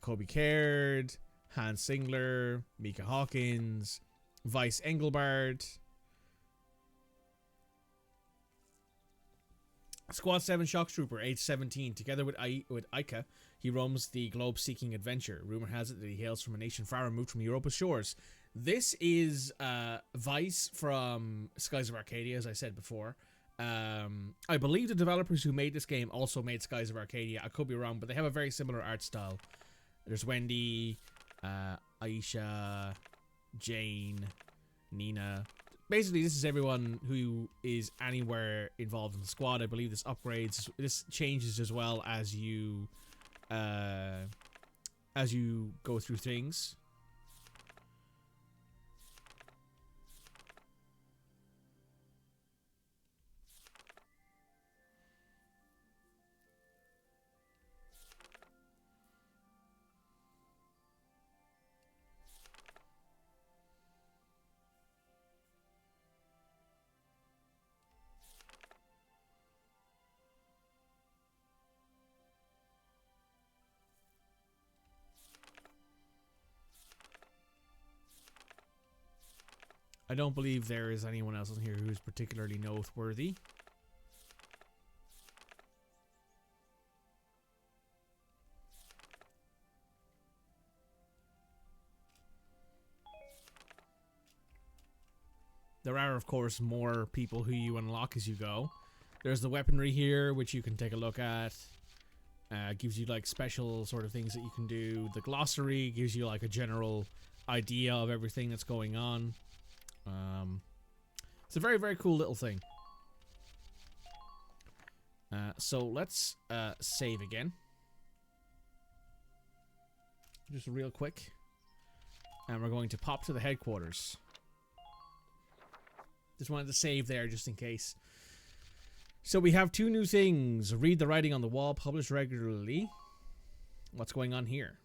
Kobe Caird, Hans Singler, Mika Hawkins, Vice Engelbard. Squad 7 shock trooper, age 17. Together with Aika, he roams the globe seeking adventure. Rumor has it that he hails from a nation far removed from Europa's shores. This is Vice from Skies of Arcadia, as I said before. I believe the developers who made this game also made Skies of Arcadia. I could be wrong, but they have a very similar art style. There's Wendy, Aisha, Jane, Nina. Basically, this is everyone who is anywhere involved in the squad. I believe this upgrades. This changes as well as you go through things. I don't believe there is anyone else in here who's particularly noteworthy. There are, of course, more people who you unlock as you go. There's the weaponry here, which you can take a look at. Gives you like special sort of things that you can do. The glossary gives you like a general idea of everything that's going on. It's a very, very cool little thing. So let's save again. Just real quick. And we're going to pop to the headquarters. Just wanted to save there just in case. So we have 2 new things. Read the writing on the wall, published regularly. What's going on here?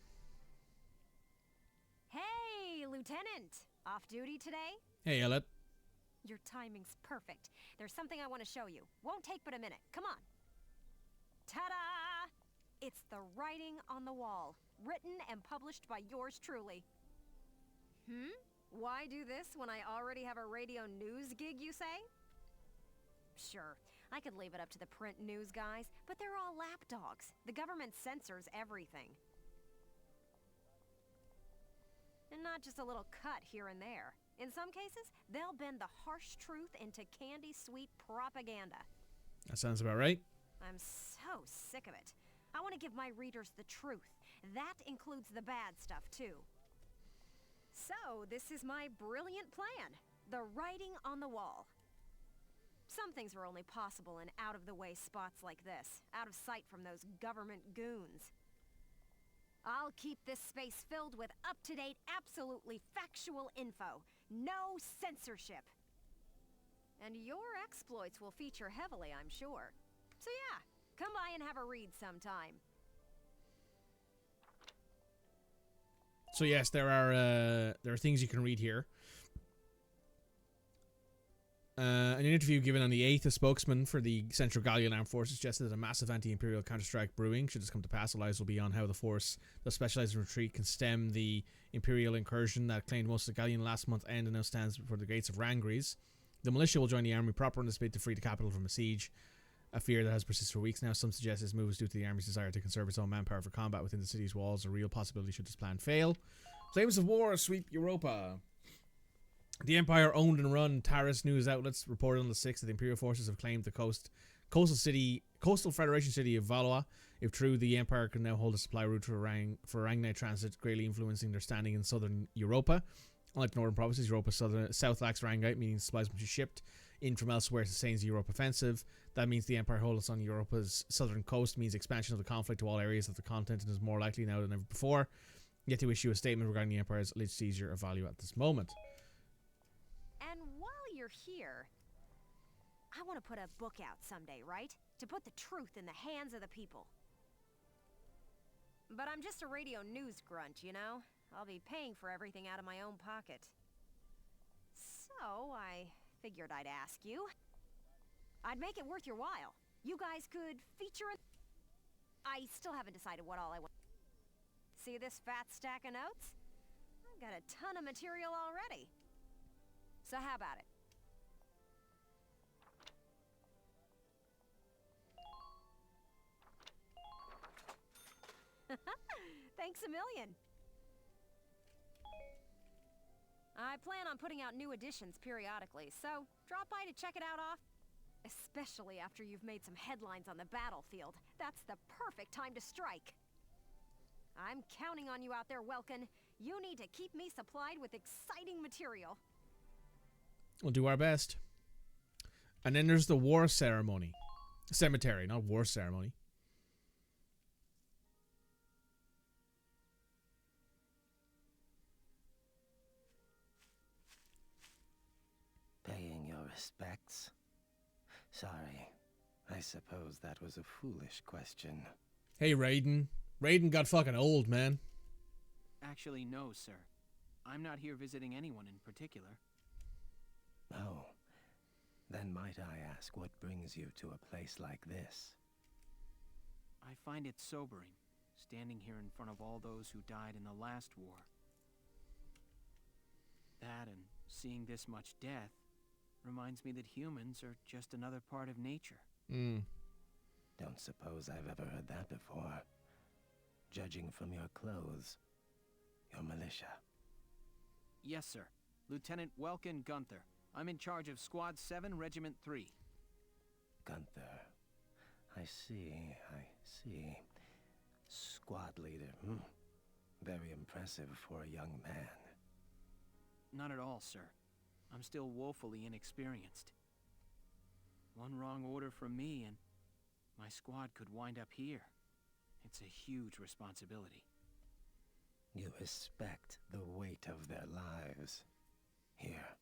Hey, Lieutenant! Off duty today? Hey, Elliot. Your timing's perfect. There's something I want to show you. Won't take but a minute. Come on. Ta-da! It's the writing on the wall. Written and published by yours truly. Why do this when I already have a radio news gig, you say? Sure, I could leave it up to the print news guys, but they're all lapdogs. The government censors everything. And not just a little cut here and there. In some cases, they'll bend the harsh truth into candy-sweet propaganda. That sounds about right. I'm so sick of it. I want to give my readers the truth. That includes the bad stuff, too. So, this is my brilliant plan. The writing on the wall. Some things are only possible in out-of-the-way spots like this, out of sight from those government goons. I'll keep this space filled with up-to-date, absolutely factual info. No censorship. And your exploits will feature heavily, I'm sure. So yeah, come by and have a read sometime. So yes, there are things you can read here. An interview given on the 8th, a spokesman for the Central Gallian Armed Forces suggested that a massive anti-imperial counter-strike brewing. Should this come to pass, the lies will be on how the force that specializes in retreat can stem the imperial incursion that claimed most of the Gallian last month end and now stands before the gates of Rangris. The militia will join the army proper in this bid to free the capital from a siege, a fear that has persisted for weeks now. Some suggest this move is due to the army's desire to conserve its own manpower for combat within the city's walls, a real possibility should this plan fail. Flames of war sweep Europa. The Empire owned and run Taris news outlets reported on the 6th that the Imperial Forces have claimed the coastal Federation city of Valois. If true, the Empire can now hold a supply route for Rangnite transit, greatly influencing their standing in southern Europa. Unlike the northern provinces, Europa's south lacks Rangnite, meaning supplies must be shipped in from elsewhere to sustain the Europe offensive. That means the Empire holds on Europa's southern coast, means expansion of the conflict to all areas of the continent is more likely now than ever before. Yet to issue a statement regarding the Empire's alleged seizure of value at this moment. And while you're here, I want to put a book out someday, right? To put the truth in the hands of the people. But I'm just a radio news grunt, you know? I'll be paying for everything out of my own pocket. So, I figured I'd ask you. I'd make it worth your while. You guys could feature it. I still haven't decided what all I want. See this fat stack of notes? I've got a ton of material already. So how about it? Thanks a million. I plan on putting out new editions periodically, so drop by to check it out off. Especially after you've made some headlines on the battlefield. That's the perfect time to strike. I'm counting on you out there, Welken. You need to keep me supplied with exciting material. We'll do our best. And then there's the war ceremony. Cemetery, not war ceremony. Paying your respects? Sorry. I suppose that was a foolish question. Hey, Raiden. Raiden got fucking old, man. Actually, no, sir. I'm not here visiting anyone in particular. Oh. Then might I ask what brings you to a place like this? I find it sobering, standing here in front of all those who died in the last war. That and seeing this much death reminds me that humans are just another part of nature. Don't suppose I've ever heard that before. Judging from your clothes, you're militia. Yes, sir. Lieutenant Welken Gunther. I'm in charge of Squad 7, Regiment 3. Gunther. I see. Squad leader. Very impressive for a young man. Not at all, sir. I'm still woefully inexperienced. One wrong order from me and my squad could wind up here. It's a huge responsibility. You respect the weight of their lives. Here,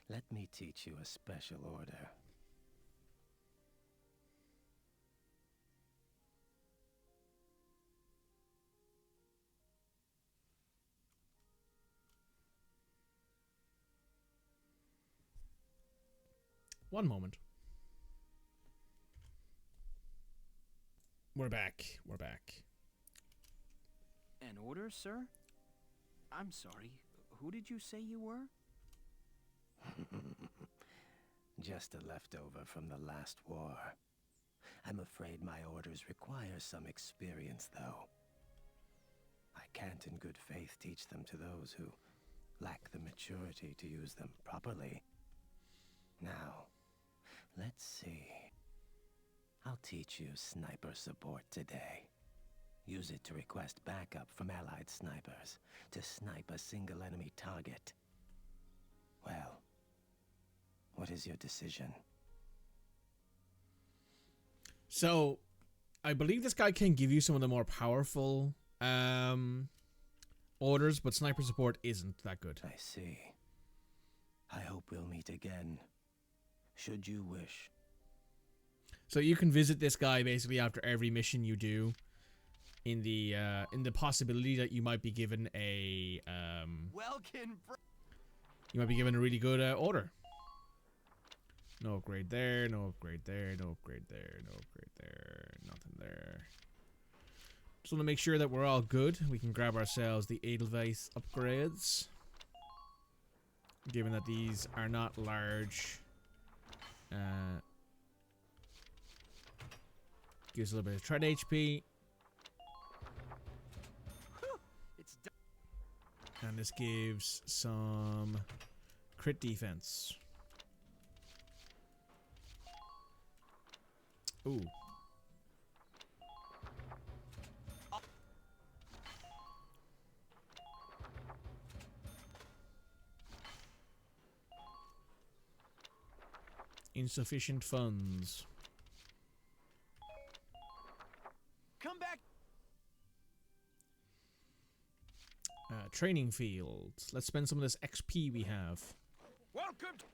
let me teach you a special order. One moment. We're back. We're back. An order, sir? I'm sorry. Who did you say you were? Just a leftover from the last war. I'm afraid my orders require some experience, though. I can't in good faith teach them to those who lack the maturity to use them properly. Now, let's see. I'll teach you sniper support today. Use it to request backup from allied snipers to snipe a single enemy target. Well, what is your decision? So, I believe this guy can give you some of the more powerful orders, but sniper support isn't that good. I see. I hope we'll meet again, should you wish. So you can visit this guy basically after every mission you do, in the possibility that you might be given a you might be given a really good order. No upgrade there, no upgrade there, no upgrade there, no upgrade there, nothing there. Just want to make sure that we're all good. We can grab ourselves the Edelweiss upgrades, given that these are not large. Gives a little bit of tread HP. And this gives some crit defense. Ooh. Insufficient funds. Come back. Training field. Let's spend some of this XP we have. Welcome to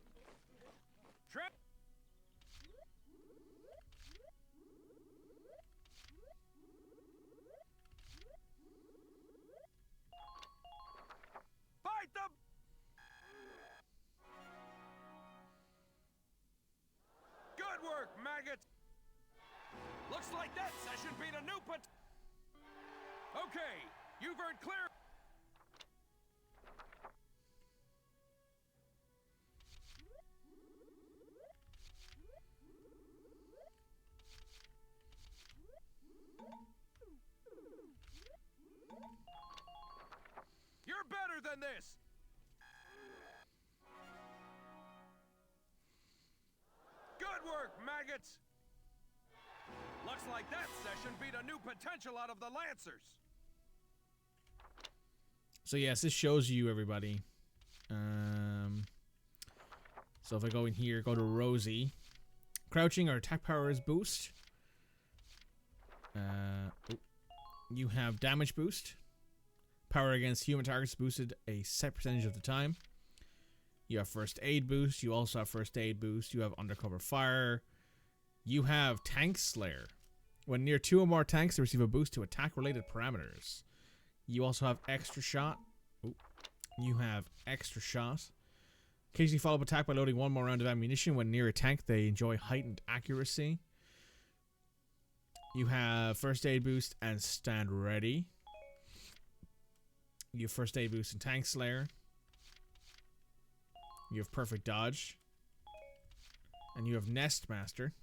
fight them. Good work, maggots. Looks like that session beat a new put. Okay, you've earned clear. You're better than this. work, maggots! Looks like that session beat a new potential out of the Lancers. So yes, this shows you everybody. So if I go in here, go to Rosie. Crouching or attack power is boost. You have damage boost. Power against human targets boosted a set percentage of the time. You have first aid boost. You also have first aid boost. You have undercover fire. You have tank slayer. When near 2 or more tanks, they receive a boost to attack related parameters. You also have extra shot. Ooh. You have extra shot. Occasionally follow up attack by loading 1 more round of ammunition. When near a tank, they enjoy heightened accuracy. You have first aid boost and stand ready. You have first aid boost and tank slayer. You have perfect dodge. And you have nest master.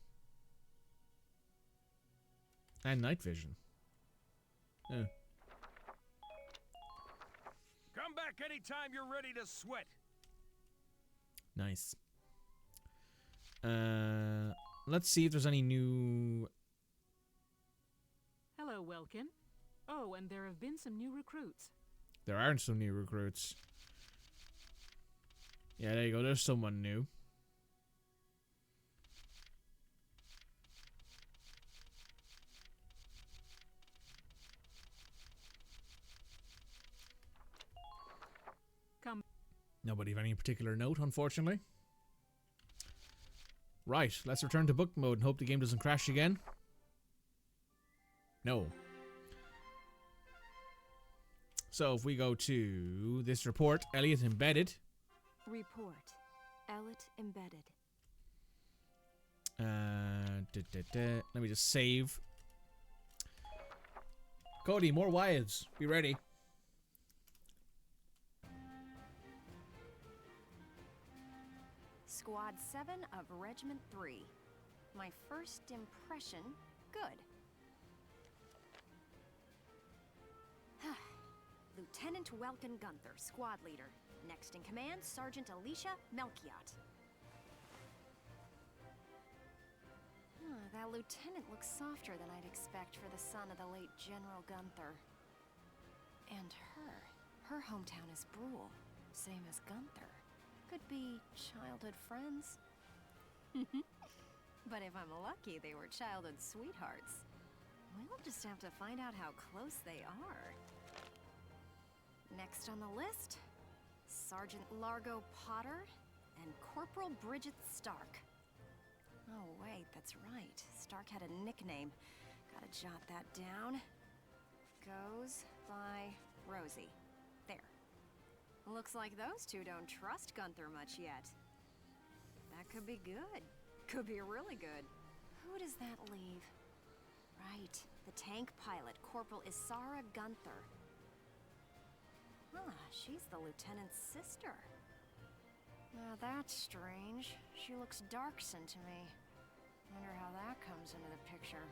And night vision. Yeah. Come back anytime you're ready to sweat. Nice. Let's see if there's any new... Hello, Welken. Oh, and there have been some new recruits. There aren't some new recruits. Yeah, there you go. There's someone new. Come. Nobody of any particular note, unfortunately. Right, let's return to book mode and hope the game doesn't crash again. No. So if we go to this report, Elliot embedded. Report. Elliot embedded. Let me just save. Cody, more wives. Be ready. Squad 7 of Regiment 3. My first impression, good. Lieutenant Welken Gunther, squad leader. Next in command, Sergeant Alicia Melchiot. That lieutenant looks softer than I'd expect for the son of the late General Gunther. And her. Her hometown is Brule, same as Gunther. Could be childhood friends. But if I'm lucky, they were childhood sweethearts. We'll just have to find out how close they are. Next on the list, Sergeant Largo Potter and Corporal Bridget Stark. Oh wait, that's right. Stark had a nickname. Gotta jot that down. Goes by Rosie. There. Looks like those two don't trust Gunther much yet. That could be good. Could be really good. Who does that leave? Right, the tank pilot, Corporal Isara Gunther. She's the lieutenant's sister. Now that's strange. She looks dark-skinned to me. Wonder how that comes into the picture.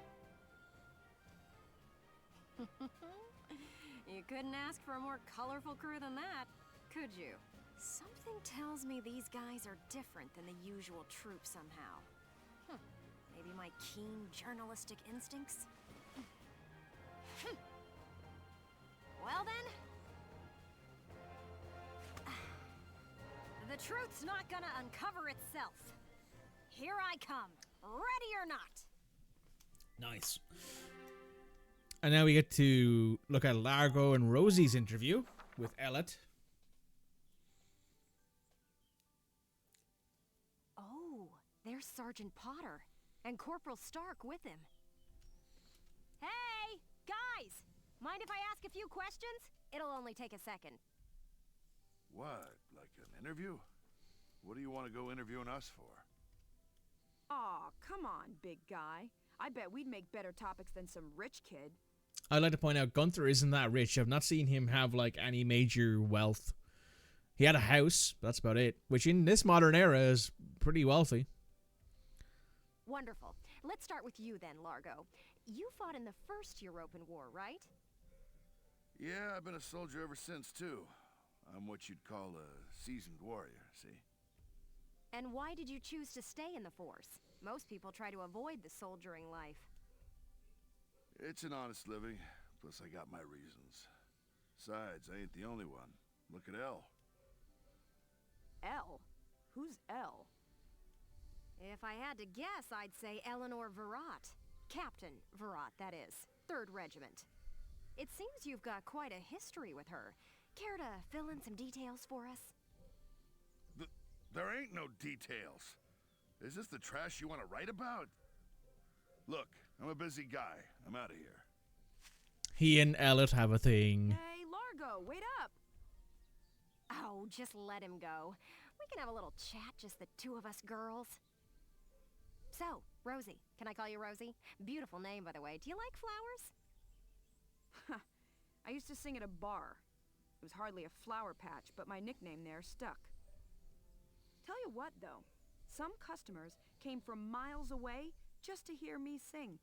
You couldn't ask for a more colorful crew than that, could you? Something tells me these guys are different than the usual troop somehow. Maybe my keen journalistic instincts? Well then... The truth's not gonna uncover itself. Here I come, ready or not. Nice. And now we get to look at Largo and Rosie's interview with Elliot. Oh, there's Sergeant Potter and Corporal Stark with him. Hey, guys! Mind if I ask a few questions? It'll only take a second. What? Like an interview? What do you want to go interviewing us for? Aw, come on, big guy. I bet we'd make better topics than some rich kid. I'd like to point out Gunther isn't that rich. I've not seen him have like any major wealth. He had a house, but that's about it. Which in this modern era is pretty wealthy. Wonderful. Let's start with you then, Largo. You fought in the First European War, right? Yeah, I've been a soldier ever since, too. I'm what you'd call a seasoned warrior, see? And why did you choose to stay in the force? Most people try to avoid the soldiering life. It's an honest living, plus I got my reasons. Besides, I ain't the only one. Look at Elle. Elle? Who's Elle? If I had to guess, I'd say Eleanor Virat. Captain Virat, that is. 3rd Regiment. It seems you've got quite a history with her. Care to fill in some details for us? There ain't no details. Is this the trash you want to write about? Look, I'm a busy guy. I'm out of here. He and Elliot have a thing. Hey, Largo, wait up! Oh, just let him go. We can have a little chat, just the two of us girls. So, Rosie. Can I call you Rosie? Beautiful name, by the way. Do you like flowers? I used to sing at a bar. It was hardly a flower patch, but my nickname there stuck. Tell you what, though. Some customers came from miles away just to hear me sing.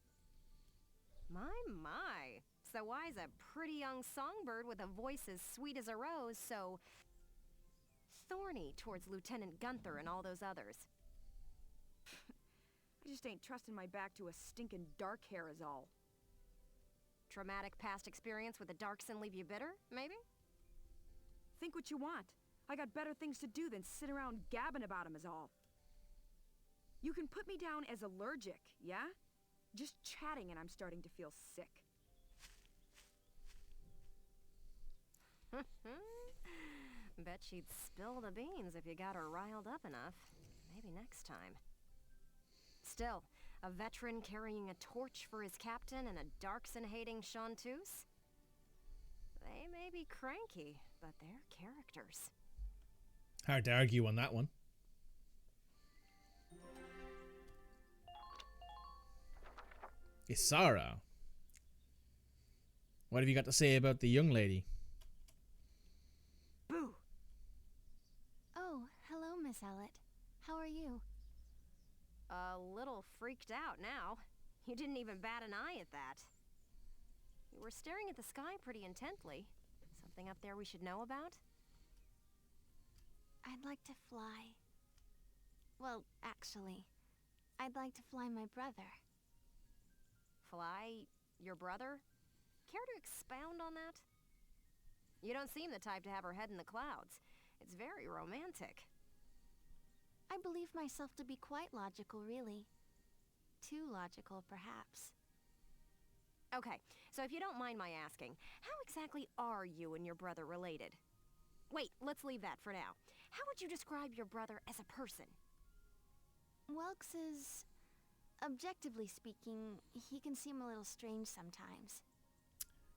My. So why's a pretty young songbird with a voice as sweet as a rose so thorny towards Lieutenant Gunther and all those others? I just ain't trusting my back to a stinking dark hair is all. Traumatic past experience with the Darkson leave you bitter, maybe? Think what you want. I got better things to do than sit around gabbing about him is all. You can put me down as allergic, yeah? Just chatting and I'm starting to feel sick. Bet she'd spill the beans if you got her riled up enough. Maybe next time. Still, a veteran carrying a torch for his captain and a Darkson-hating chanteuse? They may be cranky, but they're characters. Hard to argue on that one. Isara. What have you got to say about the young lady? Boo! Oh, hello, Miss Ellett. How are you? A little freaked out now. You didn't even bat an eye at that. You were staring at the sky pretty intently. Something up there we should know about? I'd like to fly. Well, actually, I'd like to fly my brother. Fly your brother? Care to expound on that? You don't seem the type to have her head in the clouds. It's very romantic. I believe myself to be quite logical, really. Too logical, perhaps. Okay, so if you don't mind my asking, how exactly are you and your brother related? Wait, let's leave that for now. How would you describe your brother as a person? Welks is... objectively speaking, he can seem a little strange sometimes.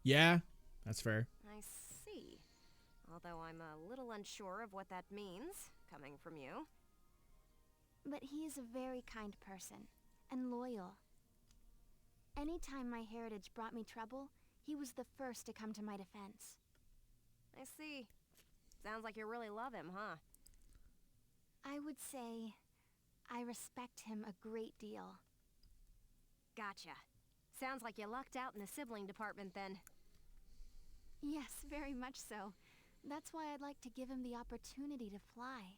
Yeah, that's fair. I see. Although I'm a little unsure of what that means, coming from you. But he is a very kind person, and loyal. Anytime my heritage brought me trouble, he was the first to come to my defense. I see. Sounds like you really love him, huh? I would say I respect him a great deal. Gotcha. Sounds like you lucked out in the sibling department then. Yes, very much so. That's why I'd like to give him the opportunity to fly.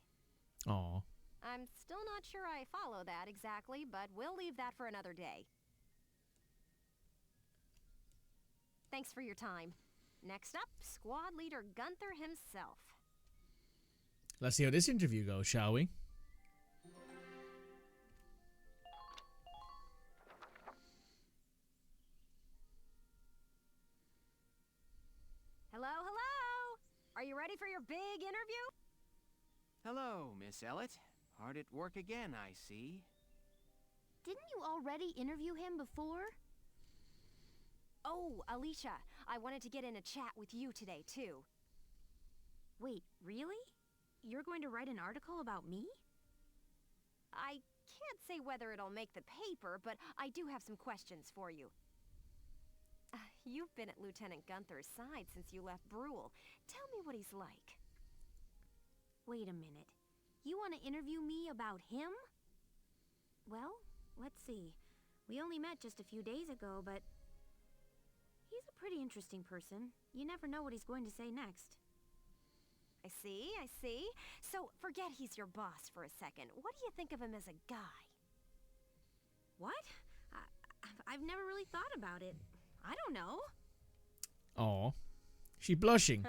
Aw. I'm still not sure I follow that exactly, but we'll leave that for another day. Thanks for your time. Next up, Squad Leader Gunther himself. Let's see how this interview goes, shall we? Hello, hello! Are you ready for your big interview? Hello, Miss Ellett. Hard at work again, I see. Didn't you already interview him before? Oh, Alicia, I wanted to get in a chat with you today, too. Wait, really? You're going to write an article about me? I can't say whether it'll make the paper, but I do have some questions for you. You've been at Lieutenant Gunther's side since you left Brule. Tell me what he's like. Wait a minute. You want to interview me about him? Well, let's see. We only met just a few days ago, but... he's a pretty interesting person. You never know what he's going to say next. I see. So, forget he's your boss for a second. What do you think of him as a guy? What? I've never really thought about it. I don't know. Aw. She blushing.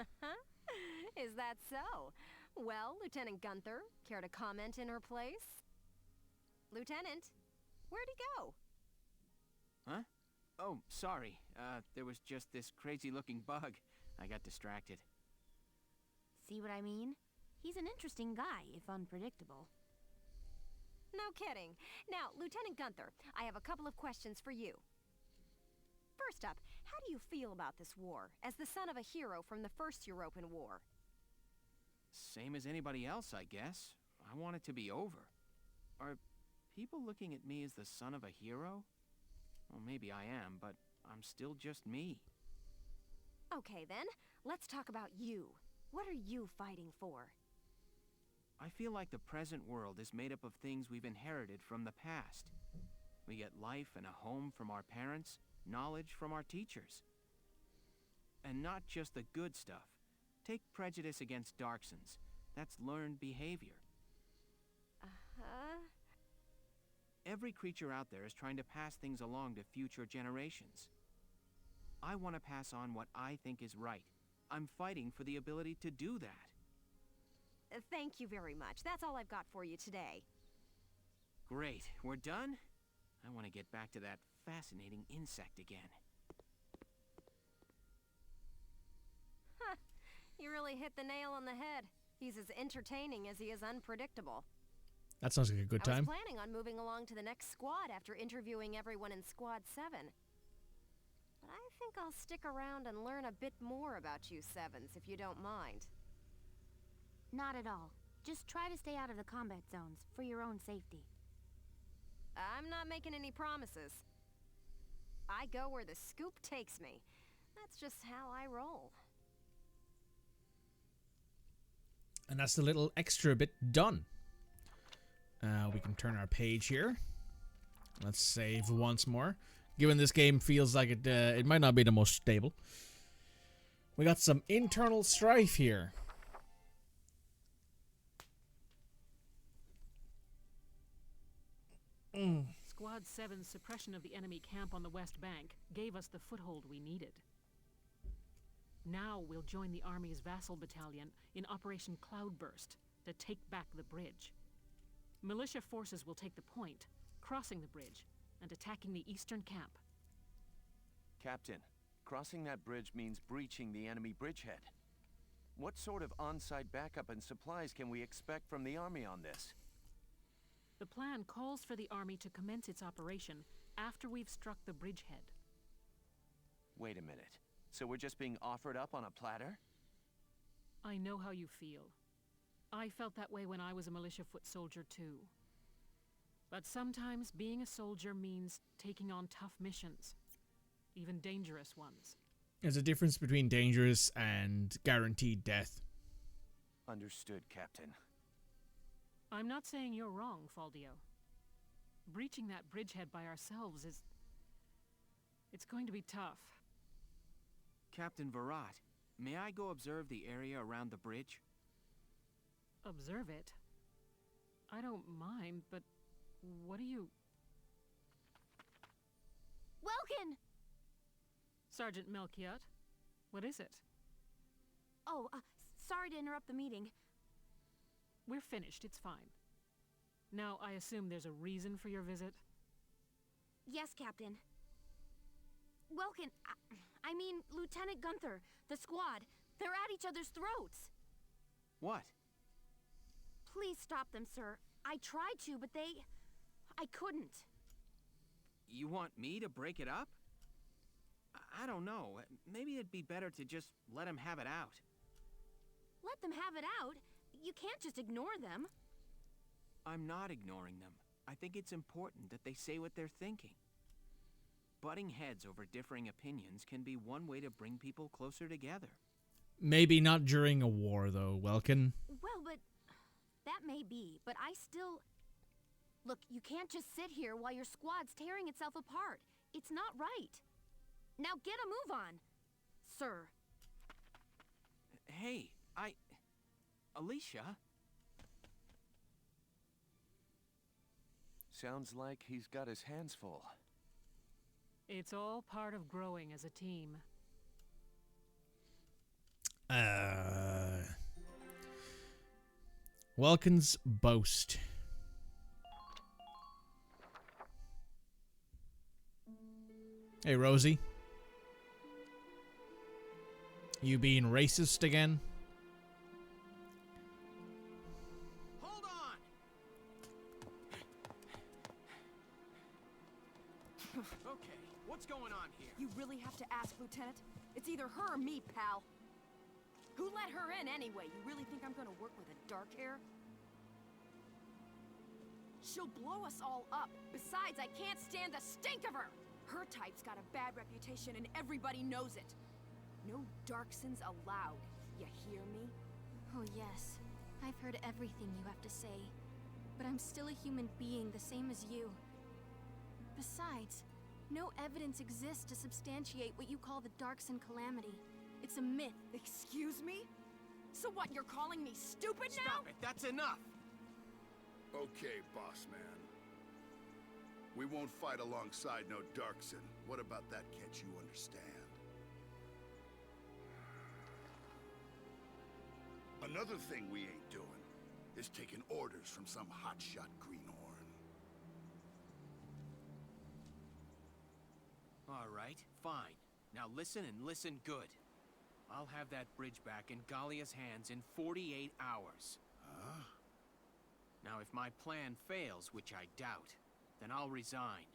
Is that so? Well, Lieutenant Gunther, care to comment in her place? Lieutenant, where'd he go? Huh? Oh, sorry. There was just this crazy-looking bug. I got distracted. See what I mean? He's an interesting guy, if unpredictable. No kidding. Now, Lieutenant Gunther, I have a couple of questions for you. First up, how do you feel about this war, as the son of a hero from the First European War? Same as anybody else, I guess. I want it to be over. Are people looking at me as the son of a hero? Well, maybe I am, but I'm still just me. Okay then, let's talk about you. What are you fighting for? I feel like the present world is made up of things we've inherited from the past. We get life and a home from our parents, knowledge from our teachers. And not just the good stuff. Take prejudice against Darksons. That's learned behavior. Uh-huh. Every creature out there is trying to pass things along to future generations. I want to pass on what I think is right. I'm fighting for the ability to do that. Thank you very much. That's all I've got for you today. Great. We're done? I want to get back to that fascinating insect again. Huh. You really hit the nail on the head. He's as entertaining as he is unpredictable. That sounds like a good time. I was planning on moving along to the next squad after interviewing everyone in Squad 7. But I think I'll stick around and learn a bit more about you Sevens, if you don't mind. Not at all. Just try to stay out of the combat zones, for your own safety. I'm not making any promises. I go where the scoop takes me. That's just how I roll. And that's the little extra bit done. We can turn our page here. Let's save once more. Given this game feels like it might not be the most stable. We got some internal strife here. Squad 7's suppression of the enemy camp on the West Bank gave us the foothold we needed. Now we'll join the Army's vassal battalion in Operation Cloudburst to take back the bridge. Militia forces will take the point, crossing the bridge and attacking the eastern camp. Captain, crossing that bridge means breaching the enemy bridgehead. What sort of on-site backup and supplies can we expect from the Army on this? The plan calls for the Army to commence its operation after we've struck the bridgehead. Wait a minute. So we're just being offered up on a platter? I know how you feel. I felt that way when I was a militia foot soldier too. But sometimes being a soldier means taking on tough missions, even dangerous ones. There's a difference between dangerous and guaranteed death. Understood, Captain. I'm not saying you're wrong, Faldio. Breaching that bridgehead by ourselves is... it's going to be tough. Captain Virat, may I go observe the area around the bridge? Observe it? I don't mind, but what do you... Welken! Sergeant Melchiot, what is it? Oh, sorry to interrupt the meeting. We're finished, it's fine. Now, I assume there's a reason for your visit? Yes, Captain. Welken, I mean, Lieutenant Gunther, the squad, they're at each other's throats. What? Please stop them, sir. I tried to, but I couldn't. You want me to break it up? I don't know. Maybe it'd be better to just let them have it out. Let them have it out? You can't just ignore them. I'm not ignoring them. I think it's important that they say what they're thinking. Butting heads over differing opinions can be one way to bring people closer together. Maybe not during a war, though, Welken. Well, but... that may be, but I still... Look, you can't just sit here while your squad's tearing itself apart. It's not right. Now get a move on, sir. Hey, Alicia? sounds like he's got his hands full. It's all part of growing as a team. Welken's boast. Hey, Rosie. You being racist again? Hold on! Okay, what's going on here? You really have to ask, Lieutenant? It's either her or me, pal. Who let her in anyway? You really think I'm gonna work with a dark hair? She'll blow us all up. Besides, I can't stand the stink of her! Her type's got a bad reputation and everybody knows it. No Darksons allowed. You hear me? Oh yes, I've heard everything you have to say. But I'm still a human being the same as you. Besides, no evidence exists to substantiate what you call the Darkson calamity. It's a myth. Excuse me? So what, you're calling me stupid now? Stop it, that's enough! Okay, boss man. We won't fight alongside no Darkson. What about that, can't you understand? Another thing we ain't doing is taking orders from some hotshot greenhorn. All right, fine. Now listen and listen good. I'll have that bridge back in Gallia's hands in 48 hours. Huh? Now if my plan fails, which I doubt, then I'll resign.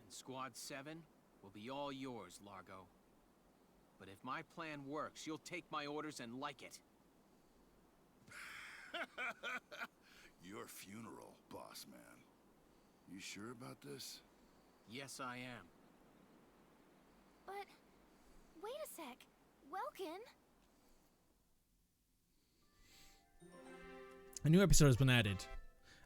And Squad 7 will be all yours, Largo. But if my plan works, you'll take my orders and like it. Your funeral, boss man. You sure about this? Yes, I am. But... wait a sec. Welken? A new episode has been added.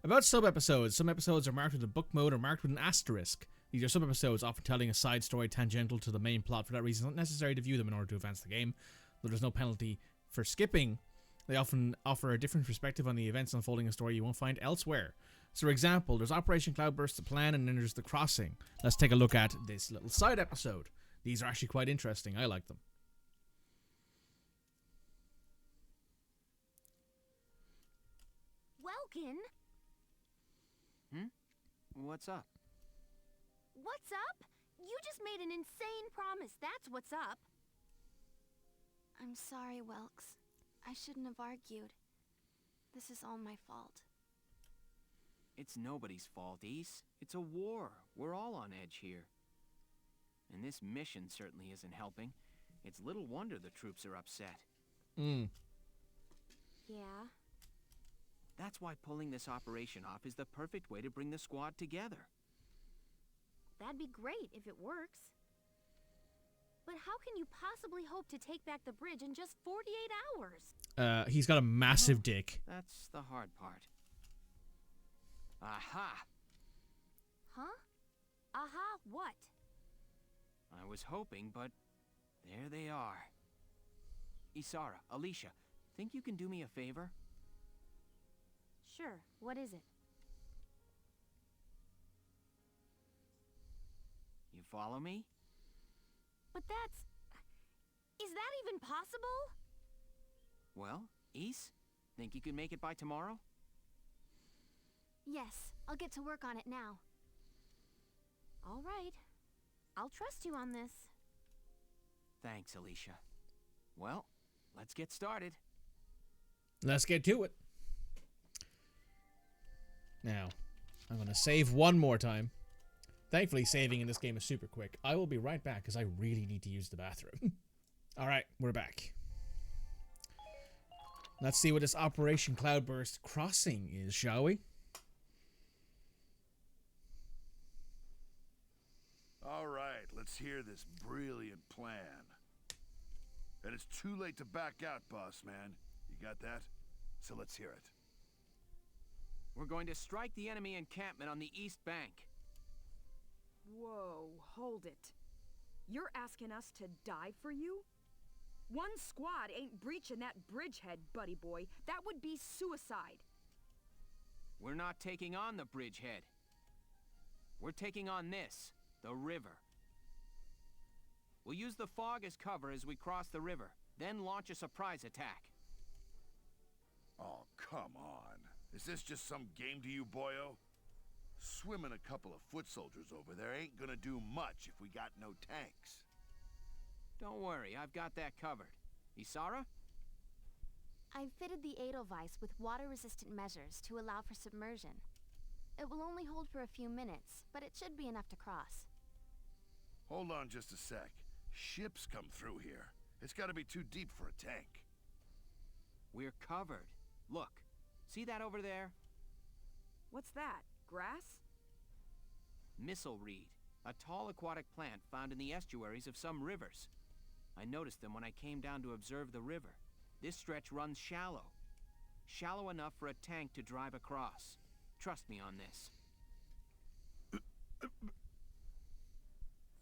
About sub-episodes, some episodes are marked with a book mode or marked with an asterisk. These are sub-episodes, often telling a side story tangential to the main plot. For that reason, it's not necessary to view them in order to advance the game, though there's no penalty for skipping. They often offer a different perspective on the events unfolding a story you won't find elsewhere. So, for example, there's Operation Cloudburst, the plan, and then there's The Crossing. Let's take a look at this little side episode. These are actually quite interesting. I like them. Welken? What's up? What's up? You just made an insane promise, that's what's up. I'm sorry, Welks. I shouldn't have argued. This is all my fault. It's nobody's fault, Ace. It's a war. We're all on edge here. And this mission certainly isn't helping. It's little wonder the troops are upset. Yeah? That's why pulling this operation off is the perfect way to bring the squad together. That'd be great if it works. But how can you possibly hope to take back the bridge in just 48 hours? He's got a massive dick. That's the hard part. Aha! Huh? Aha, what? I was hoping, but there they are. Isara, Alicia, think you can do me a favor? Sure, what is it? You follow me? But that's... is that even possible? Well, Ise, think you can make it by tomorrow? Yes, I'll get to work on it now. All right. I'll trust you on this. Thanks, Alicia. Well, let's get started. Let's get to it. Now, I'm going to save one more time. Thankfully, saving in this game is super quick. I will be right back because I really need to use the bathroom. Alright, we're back. Let's see what this Operation Cloudburst Crossing is, shall we? Alright, let's hear this brilliant plan. And it's too late to back out, boss man. You got that? So let's hear it. We're going to strike the enemy encampment on the east bank. Whoa, hold it. You're asking us to die for you? One squad ain't breaching that bridgehead, buddy boy. That would be suicide. We're not taking on the bridgehead. We're taking on this, the river. We'll use the fog as cover as we cross the river, then launch a surprise attack. Oh, come on. Is this just some game to you, boyo? Swimming a couple of foot soldiers over there ain't gonna do much if we got no tanks. Don't worry, I've got that covered. Isara? I've fitted the Edelweiss with water-resistant measures to allow for submersion. It will only hold for a few minutes, but it should be enough to cross. Hold on just a sec. Ships come through here. It's gotta be too deep for a tank. We're covered. Look, see that over there? What's that? Grass? Missile reed, a tall aquatic plant found in the estuaries of some rivers. I noticed them when I came down to observe the river. This stretch runs shallow. Shallow enough for a tank to drive across. Trust me on this.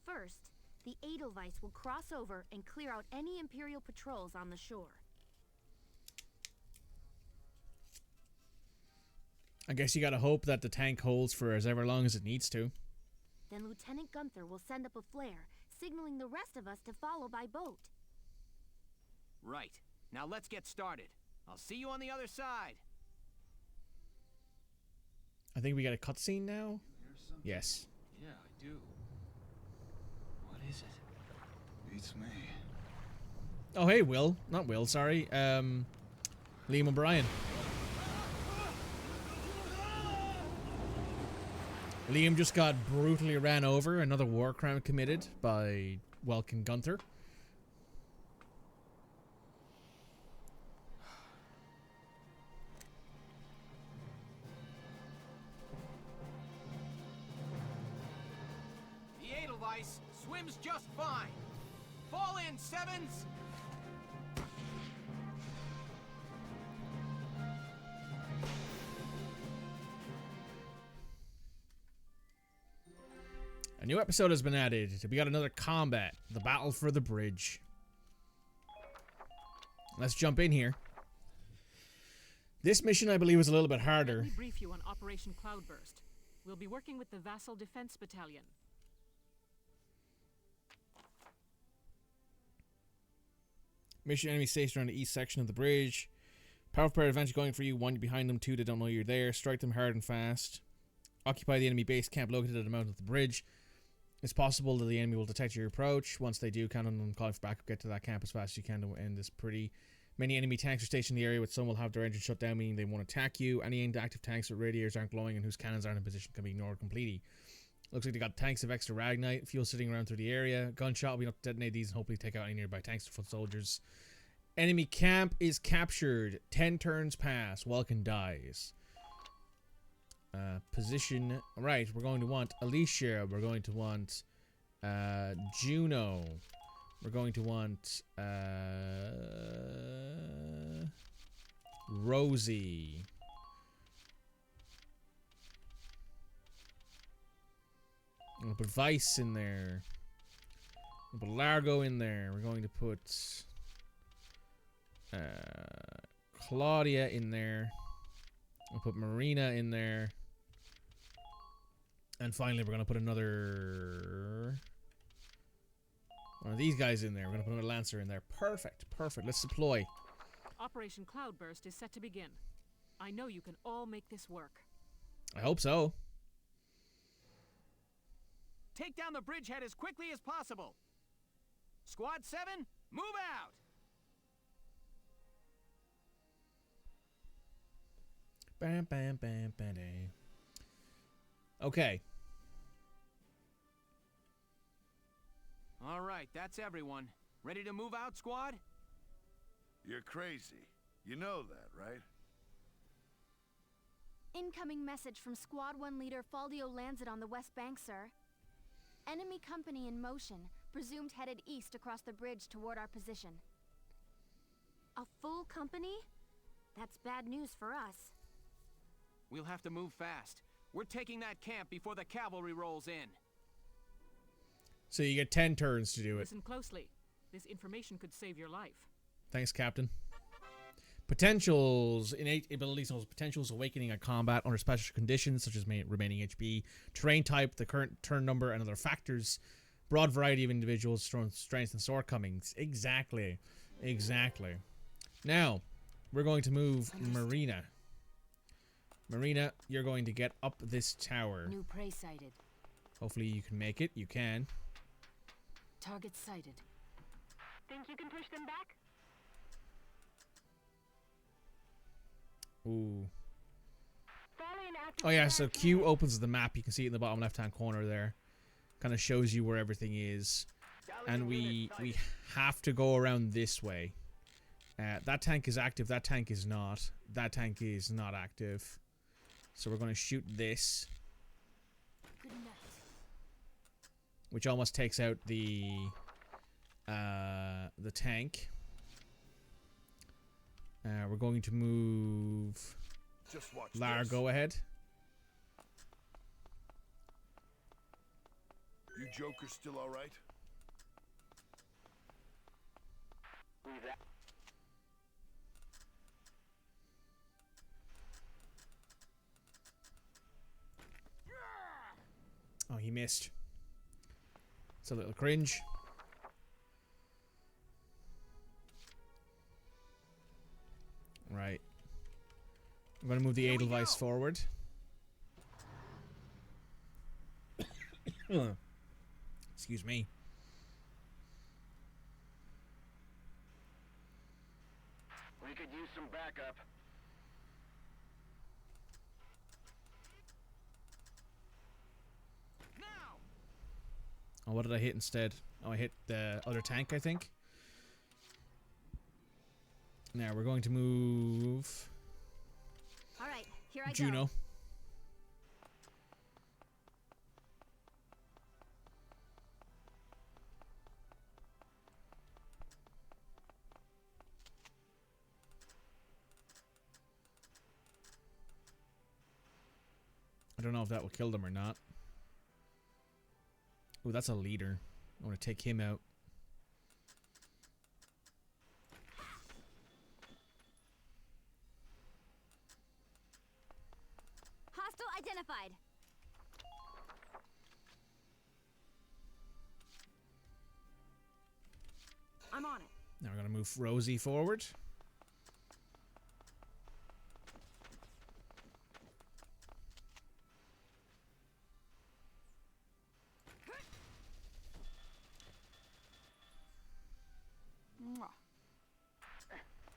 First, the Edelweiss will cross over and clear out any Imperial patrols on the shore. I guess you gotta hope that the tank holds for as ever long as it needs to. Then Lieutenant Gunther will send up a flare, signaling the rest of us to follow by boat. Right. Now let's get started. I'll see you on the other side. I think we got a cutscene now? Yes. Yeah, I do. What is it? Beats me. Oh, hey, Will. Not Will, sorry. Liam O'Brien. Liam just got brutally ran over. Another war crime committed by Welken Gunther. The Edelweiss swims just fine. Fall in, Sevens! A new episode has been added. We got another combat. The battle for the bridge. Let's jump in here. This mission, I believe, was a little bit harder. Let me brief you on Operation Cloudburst. We'll be working with the Vassal Defense Battalion. Mission enemy stationed on the east section of the bridge. Powerful pair of advantage going for you. One, you're behind them. Two, they don't know you're there. Strike them hard and fast. Occupy the enemy base camp located at the mouth of the bridge. It's possible that the enemy will detect your approach. Once they do, count on them calling for backup. Get to that camp as fast as you can to end this pretty. Many enemy tanks are stationed in the area, with some will have their engine shut down, meaning they won't attack you. Any active tanks with radiators aren't glowing and whose cannons aren't in position can be ignored completely. Looks like they got tanks of extra ragnite, fuel sitting around through the area. Gunshot will be enough to detonate these and hopefully take out any nearby tanks or foot soldiers. Enemy camp is captured. 10 turns pass. Welken dies. Position. Right, we're going to want Alicia. We're going to want Juno. We're going to want Rosie. I'm going to put Vice in there. I'm going to put Largo in there. We're going to put Claudia in there. I'll put Marina in there. And finally, we're going to put another one of these guys in there. We're going to put another Lancer in there. Perfect. Perfect. Let's deploy. Operation Cloudburst is set to begin. I know you can all make this work. I hope so. Take down the bridgehead as quickly as possible. Squad 7, move out! Bam, bam, bam, bam, bam. Okay. All right, that's everyone. Ready to move out, squad? You're crazy. You know that, right? Incoming message from Squad 1 leader Faldio Landsit on the west bank, sir. Enemy company in motion, presumed headed east across the bridge toward our position. A full company? That's bad news for us. We'll have to move fast. We're taking that camp before the cavalry rolls in. So you get 10 turns to do it. Listen closely. This information could save your life. Thanks, Captain. Potentials, innate abilities, and potentials awakening at combat under special conditions such as remaining HP, terrain type, the current turn number, and other factors. Broad variety of individuals, strengths, and shortcomings. Exactly. Exactly. Now, we're going to move Marina. Marina, you're going to get up this tower. New prey sighted. Hopefully you can make it. You can. Target sighted. Think you can push them back? Ooh. Oh yeah, so Q opens the map. You can see it in the bottom left-hand corner there. Kind of shows you where everything is. And we have to go around this way. That tank is active. That tank is not. That tank is not active. So we're going to shoot this. Which almost takes out the tank. We're going to move. Just watch Lar, this. go ahead. You jokers still all right? Oh, he missed. It's a little cringe. Right. I'm going to move the Edelweiss forward. Excuse me. We could use some backup. Oh, what did I hit instead? Oh, I hit the other tank, I think. Now we're going to move. All right, here I Juno. go. I don't know if that will kill them or not. Ooh, that's a leader. I want to take him out. Hostile identified. I'm on it. Now we're going to move Rosie forward.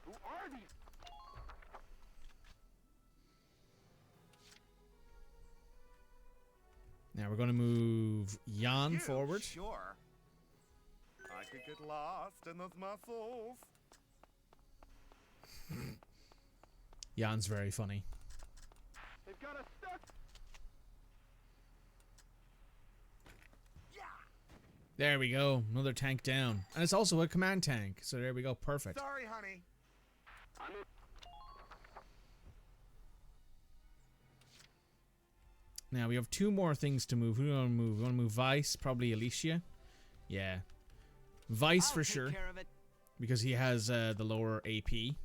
Who are these? Now we're going to move Jan forward. Sure. I could get lost in those muscles. Jan's very funny. They've got us stuck. There we go. Another tank down. And it's also a command tank. So there we go. Perfect. Sorry, honey. Now we have two more things to move. Who do we want to move? We want to move Vice, probably Alicia. Yeah. Vice for sure. Because he has the lower AP.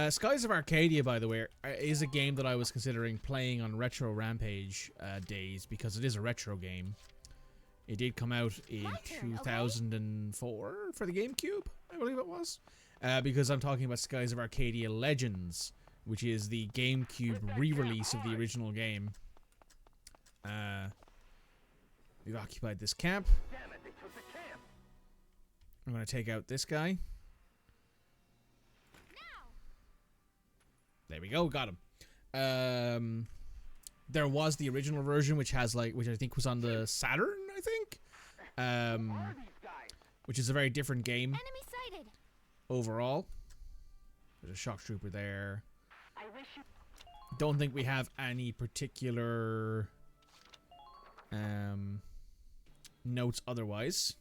Skies of Arcadia, by the way, is a game that I was considering playing on Retro Rampage days because it is a retro game. It did come out in 2004 for the GameCube, I believe it was. Because I'm talking about Skies of Arcadia Legends, which is the GameCube re-release of the original game. We've occupied this camp. I'm going to take out this guy. There we go, got him. There was the original version, which has which I think was on the Saturn, I think. Which is a very different game. Enemy sighted. Overall. There's a shock trooper there. Don't think we have any particular notes otherwise.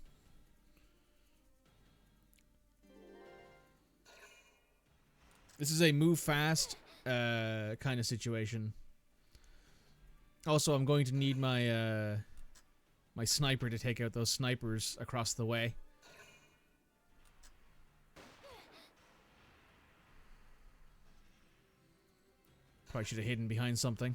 This is a move fast kind of situation. Also, I'm going to need my my sniper to take out those snipers across the way. Probably should have hidden behind something.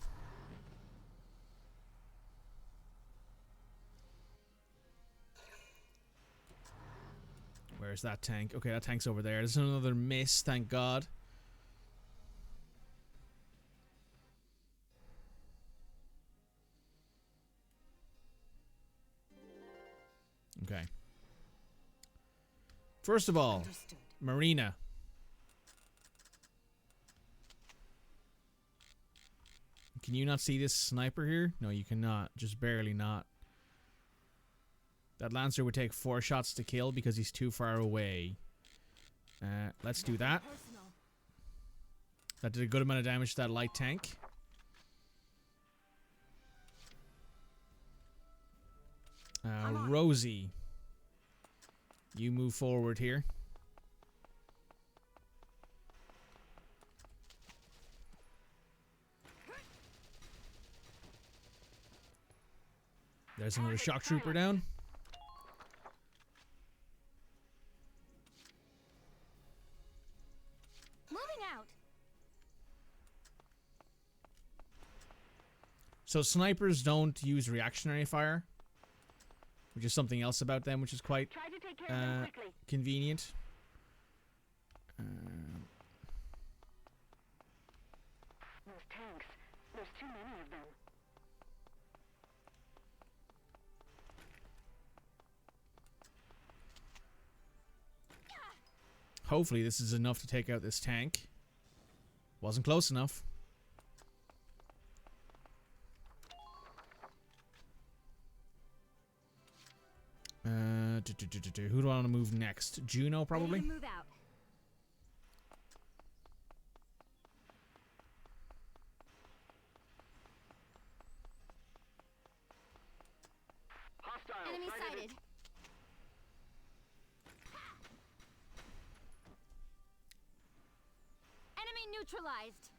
Where's that tank? Okay, that tank's over there. There's another miss, thank God. Okay. First of all, Marina. Can you not see this sniper here? No, you cannot. Just barely not. That Lancer would take 4 shots to kill because he's too far away. Let's do that. That did a good amount of damage to that light tank. Rosie. You move forward here. There's another shock trooper down. Moving out. So snipers don't use reactionary fire, which is something else about them, which is quite convenient. Those tanks. There's too many of them. Hopefully this is enough to take out this tank. Wasn't close enough. Who do I want to move next? Juno, probably? Move out. Enemy sighted. Enemy neutralized.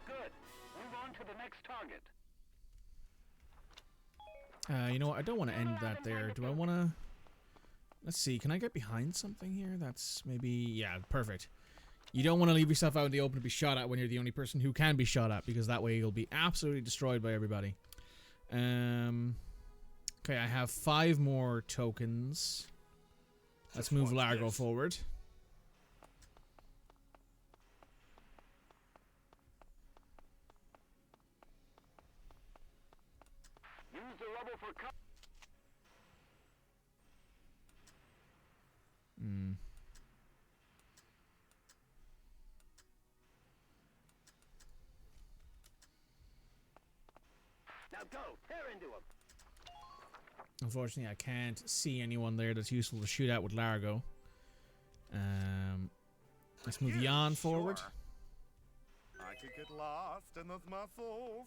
Good. Move on to the next target. You know what? I don't want to end that there. Do I want to... Let's see. Can I get behind something here? That's maybe... Yeah, perfect. You don't want to leave yourself out in the open to be shot at when you're the only person who can be shot at, because that way you'll be absolutely destroyed by everybody. Okay, I have 5 more tokens. Let's move Largo forward. Use the rubble for cover. Now go, tear into him. Unfortunately, I can't see anyone there that's useful to shoot at with Largo. Let's move Jan forward. I could get lost in those muscles.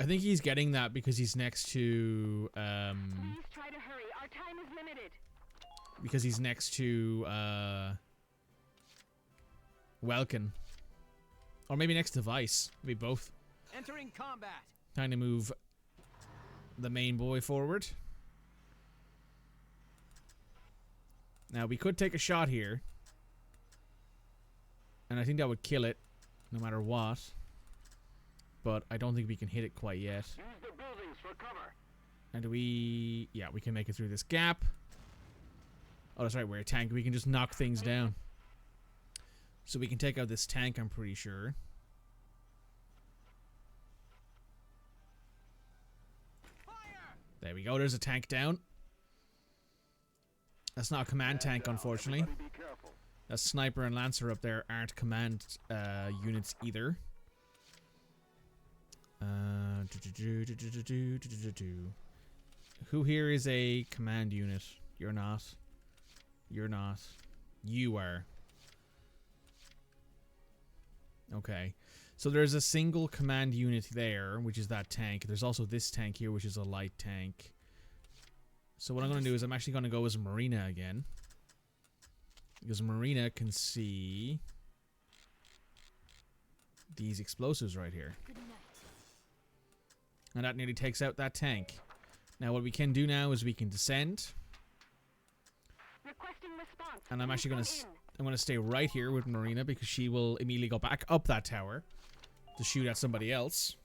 I think he's getting that because he's next to Please try to hurry. Our time is limited. because he's next to Welken. Or maybe next to Weiss. Maybe both. Entering combat. Time to move the main boy forward. Now we could take a shot here. And I think that would kill it no matter what. But I don't think we can hit it quite yet. Use the buildings for cover. And we... Yeah, we can make it through this gap. Oh, that's right, we're a tank. We can just knock things down. So we can take out this tank, I'm pretty sure. There we go, there's a tank down. That's not a command tank, unfortunately. That sniper and lancer up there aren't command units either. Who here is a command unit? You're not. You're not. You are. Okay. So there's a single command unit there, which is that tank. There's also this tank here, which is a light tank. So what I'm going to do is I'm actually going to go as Marina again. Because Marina can see these explosives right here. And that nearly takes out that tank. Now what we can do now is we can descend. Requesting response. And I'm actually going to I'm going to stay right here with Marina because she will immediately go back up that tower to shoot at somebody else.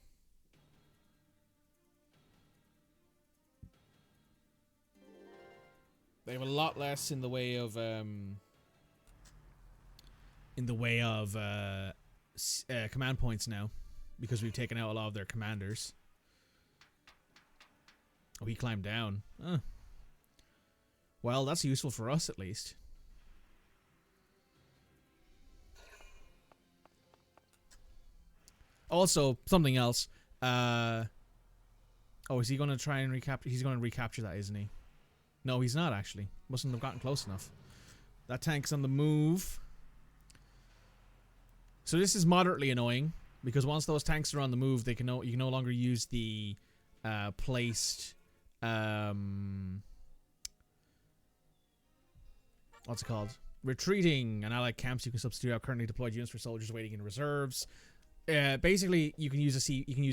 They have a lot less in the way of command points now because we've taken out a lot of their commanders. Oh, he climbed down. Huh. Well, that's useful for us at least. Also, something else. Oh, is he going to try and recapture? He's going to recapture that, isn't he? No, he's not actually. Mustn't have gotten close enough. That tank's on the move. So this is moderately annoying because once those tanks are on the move, they can you can no longer use the placed what's it called? Retreating and allied camps. You can substitute out currently deployed units for soldiers waiting in reserves. Basically, you can use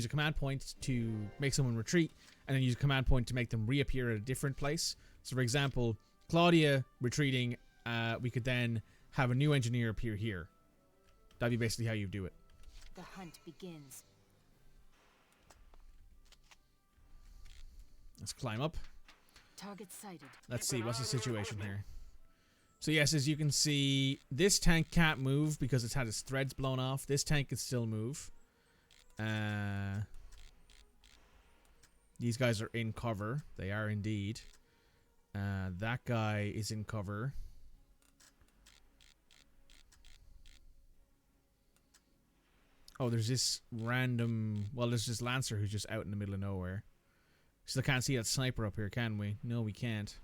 a command point to make someone retreat, and then use a command point to make them reappear at a different place. So, for example, Claudia retreating, we could then have a new engineer appear here. That'd be basically how you do it. The hunt begins. Let's climb up. Target sighted. Let's see, what's the situation here? So yes, as you can see, this tank can't move because it's had its threads blown off. This tank can still move. These guys are in cover. They are indeed. That guy is in cover. Oh, there's this random... Well, there's this Lancer who's just out in the middle of nowhere. Still can't see that sniper up here, can we? No, we can't.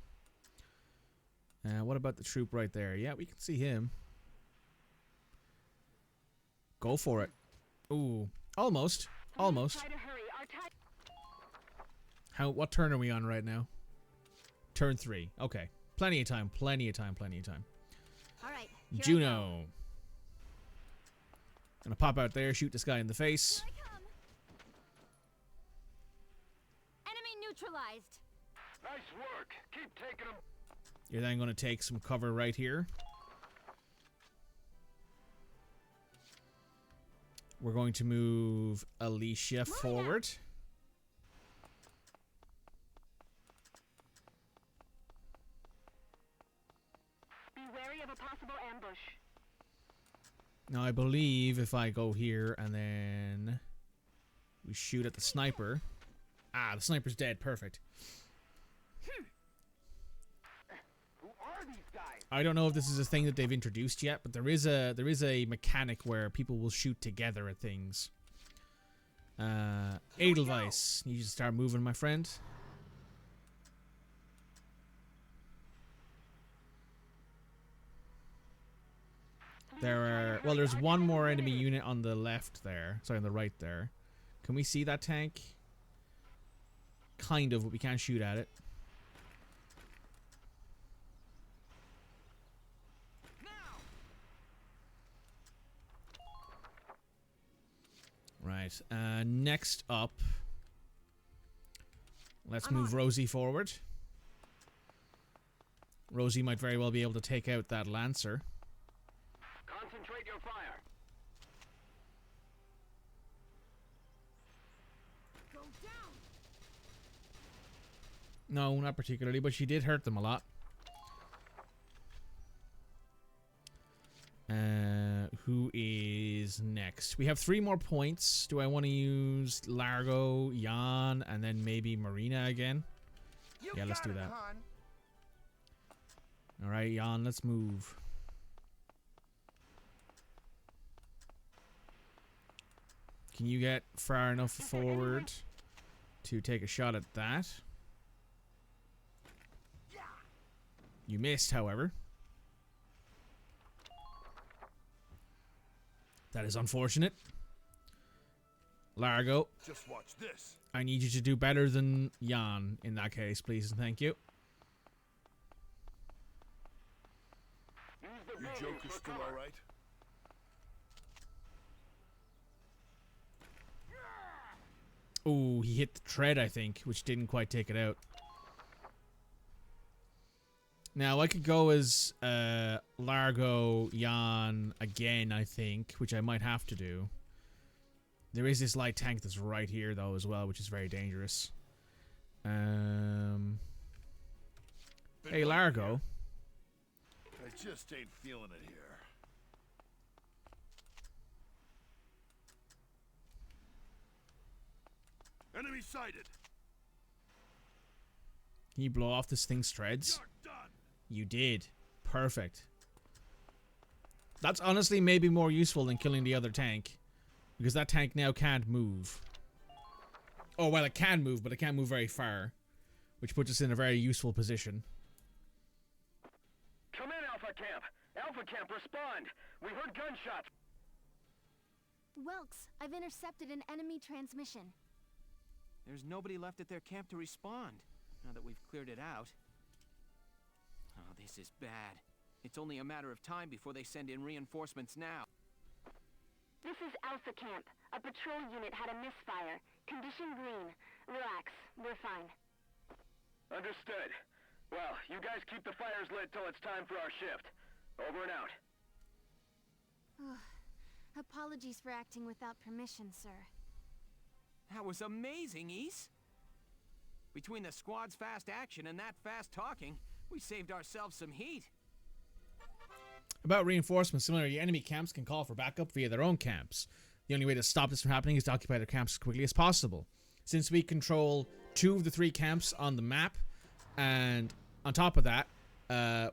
What about the troop right there? Yeah, we can see him. Go for it. Ooh, almost. Almost. What turn are we on right now? Turn 3. Okay. Plenty of time. Plenty of time. Plenty of time. All right. Juno. Gonna pop out there, shoot this guy in the face. Enemy neutralized. Nice work. Keep taking them. You're then going to take some cover right here. We're going to move Alicia forward. Be wary of a possible ambush. Now, I believe if I go here and then we shoot at the sniper. Ah, the sniper's dead. Perfect. I don't know if this is a thing that they've introduced yet, but there is a mechanic where people will shoot together at things. Edelweiss, need you to start moving, my friend. There's one more enemy unit on the left there. Sorry, on the right there. Can we see that tank? Kind of, but we can't shoot at it. Right. Next up, let's move Rosie forward. Rosie might very well be able to take out that Lancer. Concentrate your fire. Go down. No, not particularly, but she did hurt them a lot. Who is next? We have 3 more points. Do I want to use Largo, Jan, and then maybe Marina again? Yeah, let's do that. Alright, Jan, let's move. Can you get far enough forward to take a shot at that? You missed, however. That is unfortunate. Largo. Just watch this. I need you to do better than Jan in that case, please and thank you. Your Joker's still alright? Ooh, he hit the tread, I think, which didn't quite take it out. Now, I could go as Largo, Jan again, I think, which I might have to do. There is this light tank that's right here, though, as well, which is very dangerous. Hey, Largo. I just ain't feeling it here. Enemy sighted. Can you blow off this thing's treads? You did. Perfect. That's honestly maybe more useful than killing the other tank. Because that tank now can't move. Oh, well, it can move, but it can't move very far. Which puts us in a very useful position. Come in, Alpha Camp. Alpha Camp, respond. We heard gunshots. Welks, I've intercepted an enemy transmission. There's nobody left at their camp to respond, now that we've cleared it out. Oh, this is bad. It's only a matter of time before they send in reinforcements now. This is Alpha Camp. A patrol unit had a misfire. Condition green. Relax. We're fine. Understood. Well, you guys keep the fires lit till it's time for our shift. Over and out. Apologies for acting without permission, sir. That was amazing, Ys. Between the squad's fast action and that fast talking, we saved ourselves some heat. About reinforcements, similarly, enemy camps can call for backup via their own camps. The only way to stop this from happening is to occupy their camps as quickly as possible. Since we control 2 of the 3 camps on the map, and on top of that,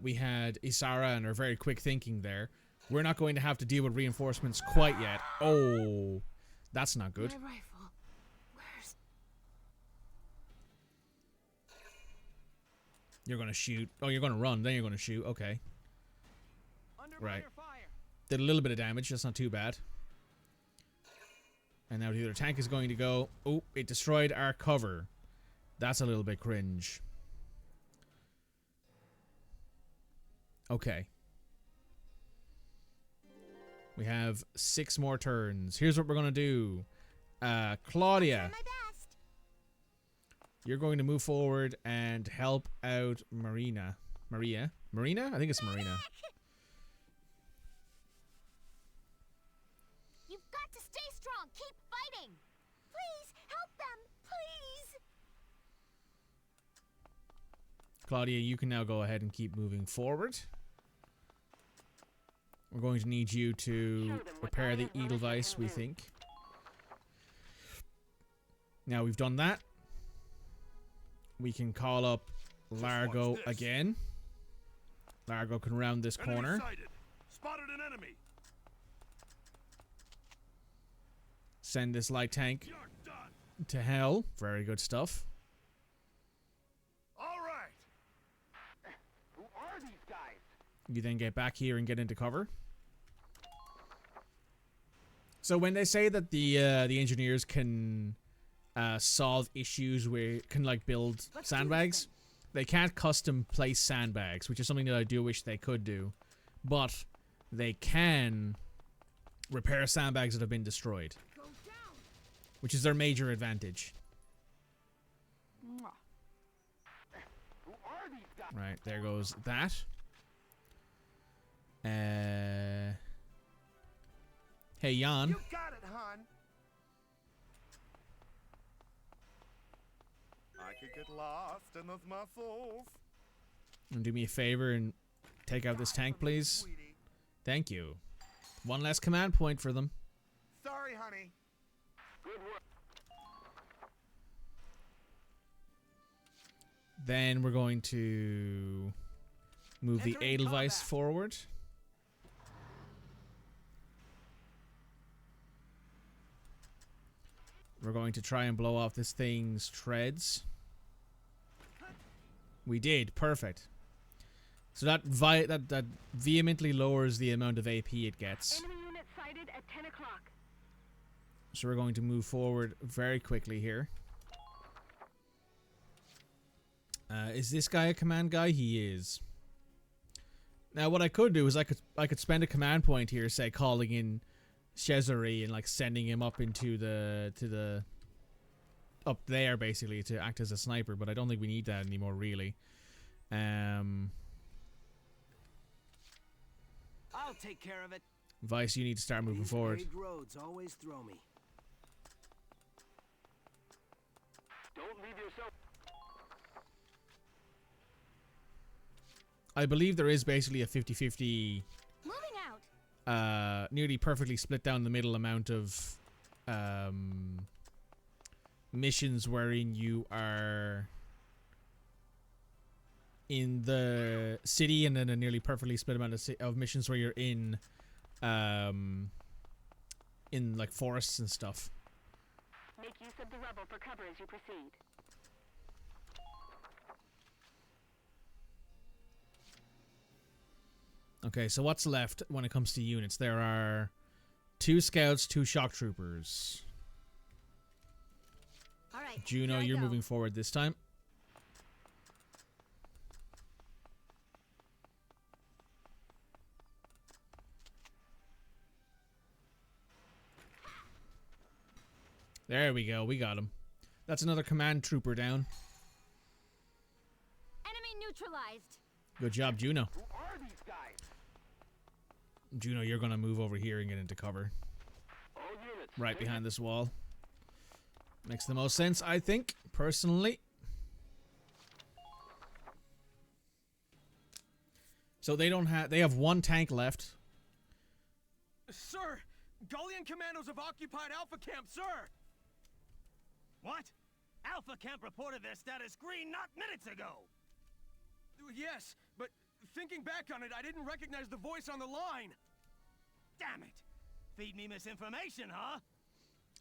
we had Isara and her very quick thinking there, we're not going to have to deal with reinforcements quite yet. Oh, that's not good. My rifle. Where's... You're going to shoot. Oh, you're going to run, then you're going to shoot. Okay. Right. Did a little bit of damage. That's not too bad. And now the other tank is going to go. Oh, it destroyed our cover. That's a little bit cringe. Okay. We have 6 more turns. Here's what we're going to do. Claudia. You're going to move forward and help out Marina. Maria? Marina? I think it's Marina. You've got to stay strong. Keep fighting. Please, help them. Please. Claudia, you can now go ahead and keep moving forward. We're going to need you to repair the Edelweiss, we think. Now we've done that. We can call up Largo again. Largo can round this corner. Spotted an enemy. Send this light tank to hell. Very good stuff. All right. Who are these guys? You then get back here and get into cover. So when they say that the engineers can solve issues where can like build sandbags, they can't custom place sandbags, which is something that I do wish they could do. But they can repair sandbags that have been destroyed, which is their major advantage. Right, there goes that. Hey, Jan. You got it, hon. I could get lost in those muscles. And do me a favor and take out this tank, please. Thank you. One less command point for them. Sorry, honey. Good work. Then we're going to move the Edelweiss forward. We're going to try and blow off this thing's treads. We did. Perfect. So that vehemently lowers the amount of AP it gets. Enemy unit sighted at 10 o'clock. So we're going to move forward very quickly here. Is this guy a command guy? He is. Now what I could do is I could spend a command point here, say calling in Cesare and like sending him up into the up there basically to act as a sniper, but I don't think we need that anymore really. I'll take care of it. Vice, you need to start moving forward. Paved roads always throw me. Don't leave yourself. I believe there is basically a 50-50, Moving out. nearly perfectly split down the middle amount of missions wherein you are in the city, and then a nearly perfectly split amount of missions where you're in like forests and stuff. Make use of the rubble for cover as you proceed. Okay, so what's left when it comes to units? There are 2 scouts, 2 shock troopers. All right. Juno, you're moving forward this time. There we go. We got him. That's another command trooper down. Enemy neutralized. Good job, Juno. Who are these guys? Juno, you're going to move over here and get into cover. All units. Right behind this wall. Makes the most sense, I think, personally. So they don't have... They have 1 tank left. Sir! Gallian commandos have occupied Alpha Camp, sir! What? Alpha Camp reported their status green not minutes ago! Yes, but thinking back on it, I didn't recognize the voice on the line. Damn it! Feed me misinformation, huh?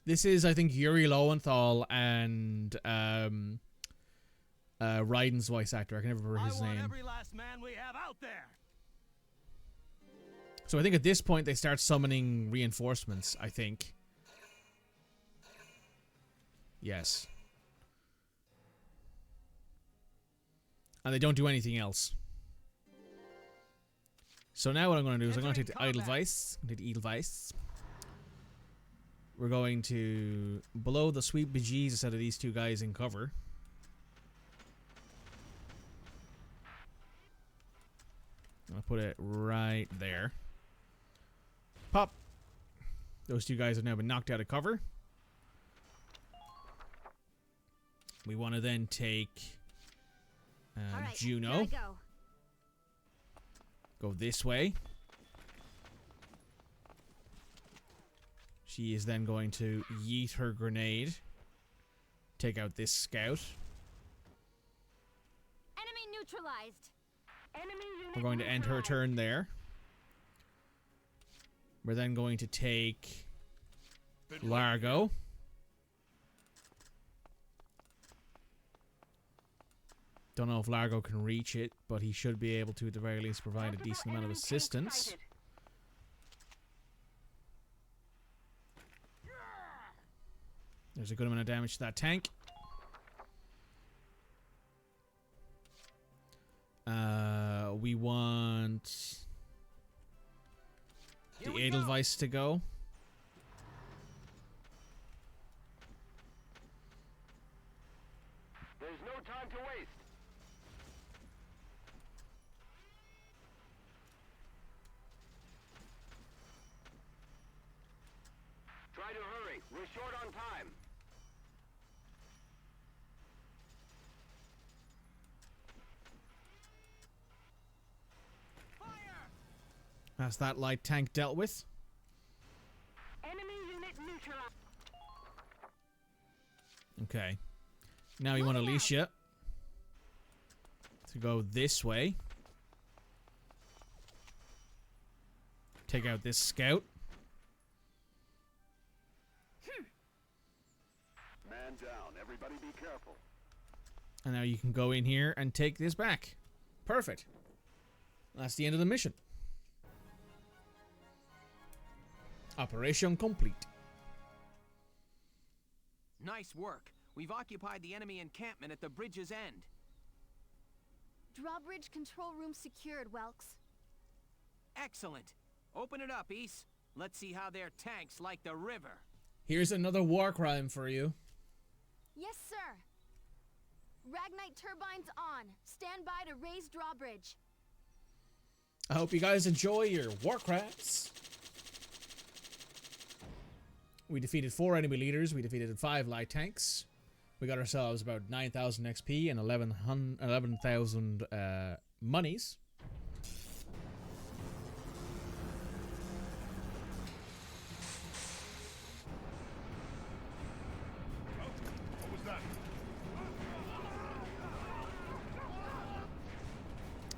This is, I think, Yuri Lowenthal and Raiden's voice actor. I can never remember his I want name. every last man we have out there. So I think at this point they start summoning reinforcements, I think. Yes. And they don't do anything else. So now what I'm going to do is I'm going to take the Edelweiss. We're going to blow the sweet bejesus out of these 2 guys in cover. I'll put it right there. Pop. Those 2 guys have now been knocked out of cover. We want to then take right, Juno. Go this way. She is then going to yeet her grenade. Take out this scout. Enemy neutralized. Enemy unit We're going to end her turn there. We're then going to take Largo. Don't know if Largo can reach it, but he should be able to, at the very least, provide a decent amount of assistance. There's a good amount of damage to that tank. We want the Edelweiss to go. There's no time to waste. Try to hurry. We're short on time. That's that light tank dealt with. Enemy unit neutralized. Okay. Now we want Alicia to go this way. Take out this scout. Man down. Everybody be careful. And now you can go in here and take this back. Perfect. That's the end of the mission. Operation complete. Nice work. We've occupied the enemy encampment at the bridge's end. Drawbridge control room secured, Welks. Excellent. Open it up, East. Let's see how their tanks like the river. Here's another war crime for you. Yes, sir. Ragnite turbines on. Stand by to raise drawbridge. I hope you guys enjoy your Warcrimes. We defeated 4 enemy leaders. We defeated 5 light tanks. We got ourselves about 9,000 XP and 11,000 monies. What was that?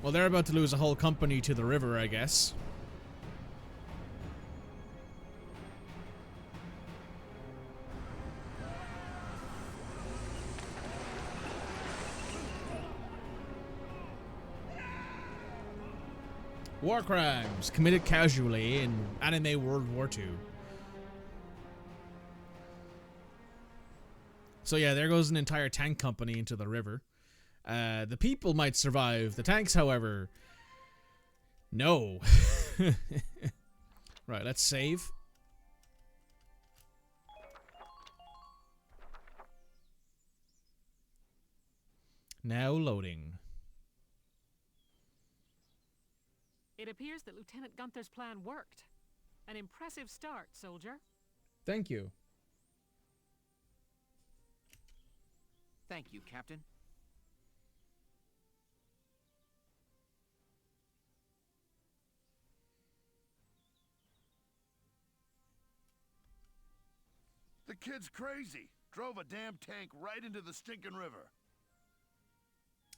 Well, they're about to lose a whole company to the river, I guess. War crimes committed casually in anime World War II. So yeah, there goes an entire tank company into the river. The people might survive. The tanks, however, no. Right, let's save. Now loading. It appears that Lieutenant Gunther's plan worked. An impressive start, soldier. Thank you. Thank you, Captain. The kid's crazy. Drove a damn tank right into the stinking river.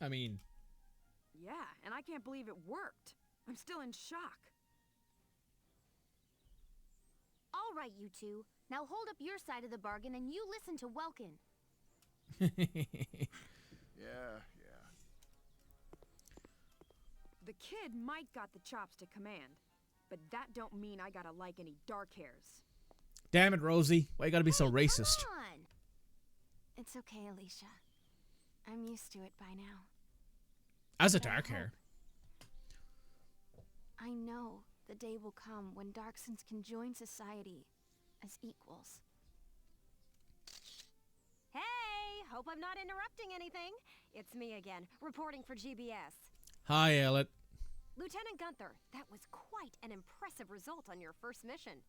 I mean... Yeah, and I can't believe it worked. I'm still in shock. All right, you two. Now hold up your side of the bargain and you listen to Welken. Yeah. The kid might got the chops to command, but that don't mean I gotta like any dark hairs. Damn it, Rosie. Why you gotta be so racist? Come on. It's okay, Alicia. I'm used to it by now. As a dark hair. I know the day will come when Darksons can join society as equals. Hey, hope I'm not interrupting anything. It's me again, reporting for GBS. Hi, Elliot. Lieutenant Gunther, that was quite an impressive result on your first mission.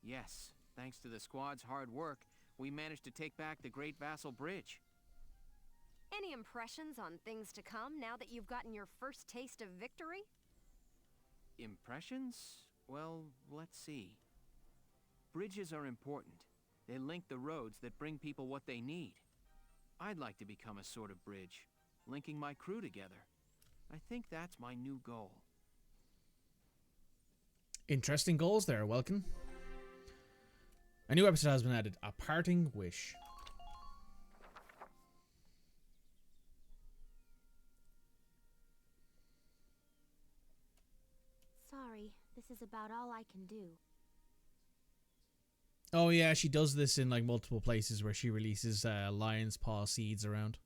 Yes, thanks to the squad's hard work, we managed to take back the Great Vassal Bridge. Any impressions on things to come now that you've gotten your first taste of victory? Impressions? Well, let's see. Bridges are important. They link the roads that bring people what they need. I'd like to become a sort of bridge, linking my crew together. I think that's my new goal. Interesting goals there, Welken. A new episode has been added. A Parting Wish. Sorry, this is about all I can do. Oh yeah, she does this in like multiple places where she releases lion's paw seeds around.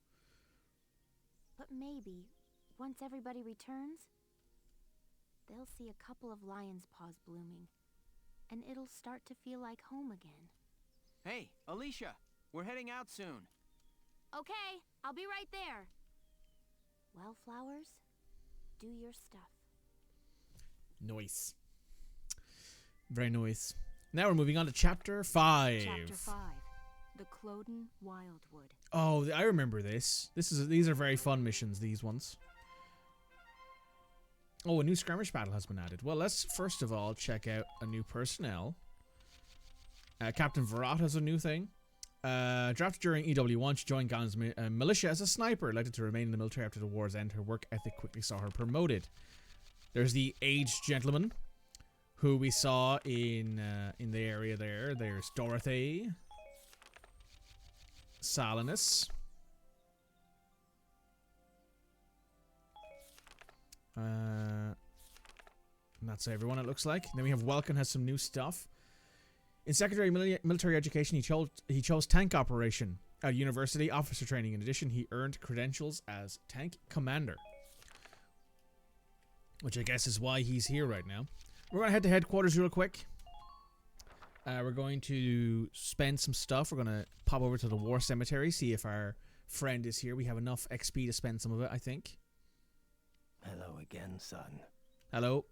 But maybe, once everybody returns, they'll see a couple of lion's paws blooming, and it'll start to feel like home again. Hey, Alicia, we're heading out soon. Okay, I'll be right there. Well, flowers, do your stuff. Nice. Very nice. Now we're moving on to Chapter 5. Chapter 5. The Cloden Wildwood. Oh, I remember this. These are very fun missions, these ones. Oh, a new skirmish battle has been added. Well, let's first of all check out a new personnel. Captain Varrot has a new thing. Drafted during EW1, she joined Gallian's militia as a sniper. Elected to remain in the military after the war's end, her work ethic quickly saw her promoted. There's the aged gentleman, who we saw in the area there. There's Dorothy. Salinus. And that's everyone, it looks like. Then we have Welken has some new stuff. In secondary military education, he chose tank operation at university officer training. In addition, he earned credentials as tank commander, which I guess is why he's here right now. We're going to head to headquarters real quick. We're going to spend some stuff. We're going to pop over to the war cemetery, see if our friend is here. We have enough XP to spend some of it, I think. Hello again, son. Hello.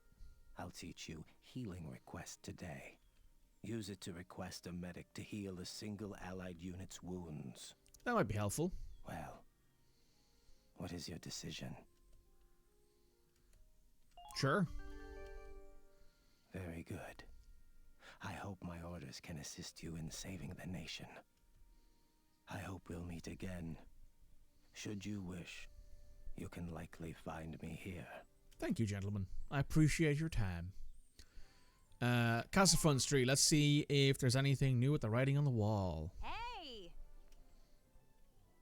I'll teach you healing request today. Use it to request a medic to heal a single allied unit's wounds. That might be helpful. Well, what is your decision? Sure. Very good. I hope my orders can assist you in saving the nation. I hope we'll meet again. Should you wish, you can likely find me here. Thank you, gentlemen. I appreciate your time. Castlefront Street. Let's see if there's anything new with the writing on the wall. Hey!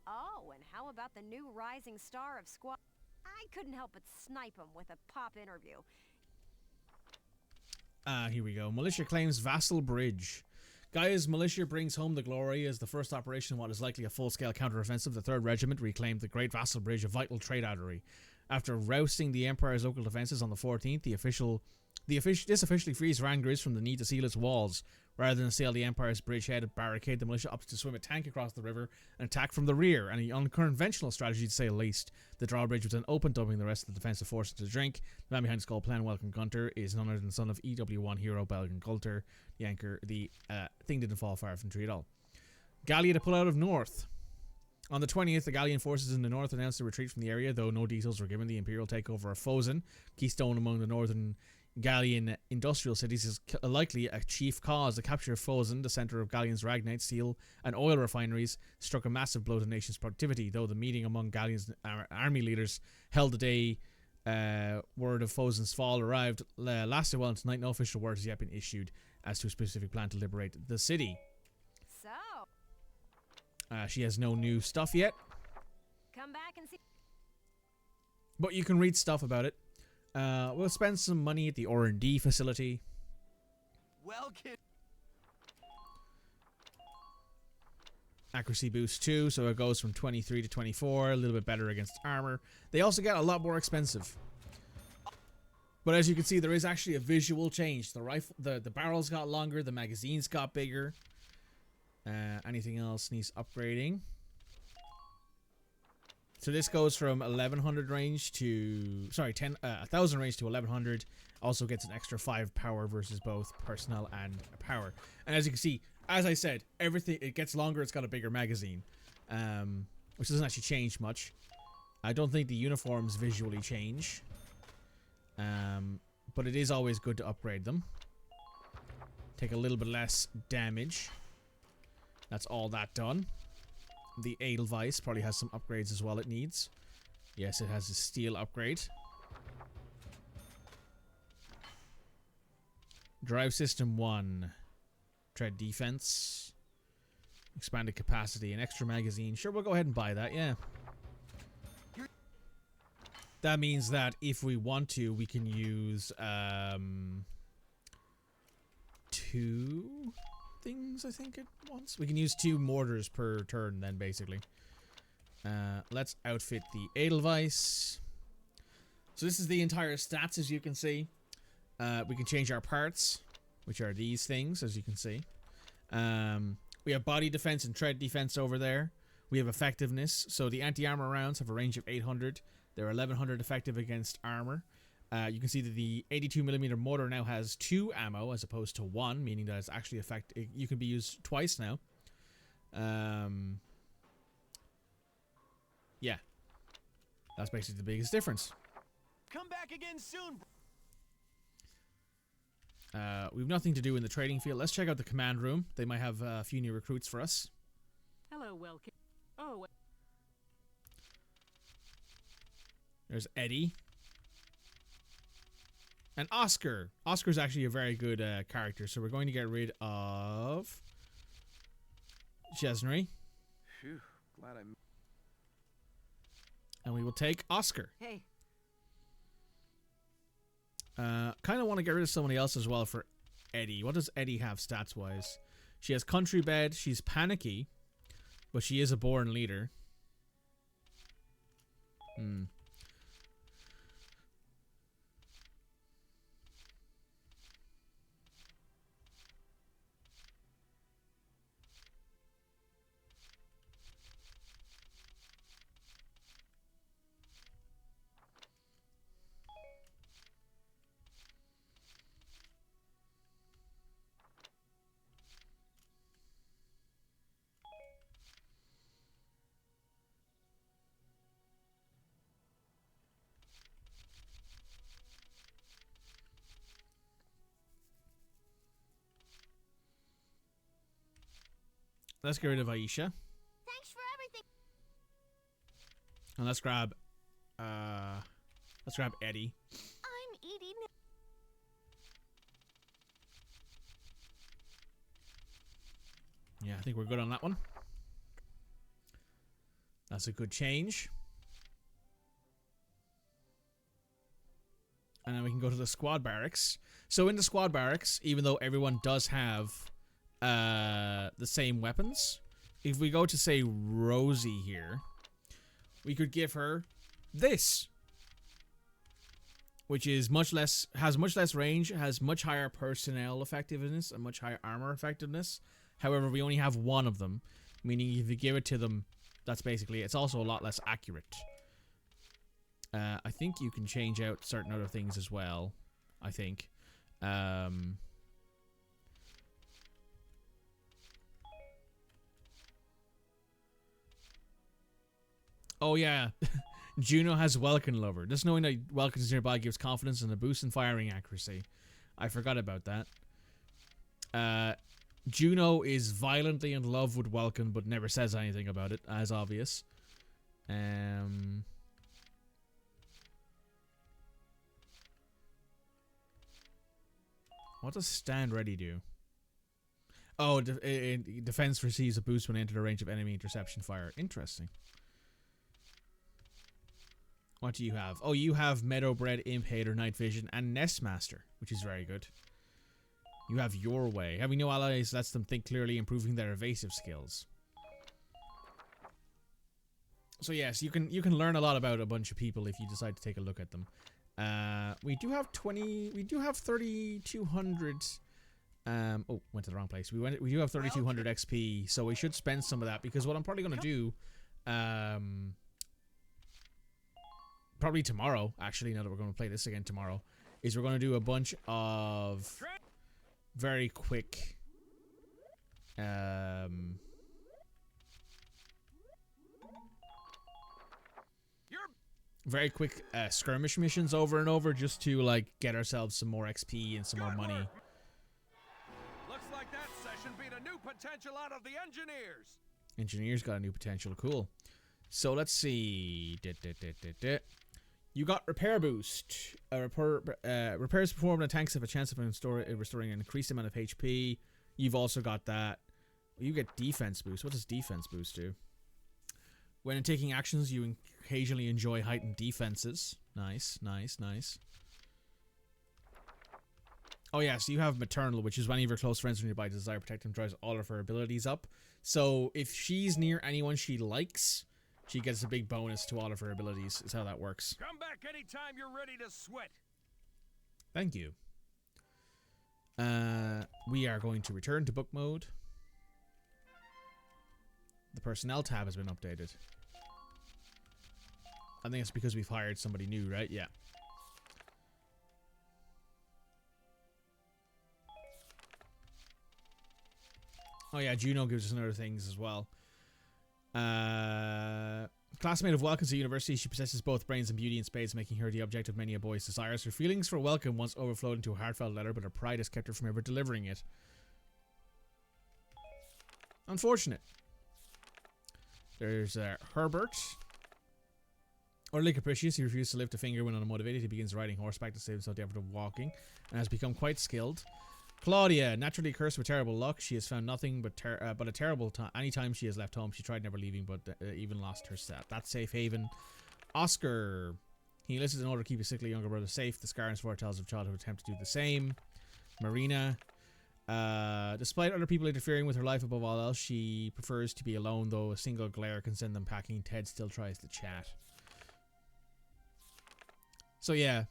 Oh, and how about the new rising star of Squad? I couldn't help but snipe him with a pop interview. Here we go. Militia claims Vassal Bridge. Gaia's militia brings home the glory as the first operation in what is likely a full-scale counter-offensive. The 3rd Regiment reclaimed the Great Vassal Bridge, a vital trade artery. After rousting the Empire's local defences on the 14th, this officially frees Rangers from the need to seal its walls. Rather than sail the Empire's bridgehead and barricade, the militia opts to swim a tank across the river and attack from the rear, and an unconventional strategy to say the least. The drawbridge was then open, dumping the rest of the defensive forces to drink. The man behind the skull plan, Welken Gunther, is none other than the son of EW1 hero Welken Gunther. The anchor, the thing didn't fall far from the tree at all. Gallia to pull out of north. On the 20th, the Gallian forces in the north announced a retreat from the area, though no details were given. The Imperial takeover of Fosen, keystone among the northern Gallian industrial cities, is likely a chief cause. The capture of Fosen, the centre of Gallian's Ragnite, steel and oil refineries, struck a massive blow to the nation's productivity, though the meeting among Gallian's army leaders held the day word of Fosen's fall arrived lasted well into tonight. No official word has yet been issued as to a specific plan to liberate the city. So, she has no new stuff yet, come back and see. but you can read stuff about it. We'll spend some money at the R&D facility. Welken. Accuracy boost 2, so it goes from 23 to 24, a little bit better against armor. They also get a lot more expensive. But as you can see, there is actually a visual change. The rifle, the barrels got longer, the magazines got bigger. Anything else needs upgrading? So this goes from 1100 range to 1000 range to 1100. Also gets an extra 5 power versus both personnel and power. And as you can see, as I said, everything it gets longer. It's got a bigger magazine, which doesn't actually change much. I don't think the uniforms visually change, but it is always good to upgrade them. Take a little bit less damage. That's all that done. The Edelweiss probably has some upgrades as well it needs. Yes, it has a steel upgrade. Drive system 1. Tread defense. Expanded capacity. An extra magazine. Sure, we'll go ahead and buy that, yeah. That means that if we want to, we can use 2 things, I think it wants. We can use 2 mortars per turn then, basically. Let's outfit the Edelweiss. So this is the entire stats, as you can see. We can change our parts, which are these things, as you can see. We have body defense and tread defense over there. We have effectiveness. So the anti-armor rounds have a range of 800. They're 1100 effective against armor. You can see that the 82mm mortar now has 2 ammo as opposed to 1, meaning that it's actually you can be used twice now. Yeah. That's basically the biggest difference. Come back again soon. We've nothing to do in the trading field. Let's check out the command room. They might have a few new recruits for us. Hello, Welken. Oh, There's Eddie. And Oscar. Oscar's actually a very good character, so we're going to get rid of Chesney. Phew, glad I... And we will take Oscar. Hey. Kind of want to get rid of somebody else as well for Eddie. What does Eddie have stats-wise? She has country bed. She's panicky, but she is a born leader. Let's get rid of Aisha. Thanks for everything. And let's grab Eddie. I'm eating. Yeah, I think we're good on that one. That's a good change. And then we can go to the squad barracks. So in the squad barracks, even though everyone does have the same weapons, if we go to, say, Rosie here, we could give her this, which is has much less range, has much higher personnel effectiveness, and much higher armor effectiveness. However, we only have one of them, meaning if you give it to them, that's basically it. It's also a lot less accurate. I think you can change out certain other things as well. I think. Oh yeah, Juno has Welken Lover. Just knowing that Welken is nearby gives confidence and a boost in firing accuracy. I forgot about that. Juno is violently in love with Welken, but never says anything about it, as obvious. What does stand ready do? Oh, defense receives a boost when entered the range of enemy interception fire. Interesting. What do you have? Oh, you have Meadowbred, Imp Hater, Night Vision, and Nestmaster, which is very good. You have Your Way. Having no allies lets them think clearly, improving their evasive skills. So yes, you can learn a lot about a bunch of people if you decide to take a look at them. We do have 3,200. Oh, went to the wrong place. We do have 3,200 XP, so we should spend some of that, because what I'm probably going to do, probably tomorrow, actually, now that we're going to play this again tomorrow, is we're going to do a bunch of very quick skirmish missions over and over, just to like get ourselves some more XP and some more money. Looks like that session beat a new potential out of the engineers. Engineers got a new potential. Cool. So let's see. You got repair boost. Repairs performed on tanks have a chance of restoring an increased amount of HP. You've also got that. You get defense boost. What does defense boost do? When taking actions, you occasionally enjoy heightened defenses. Nice, nice, nice. Oh yeah, so you have Maternal, which is when any of your close friends are nearby desire to protect them, drives all of her abilities up. So if she's near anyone she likes, she gets a big bonus to all of her abilities, is how that works. Come back anytime you're ready to sweat. Thank you. We are going to return to book mode. The personnel tab has been updated. I think it's because we've hired somebody new, right? Yeah. Oh yeah, Juno gives us another things as well. Classmate of Welken's at university, she possesses both brains and beauty in spades, making her the object of many a boy's desires. Her feelings for Welken once overflowed into a heartfelt letter, but her pride has kept her from ever delivering it. Unfortunate. There's Herbert. Utterly capricious, he refuses to lift a finger when unmotivated. He begins riding horseback to save himself the effort of walking, and has become quite skilled. Claudia, naturally cursed with terrible luck. She has found nothing but a terrible time. Anytime she has left home, she tried never leaving, but even lost her set. That's safe haven. Oscar, he enlisted in order to keep his sickly younger brother safe. The scar in his foretells of childhood attempt to do the same. Marina, despite other people interfering with her life above all else, she prefers to be alone, though a single glare can send them packing. Ted still tries to chat. So yeah,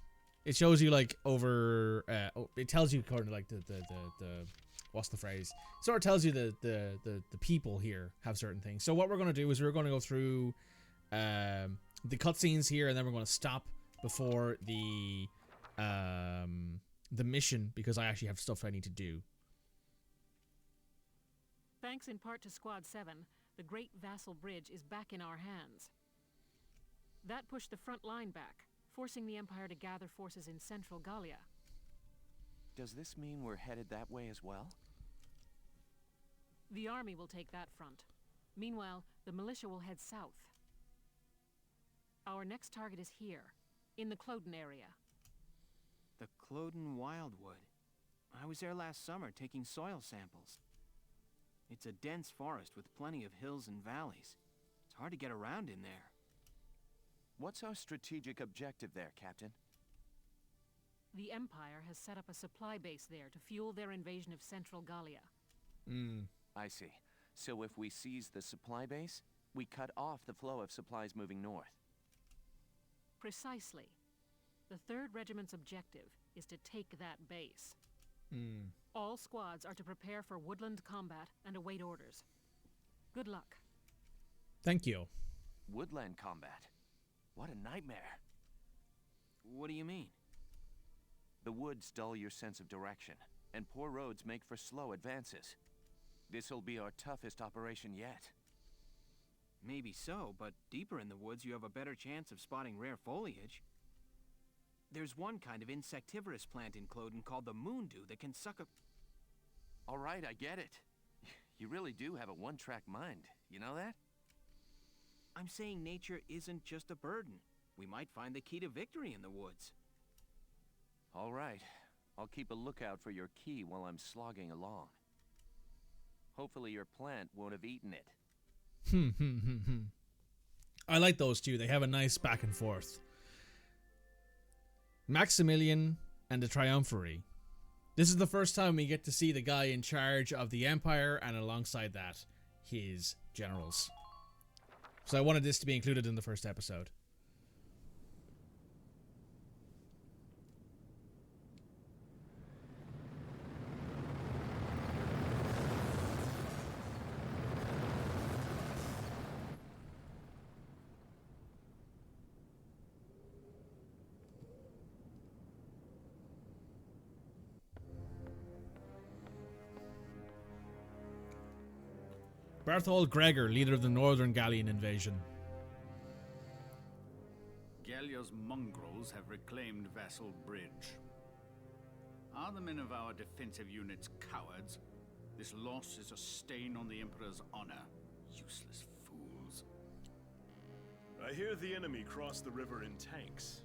it shows you like over. It tells you according to like the what's the phrase? It sort of tells you the people here have certain things. So what we're going to do is we're going to go through the cutscenes here, and then we're going to stop before the mission, because I actually have stuff I need to do. Thanks in part to Squad 7, the Great Vassal Bridge is back in our hands. That pushed the front line back, forcing the Empire to gather forces in central Gallia. Does this mean we're headed that way as well? The army will take that front. Meanwhile, the militia will head south. Our next target is here, in the Cloden area. The Cloden Wildwood. I was there last summer taking soil samples. It's a dense forest with plenty of hills and valleys. It's hard to get around in there. What's our strategic objective there, Captain? The Empire has set up a supply base there to fuel their invasion of central Gallia. I see. So if we seize the supply base, we cut off the flow of supplies moving north. Precisely. The 3rd Regiment's objective is to take that base. All squads are to prepare for woodland combat and await orders. Good luck. Thank you. Woodland combat? What a nightmare. What do you mean? The woods dull your sense of direction, and poor roads make for slow advances. This'll be our toughest operation yet. Maybe so, but deeper in the woods you have a better chance of spotting rare foliage. There's one kind of insectivorous plant in Cloden called the moondew that can suck a... All right, I get it. You really do have a one-track mind, you know that? I'm saying nature isn't just a burden. We might find the key to victory in the woods. All right. I'll keep a lookout for your key while I'm slogging along. Hopefully your plant won't have eaten it. I like those two. They have a nice back and forth. Maximilian and the Triumvirate. This is the first time we get to see the guy in charge of the Empire, and alongside that, his generals. So I wanted this to be included in the first episode. Berthold Gregor, leader of the Northern Gallian invasion. Gallia's mongrels have reclaimed Vassal Bridge. Are the men of our defensive units cowards? This loss is a stain on the Emperor's honor. Useless fools. I hear the enemy crossed the river in tanks.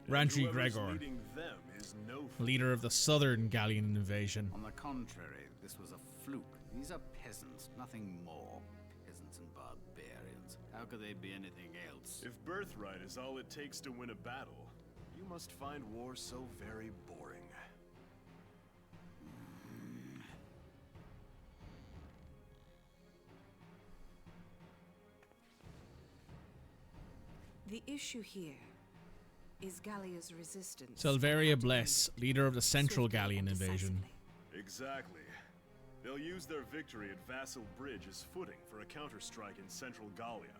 Rantry Gregor, them is no leader of the Southern Gallian invasion. On the contrary, this was a fluke. These are peasants, nothing more. Peasants and barbarians. How could they be anything else? If birthright is all it takes to win a battle, you must find war so very boring. The issue here is Gallia's resistance. Selvaria Bless, leader of the Central Gallian invasion. Exactly. They'll use their victory at Vassal Bridge as footing for a counterstrike in Central Gallia.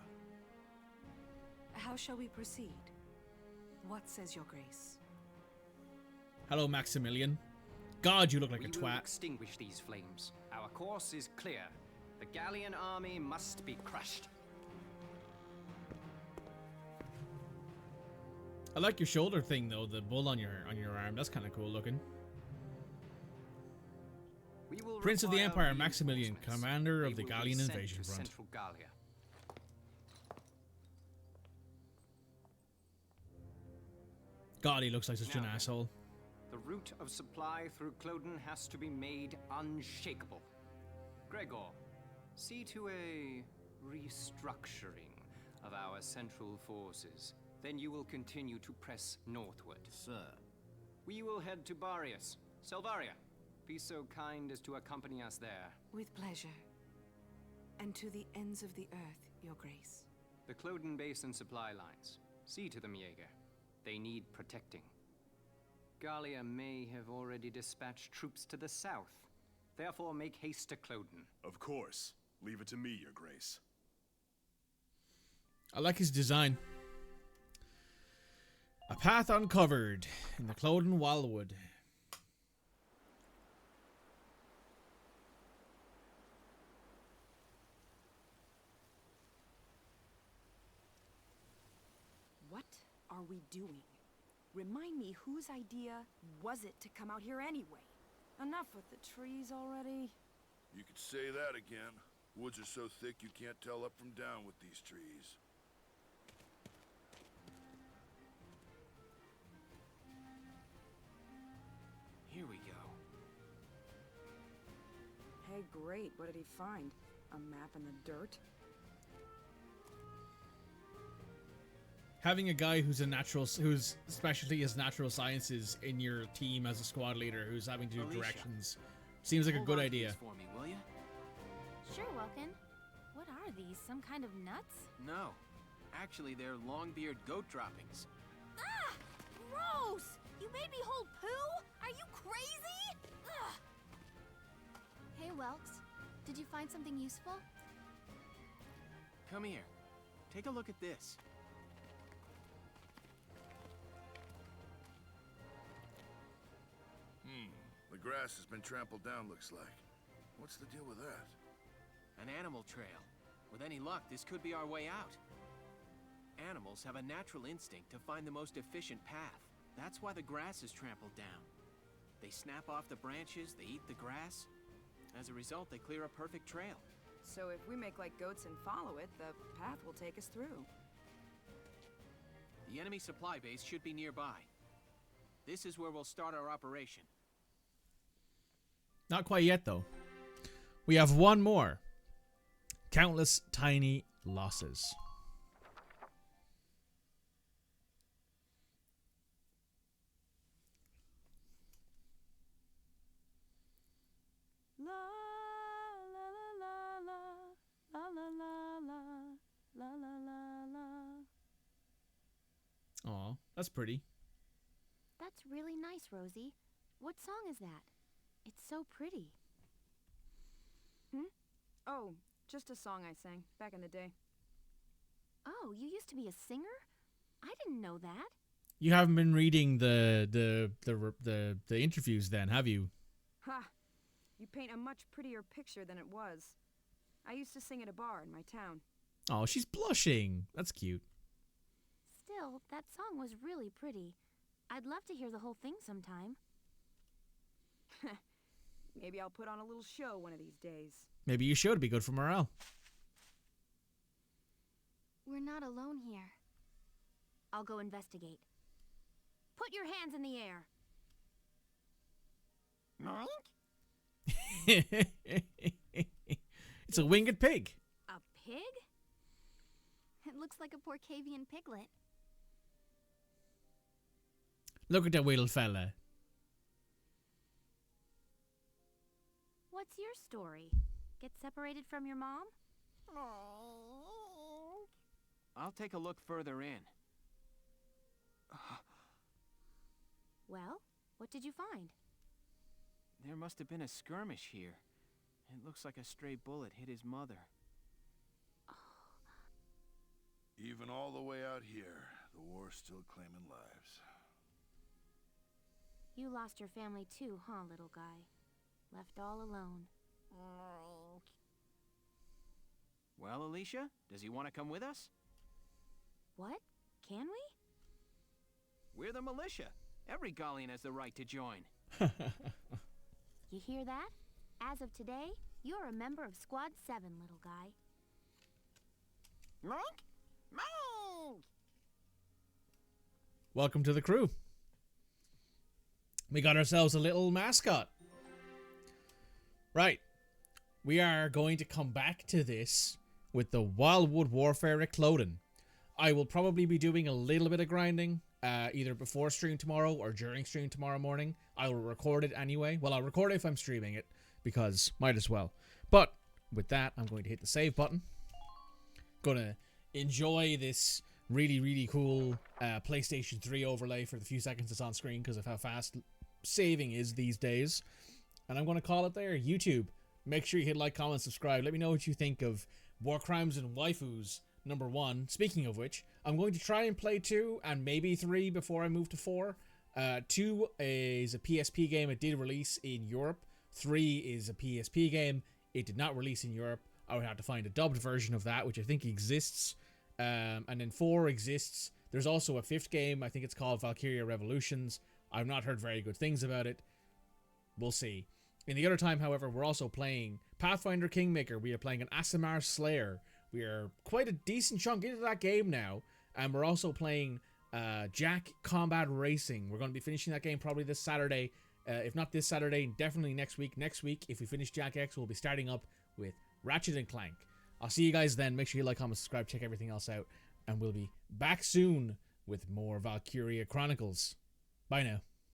How shall we proceed? What says your grace? Hello, Maximilian. God, you look like a We will twat. extinguish these flames. Our course is clear. The Gallian army must be crushed. I like your shoulder thing though, the bull on your arm. That's kind of cool looking. Prince of the Empire, Maximilian, commander of the Gallian invasion front. Central Gallia. God, he looks like such an asshole. The route of supply through Cloden has to be made unshakable. Gregor, see to a restructuring of our central forces. Then you will continue to press northward. Sir. We will head to Barius. Selvaria, be so kind as to accompany us there. With pleasure. And to the ends of the earth, your grace. The Cloden base and supply lines. See to them, Jaeger. They need protecting. Gallia may have already dispatched troops to the south. Therefore, make haste to Cloden. Of course. Leave it to me, your grace. I like his design. A path uncovered in the Cloden Wildwood. What are we doing? Remind me, whose idea was it to come out here anyway? Enough with the trees already. You could say that again. Woods are so thick you can't tell up from down with these trees. Here we go. Hey, great. What did he find? A map in the dirt? Having a guy whose specialty is natural sciences in your team as a squad leader who's having to do Alicia, directions seems like a hold good on to idea. these for me, will ya? Sure, Welken. What are these? Some kind of nuts? No. Actually, they're long-beard goat droppings. Ah! Gross! You made me hold poo? Are you crazy? Ugh! Hey, Welks. Did you find something useful? Come here. Take a look at this. The grass has been trampled down, looks like. What's the deal with that? An animal trail. With any luck, this could be our way out. Animals have a natural instinct to find the most efficient path. That's why the grass is trampled down. They snap off the branches, they eat the grass. As a result, they clear a perfect trail. So if we make like goats and follow it, the path will take us through. The enemy supply base should be nearby. This is where we'll start our operation. Not quite yet, though. We have one more. Countless tiny losses. La la la la la la la la la la la. Aw, that's pretty. That's really nice, Rosie. What song is that? It's so pretty. Oh, just a song I sang back in the day. Oh, you used to be a singer? I didn't know that. You haven't been reading the interviews then, have you? Ha! You paint a much prettier picture than it was. I used to sing at a bar in my town. Oh, she's blushing. That's cute. Still, that song was really pretty. I'd love to hear the whole thing sometime. Maybe I'll put on a little show one of these days. Maybe you should be good for morale. We're not alone here. I'll go investigate. Put your hands in the air. It's a winged pig. A pig? It looks like a Porcavian piglet. Look at that little fella. What's your story? Get separated from your mom? I'll take a look further in. Well, what did you find? There must have been a skirmish here. It looks like a stray bullet hit his mother. Even all the way out here, the war's still claiming lives. You lost your family too, huh, little guy? Left all alone. Well, Alicia, does he want to come with us? What? Can we? We're the militia. Every Gallian has the right to join. You hear that? As of today, you're a member of Squad 7, little guy. Welcome to the crew. We got ourselves a little mascot. Right. We are going to come back to this with the Wildwood Warfare at Cloden. I will probably be doing a little bit of grinding, either before stream tomorrow or during stream tomorrow morning. I will record it anyway. Well, I'll record it if I'm streaming it, because might as well. But with that, I'm going to hit the save button. Gonna enjoy this really, really cool PlayStation 3 overlay for the few seconds it's on screen because of how fast saving is these days. And I'm going to call it there. YouTube, make sure you hit like, comment, subscribe. Let me know what you think of Warcrimes and Waifus #1. Speaking of which, I'm going to try and play 2 and maybe 3 before I move to 4. 2 is a PSP game. It did release in Europe. 3 is a PSP game. It did not release in Europe. I would have to find a dubbed version of that, which I think exists. And then 4 exists. There's also a 5th game. I think it's called Valkyria Revolutions. I've not heard very good things about it. We'll see. In the other time, however, we're also playing Pathfinder Kingmaker. We are playing an Aasimar Slayer. We are quite a decent chunk into that game now. And we're also playing Jack Combat Racing. We're going to be finishing that game probably this Saturday. If not this Saturday, definitely next week. Next week, if we finish Jack X, we'll be starting up with Ratchet and Clank. I'll see you guys then. Make sure you like, comment, subscribe, check everything else out. And we'll be back soon with more Valkyria Chronicles. Bye now.